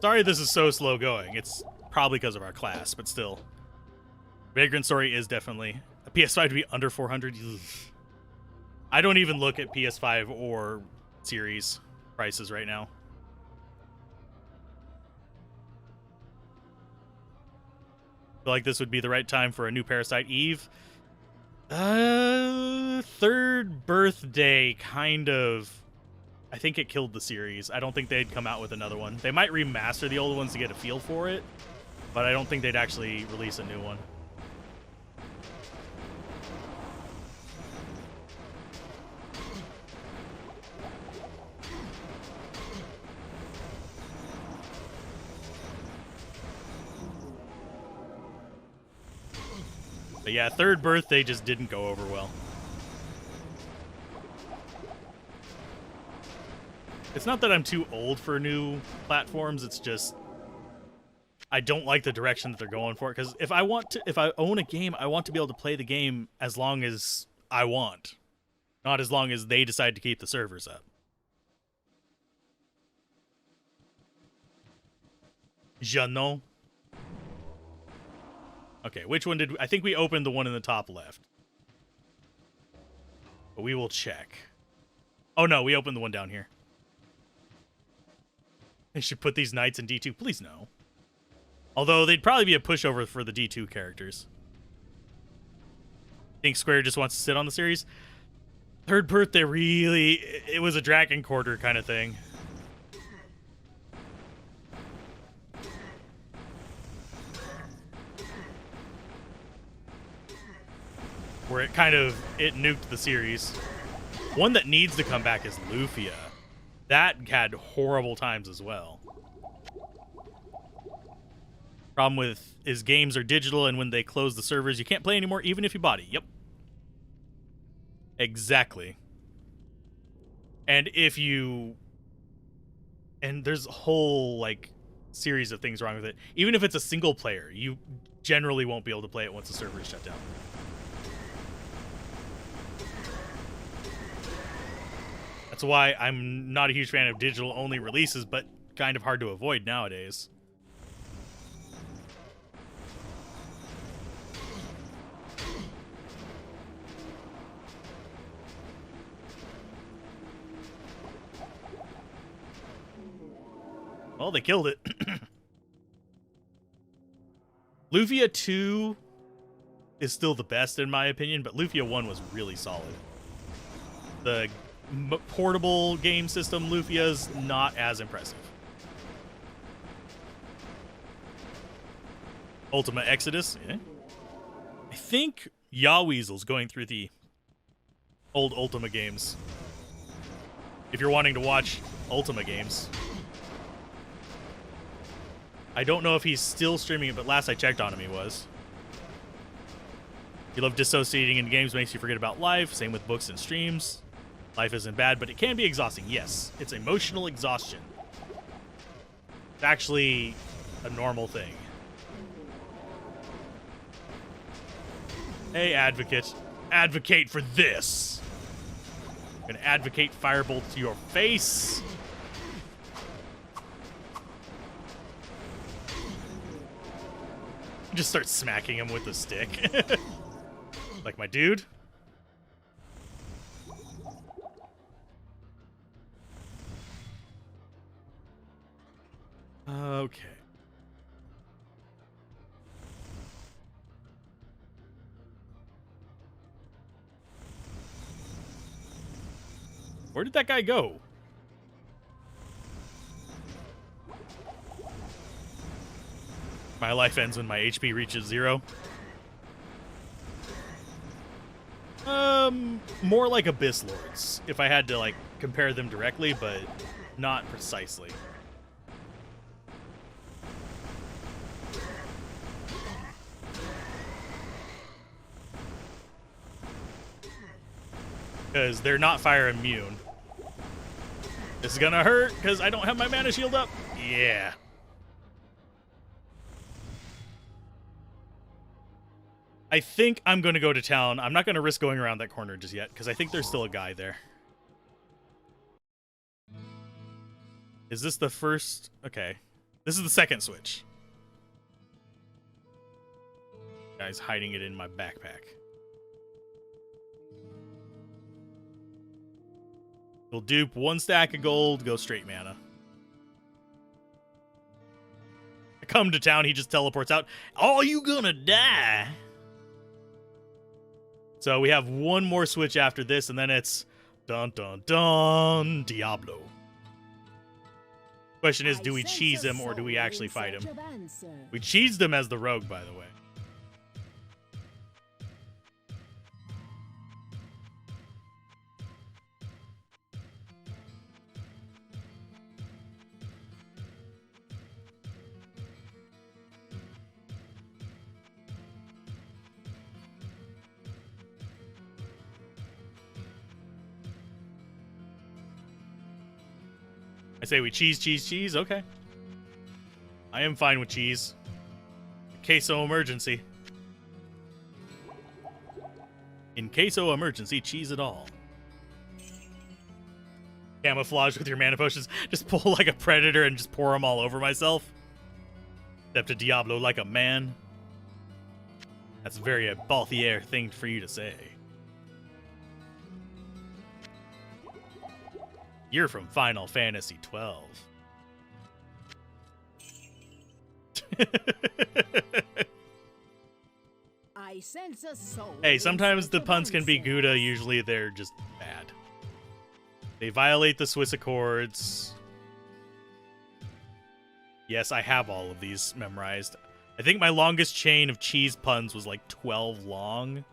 Sorry this is so slow going. It's probably because of our class, but still. Vagrant Story is definitely a PS5 to be under 400. I don't even look at PS5 or series prices right now. Feel like this would be the right time for a new Parasite Eve. Third birthday, kind of. I think it killed the series. I don't think they'd come out with another one. They might remaster the old ones to get a feel for it, but I don't think they'd actually release a new one. But yeah, third birthday just didn't go over well. It's not that I'm too old for new platforms, it's just I don't like the direction that they're going for. Because if I own a game, I want to be able to play the game as long as I want. Not as long as they decide to keep the servers up. Jeannot. Okay, which one did I think we opened the one in the top left. But we will check. Oh no, we opened the one down here. They should put these knights in D2. Please no. Although they'd probably be a pushover for the D2 characters. Think Square just wants to sit on the series? Third birthday really, it was a Dragon Quarter kind of thing. Where it nuked the series. One that needs to come back is Lufia. That had horrible times as well. Problem with is games are digital, and when they close the servers, you can't play anymore, even if you bought it. Yep. Exactly. And if you... And there's a whole, like, series of things wrong with it. Even if it's a single player, you generally won't be able to play it once the server is shut down. That's why I'm not a huge fan of digital-only releases, but kind of hard to avoid nowadays. Well, they killed it. Lufia 2 is still the best in my opinion, but Lufia 1 was really solid. The portable game system Lufia's not as impressive. Ultima Exodus, yeah. I think Yaweasel's going through the old Ultima games. If you're wanting to watch Ultima games. I don't know if he's still streaming it, but last I checked on him, he was. You love dissociating in games, makes you forget about life. Same with books and streams. Life isn't bad, but it can be exhausting. Yes, it's emotional exhaustion. It's actually a normal thing. Hey, advocate. Advocate for this. I'm gonna advocate firebolt to your face. Just start smacking him with the stick. Like my dude. Okay. Where did that guy go? My life ends when my HP reaches 0. More like Abyss Lords, if I had to, like, compare them directly, but not precisely. Because they're not fire immune. This is gonna hurt, because I don't have my mana shield up. Yeah. I think I'm going to go to town. I'm not going to risk going around that corner just yet, because I think there's still a guy there. Is this the first? Okay. This is the second switch. Guy's hiding it in my backpack. We'll dupe 1 stack of gold, go straight mana. I come to town, he just teleports out. Oh, you gonna die? So we have one more switch after this, and then it's dun dun dun Diablo. Question is, do we cheese him or do we actually fight him? We cheesed him as the rogue, by the way. I say we cheese. Okay. I am fine with cheese. Queso emergency. In queso emergency, cheese it all. Camouflage with your mana potions. Just pull like a predator and just pour them all over myself. Step to Diablo like a man. That's a very Balthier thing for you to say. You're from Final Fantasy 12. I sense a soul. Hey, sometimes in the search of puns can be answers. Gouda. Usually they're just bad. They violate the Swiss Accords. Yes, I have all of these memorized. I think my longest chain of cheese puns was like 12 long.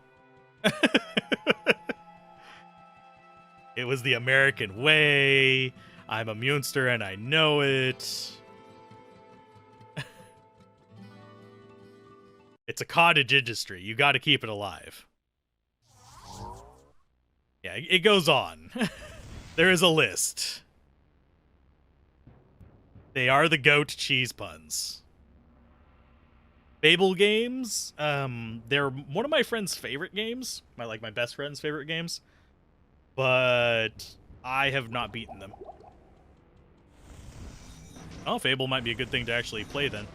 It was the American way. I'm a Munster and I know it. It's a cottage industry. You got to keep it alive. Yeah, it goes on. There is a list. They are the goat cheese puns. Fable games, they're one of my friend's favorite games. My best friend's favorite games. But I have not beaten them. Oh, Fable might be a good thing to actually play then.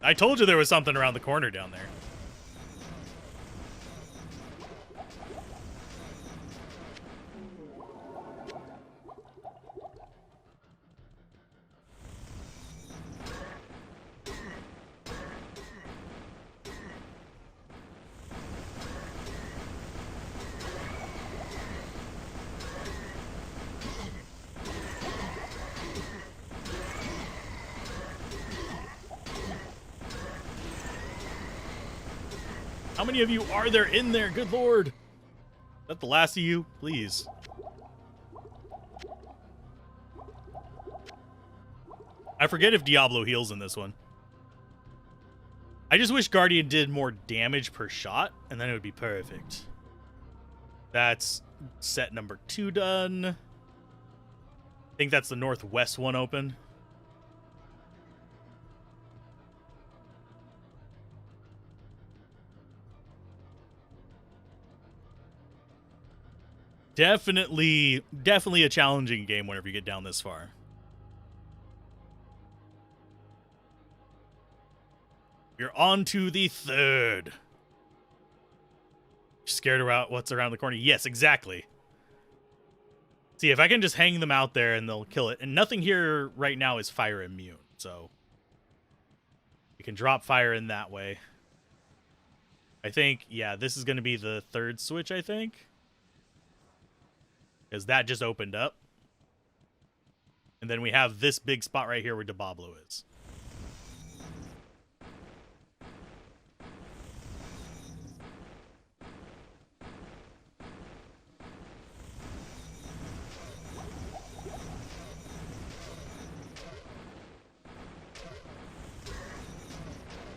I told you there was something around the corner down there. How many of you are there in there? Good lord. Is that the last of you? Please. I forget if Diablo heals in this one. I just wish Guardian did more damage per shot, and then it would be perfect. That's set number 2 done. I think that's the northwest one open. Definitely a challenging game whenever you get down this far. You're on to the 3rd. Scared about what's around the corner? Yes, exactly. See, if I can just hang them out there and they'll kill it. And nothing here right now is fire immune, so you can drop fire in that way. I think, yeah, this is going to be the 3rd switch, I think. Because that just opened up. And then we have this big spot right here where Diablo is.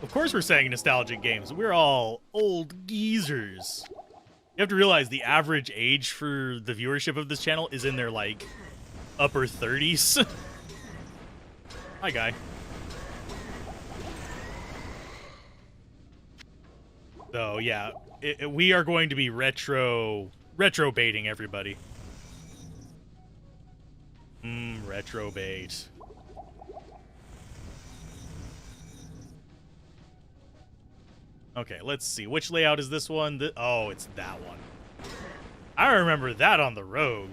Of course we're saying nostalgic games. We're all old geezers. You have to realize the average age for the viewership of this channel is in their, like, upper 30s. Hi, guy. So, yeah, we are going to be retro baiting everybody. Retro bait. Okay, let's see. Which layout is this one? Oh, it's that one. I remember that on the Rogue.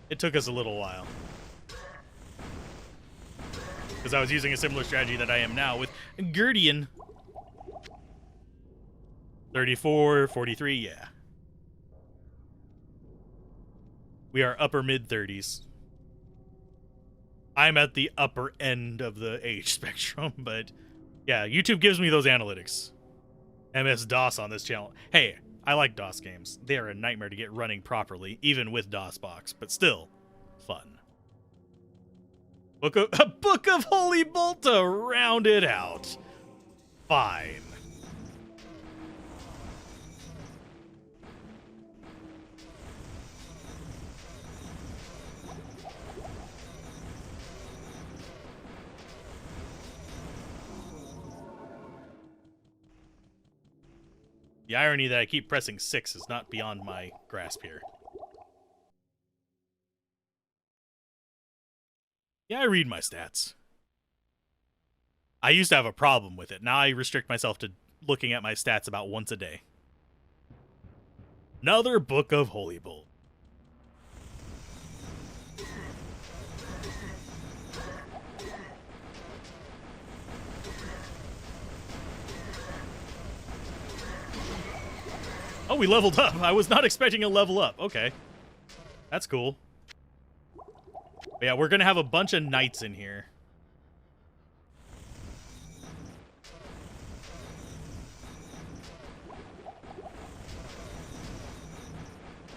It took us a little while. Because I was using a similar strategy that I am now with Guardian. 34, 43, yeah. We are upper mid-30s. I'm at the upper end of the age spectrum, but yeah, YouTube gives me those analytics. MS-DOS on this channel. Hey, I like DOS games. They are a nightmare to get running properly, even with DOSBox, but still fun. Book of Holy Bolta, round it out. Fine. The irony that I keep pressing 6 is not beyond my grasp here. Yeah, I read my stats. I used to have a problem with it. Now I restrict myself to looking at my stats about once a day. Another book of Holy Bolt. Oh, we leveled up. I was not expecting a level up. Okay. That's cool. But yeah, we're going to have a bunch of knights in here.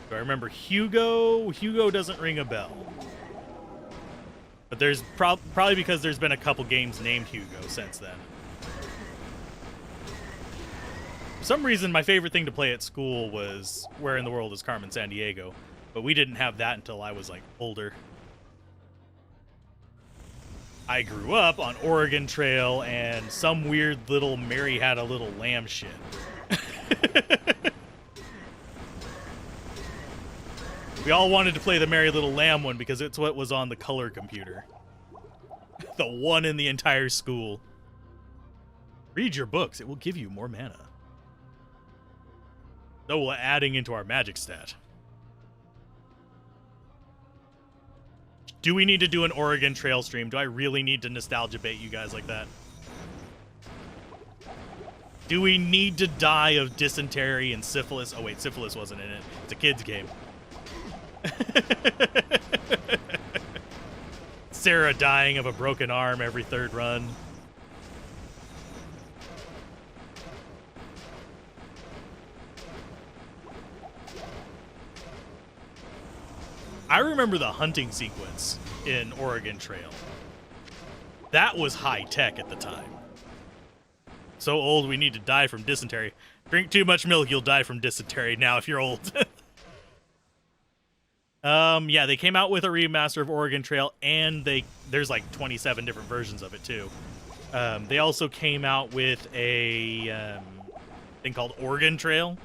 Do I remember Hugo? Hugo doesn't ring a bell. But there's probably because there's been a couple games named Hugo since then. For some reason, my favorite thing to play at school was Where in the World is Carmen Sandiego, but we didn't have that until I was, like, older. I grew up on Oregon Trail and some weird little Mary Had a Little Lamb shit. We all wanted to play the Merry Little Lamb one because it's what was on the color computer. The one in the entire school. Read your books. It will give you more mana. So adding into our magic stat. Do we need to do an Oregon Trail stream? Do I really need to nostalgia bait you guys like that? Do we need to die of dysentery and syphilis? Oh wait, syphilis wasn't in it. It's a kid's game. Sarah dying of a broken arm every third run. I remember the hunting sequence in Oregon Trail. That was high tech at the time. So old we need to die from dysentery. Drink too much milk, you'll die from dysentery now if you're old. Yeah, they came out with a remaster of Oregon Trail, and there's like 27 different versions of it too. They also came out with a thing called Oregon Trail,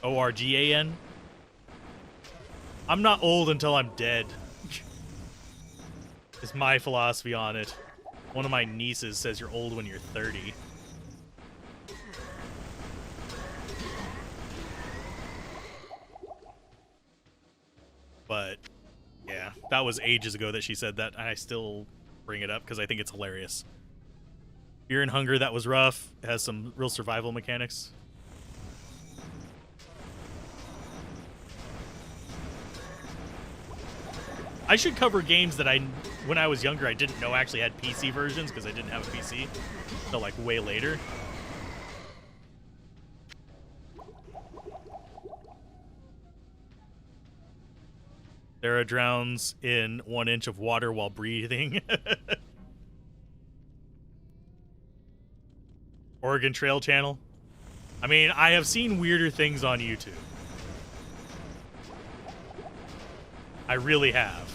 Organ. I'm not old until I'm dead. Is my philosophy on it. One of my nieces says you're old when you're 30. But, yeah, that was ages ago that she said that, and I still bring it up because I think it's hilarious. Fear and Hunger, that was rough. It has some real survival mechanics. I should cover games that when I was younger, I didn't know actually had PC versions because I didn't have a PC until like way later. Sarah drowns in 1 inch of water while breathing. Oregon Trail channel. I mean, I have seen weirder things on YouTube. I really have.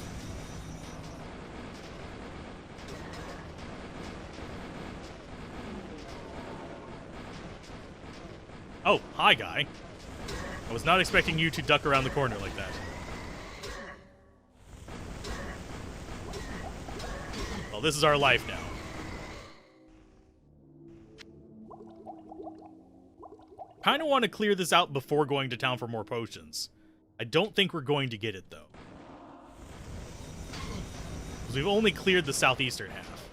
Oh, hi, guy. I was not expecting you to duck around the corner like that. Well, this is our life now. Kind of want to clear this out before going to town for more potions. I don't think we're going to get it, though. Because we've only cleared the southeastern half.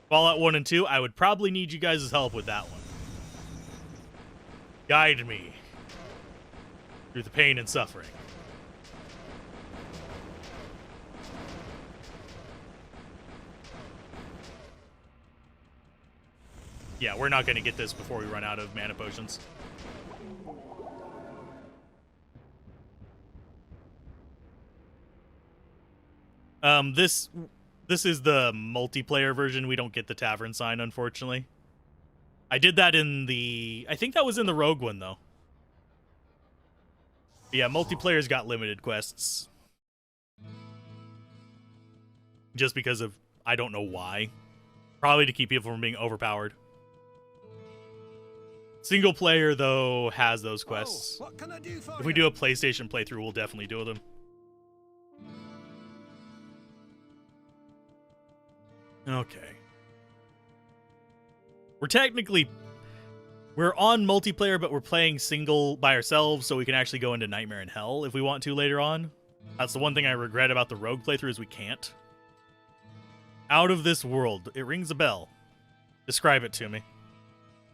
Fallout 1 and 2, I would probably need you guys' help with that one. Guide me through the pain and suffering. Yeah, we're not going to get this before we run out of mana potions. This is the multiplayer version. We don't get the tavern sign, unfortunately. I did that in the... I think that was in the Rogue one, though. But yeah, multiplayer's got limited quests. Just because of... I don't know why. Probably to keep people from being overpowered. Single player, though, has those quests. What can I do for If we you? do a PlayStation playthrough, we'll definitely do them. Okay. We're on multiplayer, but we're playing single by ourselves, so we can actually go into Nightmare in Hell if we want to later on. That's the one thing I regret about the Rogue playthrough is we can't. Out of this world. It rings a bell. Describe it to me.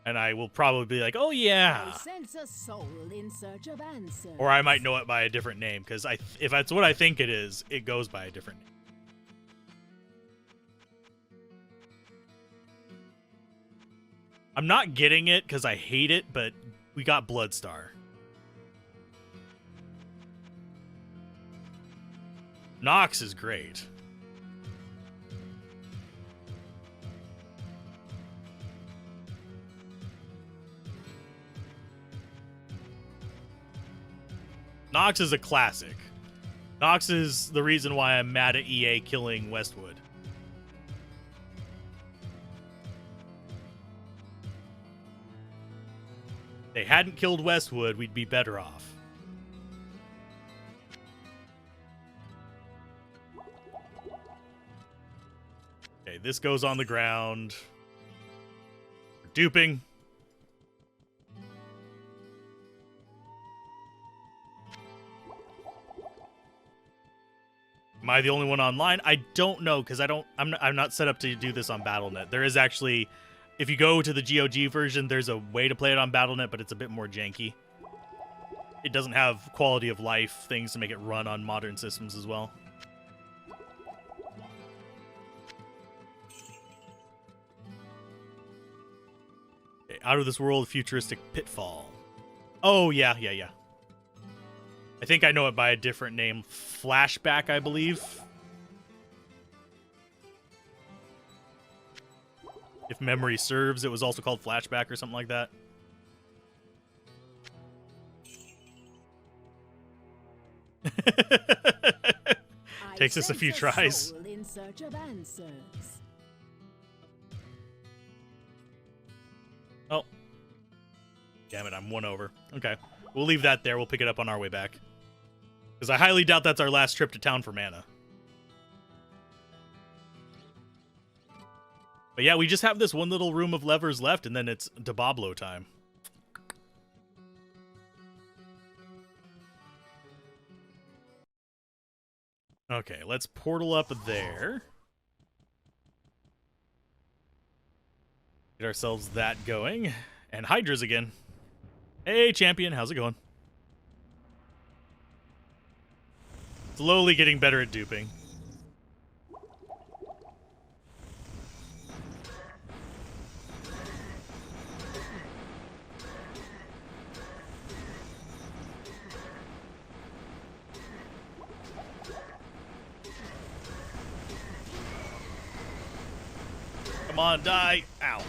And I will probably be like, oh yeah. I sense a soul in search of answers. Or I might know it by a different name, because if that's what I think it is, it goes by a different name. I'm not getting it because I hate it, but we got Bloodstar. Nox is great. Nox is a classic. Nox is the reason why I'm mad at EA killing Westwood. If they hadn't killed Westwood, we'd be better off. Okay, this goes on the ground. Duping. Am I the only one online? I don't know, because I'm not set up to do this on BattleNet. There is actually, if you go to the GOG version, there's a way to play it on BattleNet, but it's a bit more janky. It doesn't have quality of life things to make it run on modern systems as well. Okay, out of this world, futuristic pitfall. Oh, yeah. I think I know it by a different name. Flashback, I believe. If memory serves, it was also called Flashback or something like that. Takes us a few tries. Soul in search of answers. Oh. Damn it, I'm one over. Okay. We'll leave that there. We'll pick it up on our way back. Because I highly doubt that's our last trip to town for mana. But yeah, we just have this one little room of levers left, and then it's Diablo time. Okay, let's portal up there. Get ourselves that going. And Hydra's again. Hey, champion, how's it going? Slowly getting better at duping. Come on, die. Ow.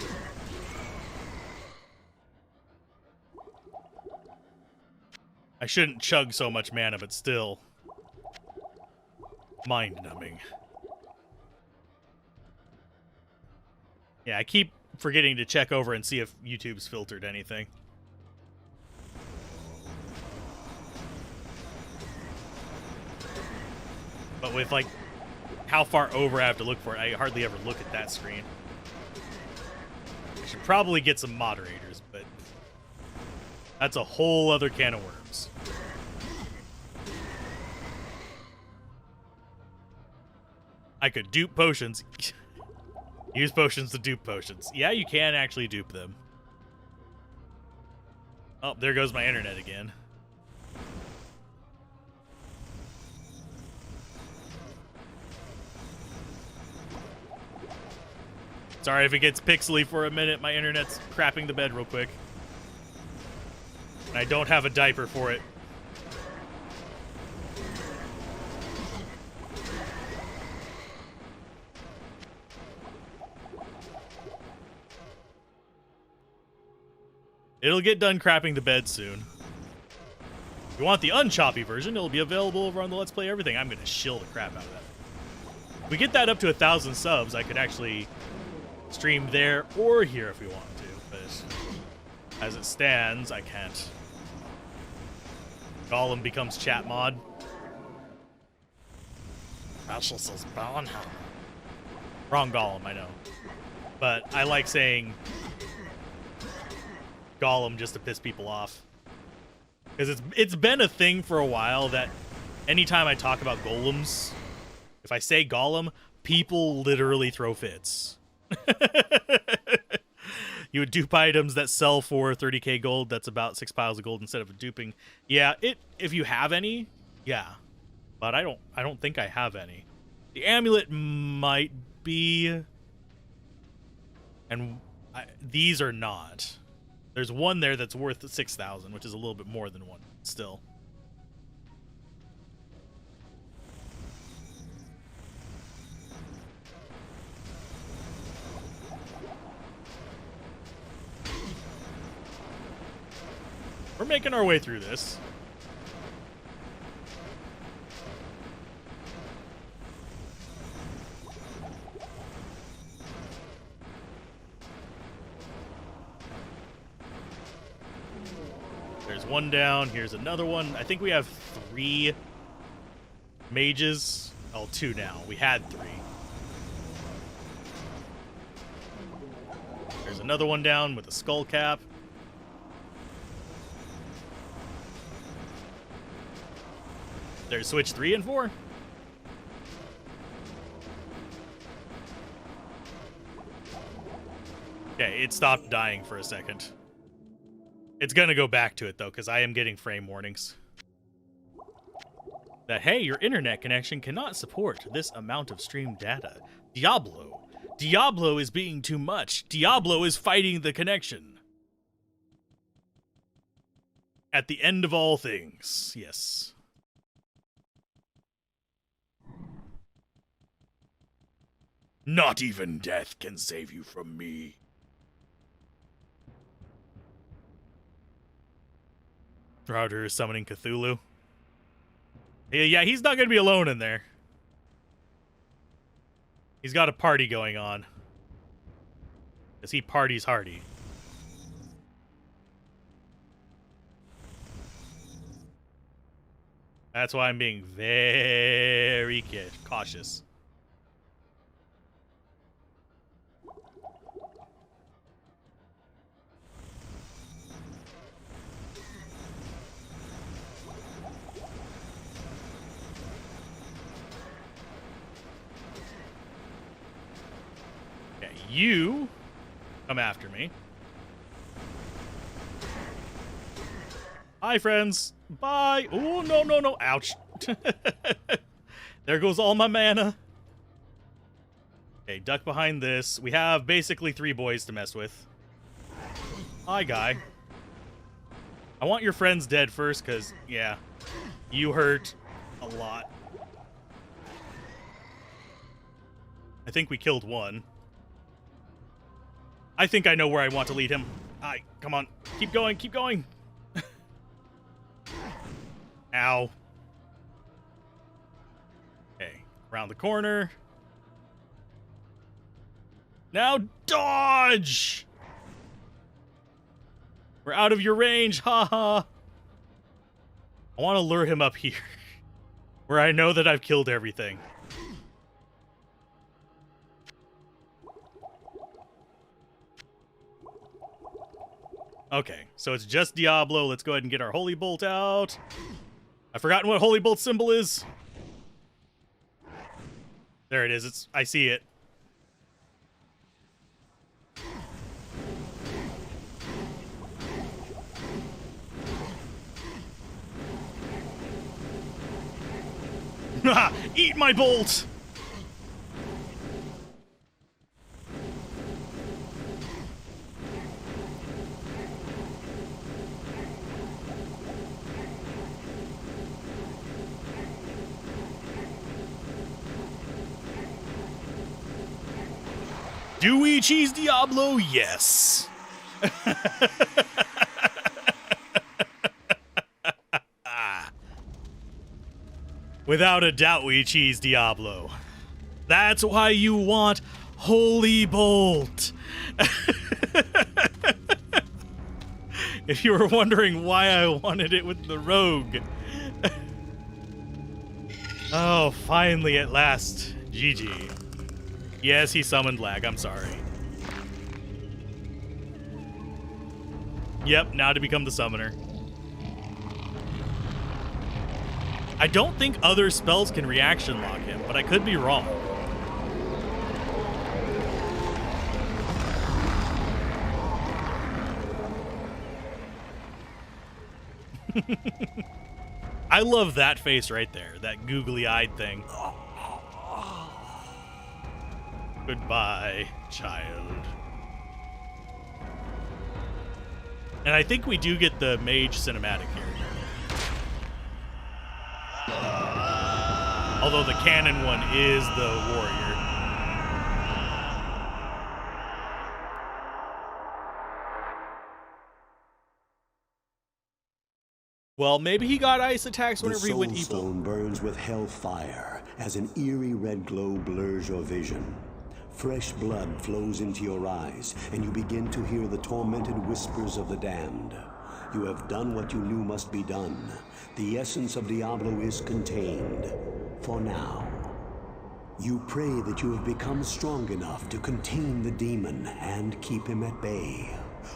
I shouldn't chug so much mana, but still. Mind-numbing. Yeah, I keep forgetting to check over and see if YouTube's filtered anything. But with, like, how far over I have to look for it, I hardly ever look at that screen. I should probably get some moderators, but that's a whole other can of worms. I could dupe potions. Use potions to dupe potions. Yeah, you can actually dupe them. Oh, there goes my internet again. Sorry if it gets pixely for a minute. My internet's crapping the bed real quick. And I don't have a diaper for it. It'll get done crapping the bed soon. If you want the unchoppy version, it'll be available over on the Let's Play Everything. I'm going to shill the crap out of that. If we get that up to 1,000 subs, I could actually stream there or here if we want to. But As it stands, I can't. Gollum becomes chat mod. Precious is Bonham. Wrong Gollum, I know. But I like saying Gollum just to piss people off. Because it's been a thing for a while that anytime I talk about golems, if I say Gollum, people literally throw fits. You would dupe items that sell for 30k gold. That's about 6 piles of gold instead of duping. Yeah, if you have any, yeah. But I don't think I have any. The amulet might be, and these are not. There's one there that's worth 6,000, which is a little bit more than one still. We're making our way through this. There's one down. Here's another one. I think we have 3 mages. Oh, 2 now. We had 3. There's another one down with a skull cap. There's switch 3 and 4. Okay, it stopped dying for a second. It's gonna go back to it though, because I am getting frame warnings. That, hey, your internet connection cannot support this amount of stream data. Diablo is being too much. Diablo is fighting the connection. At the end of all things, yes. Not even death can save you from me. Router is summoning Cthulhu. Yeah, he's not going to be alone in there. He's got a party going on. Because he parties hardy. That's why I'm being very cautious. You come after me. Hi, friends. Bye. Oh, no, no, no. Ouch. There goes all my mana. Okay, duck behind this. We have basically 3 boys to mess with. Hi, guy. I want your friends dead first, because, yeah, you hurt a lot. I think we killed one. I think I know where I want to lead him. Hi, come on. Keep going, keep going. Ow. Okay, around the corner. Now dodge! We're out of your range, haha. I want to lure him up here, where I know that I've killed everything. Okay, so it's just Diablo. Let's go ahead and get our Holy Bolt out. I've forgotten what Holy Bolt symbol is. There it is. I see it. Eat my bolt! Do we cheese Diablo? Yes. Without a doubt, we cheese Diablo. That's why you want Holy Bolt. If you were wondering why I wanted it with the rogue. Oh, finally at last. GG. Yes, he summoned lag. I'm sorry. Yep, now to become the summoner. I don't think other spells can reaction lock him, but I could be wrong. I love that face right there, that googly-eyed thing. Goodbye, child. And I think we do get the mage cinematic here. Although the canon one is the warrior. Well, maybe he got ice attacks whenever he went The evil. soul stone burns with hellfire as an eerie red glow blurs your vision. Fresh blood flows into your eyes, and you begin to hear the tormented whispers of the damned. You have done what you knew must be done. The essence of Diablo is contained. For now. You pray that you have become strong enough to contain the demon and keep him at bay.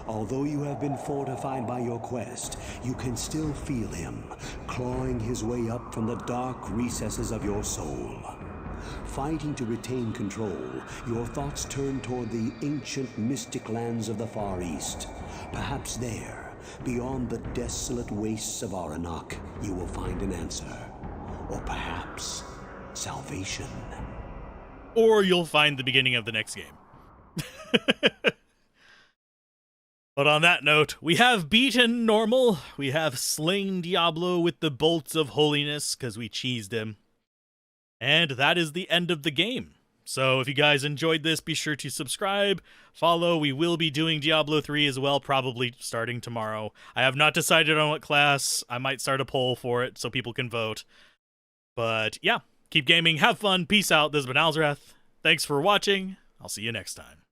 Although you have been fortified by your quest, you can still feel him, clawing his way up from the dark recesses of your soul. Fighting to retain control, your thoughts turn toward the ancient mystic lands of the Far East. Perhaps there, beyond the desolate wastes of Aranok, you will find an answer. Or perhaps, salvation. Or you'll find the beginning of the next game. But on that note, we have beaten normal. We have slain Diablo with the bolts of holiness because we cheesed him. And that is the end of the game. So if you guys enjoyed this, be sure to subscribe, follow. We will be doing Diablo 3 as well, probably starting tomorrow. I have not decided on what class. I might start a poll for it so people can vote. But yeah, keep gaming, have fun, peace out. This has been Alzrath. Thanks for watching. I'll see you next time.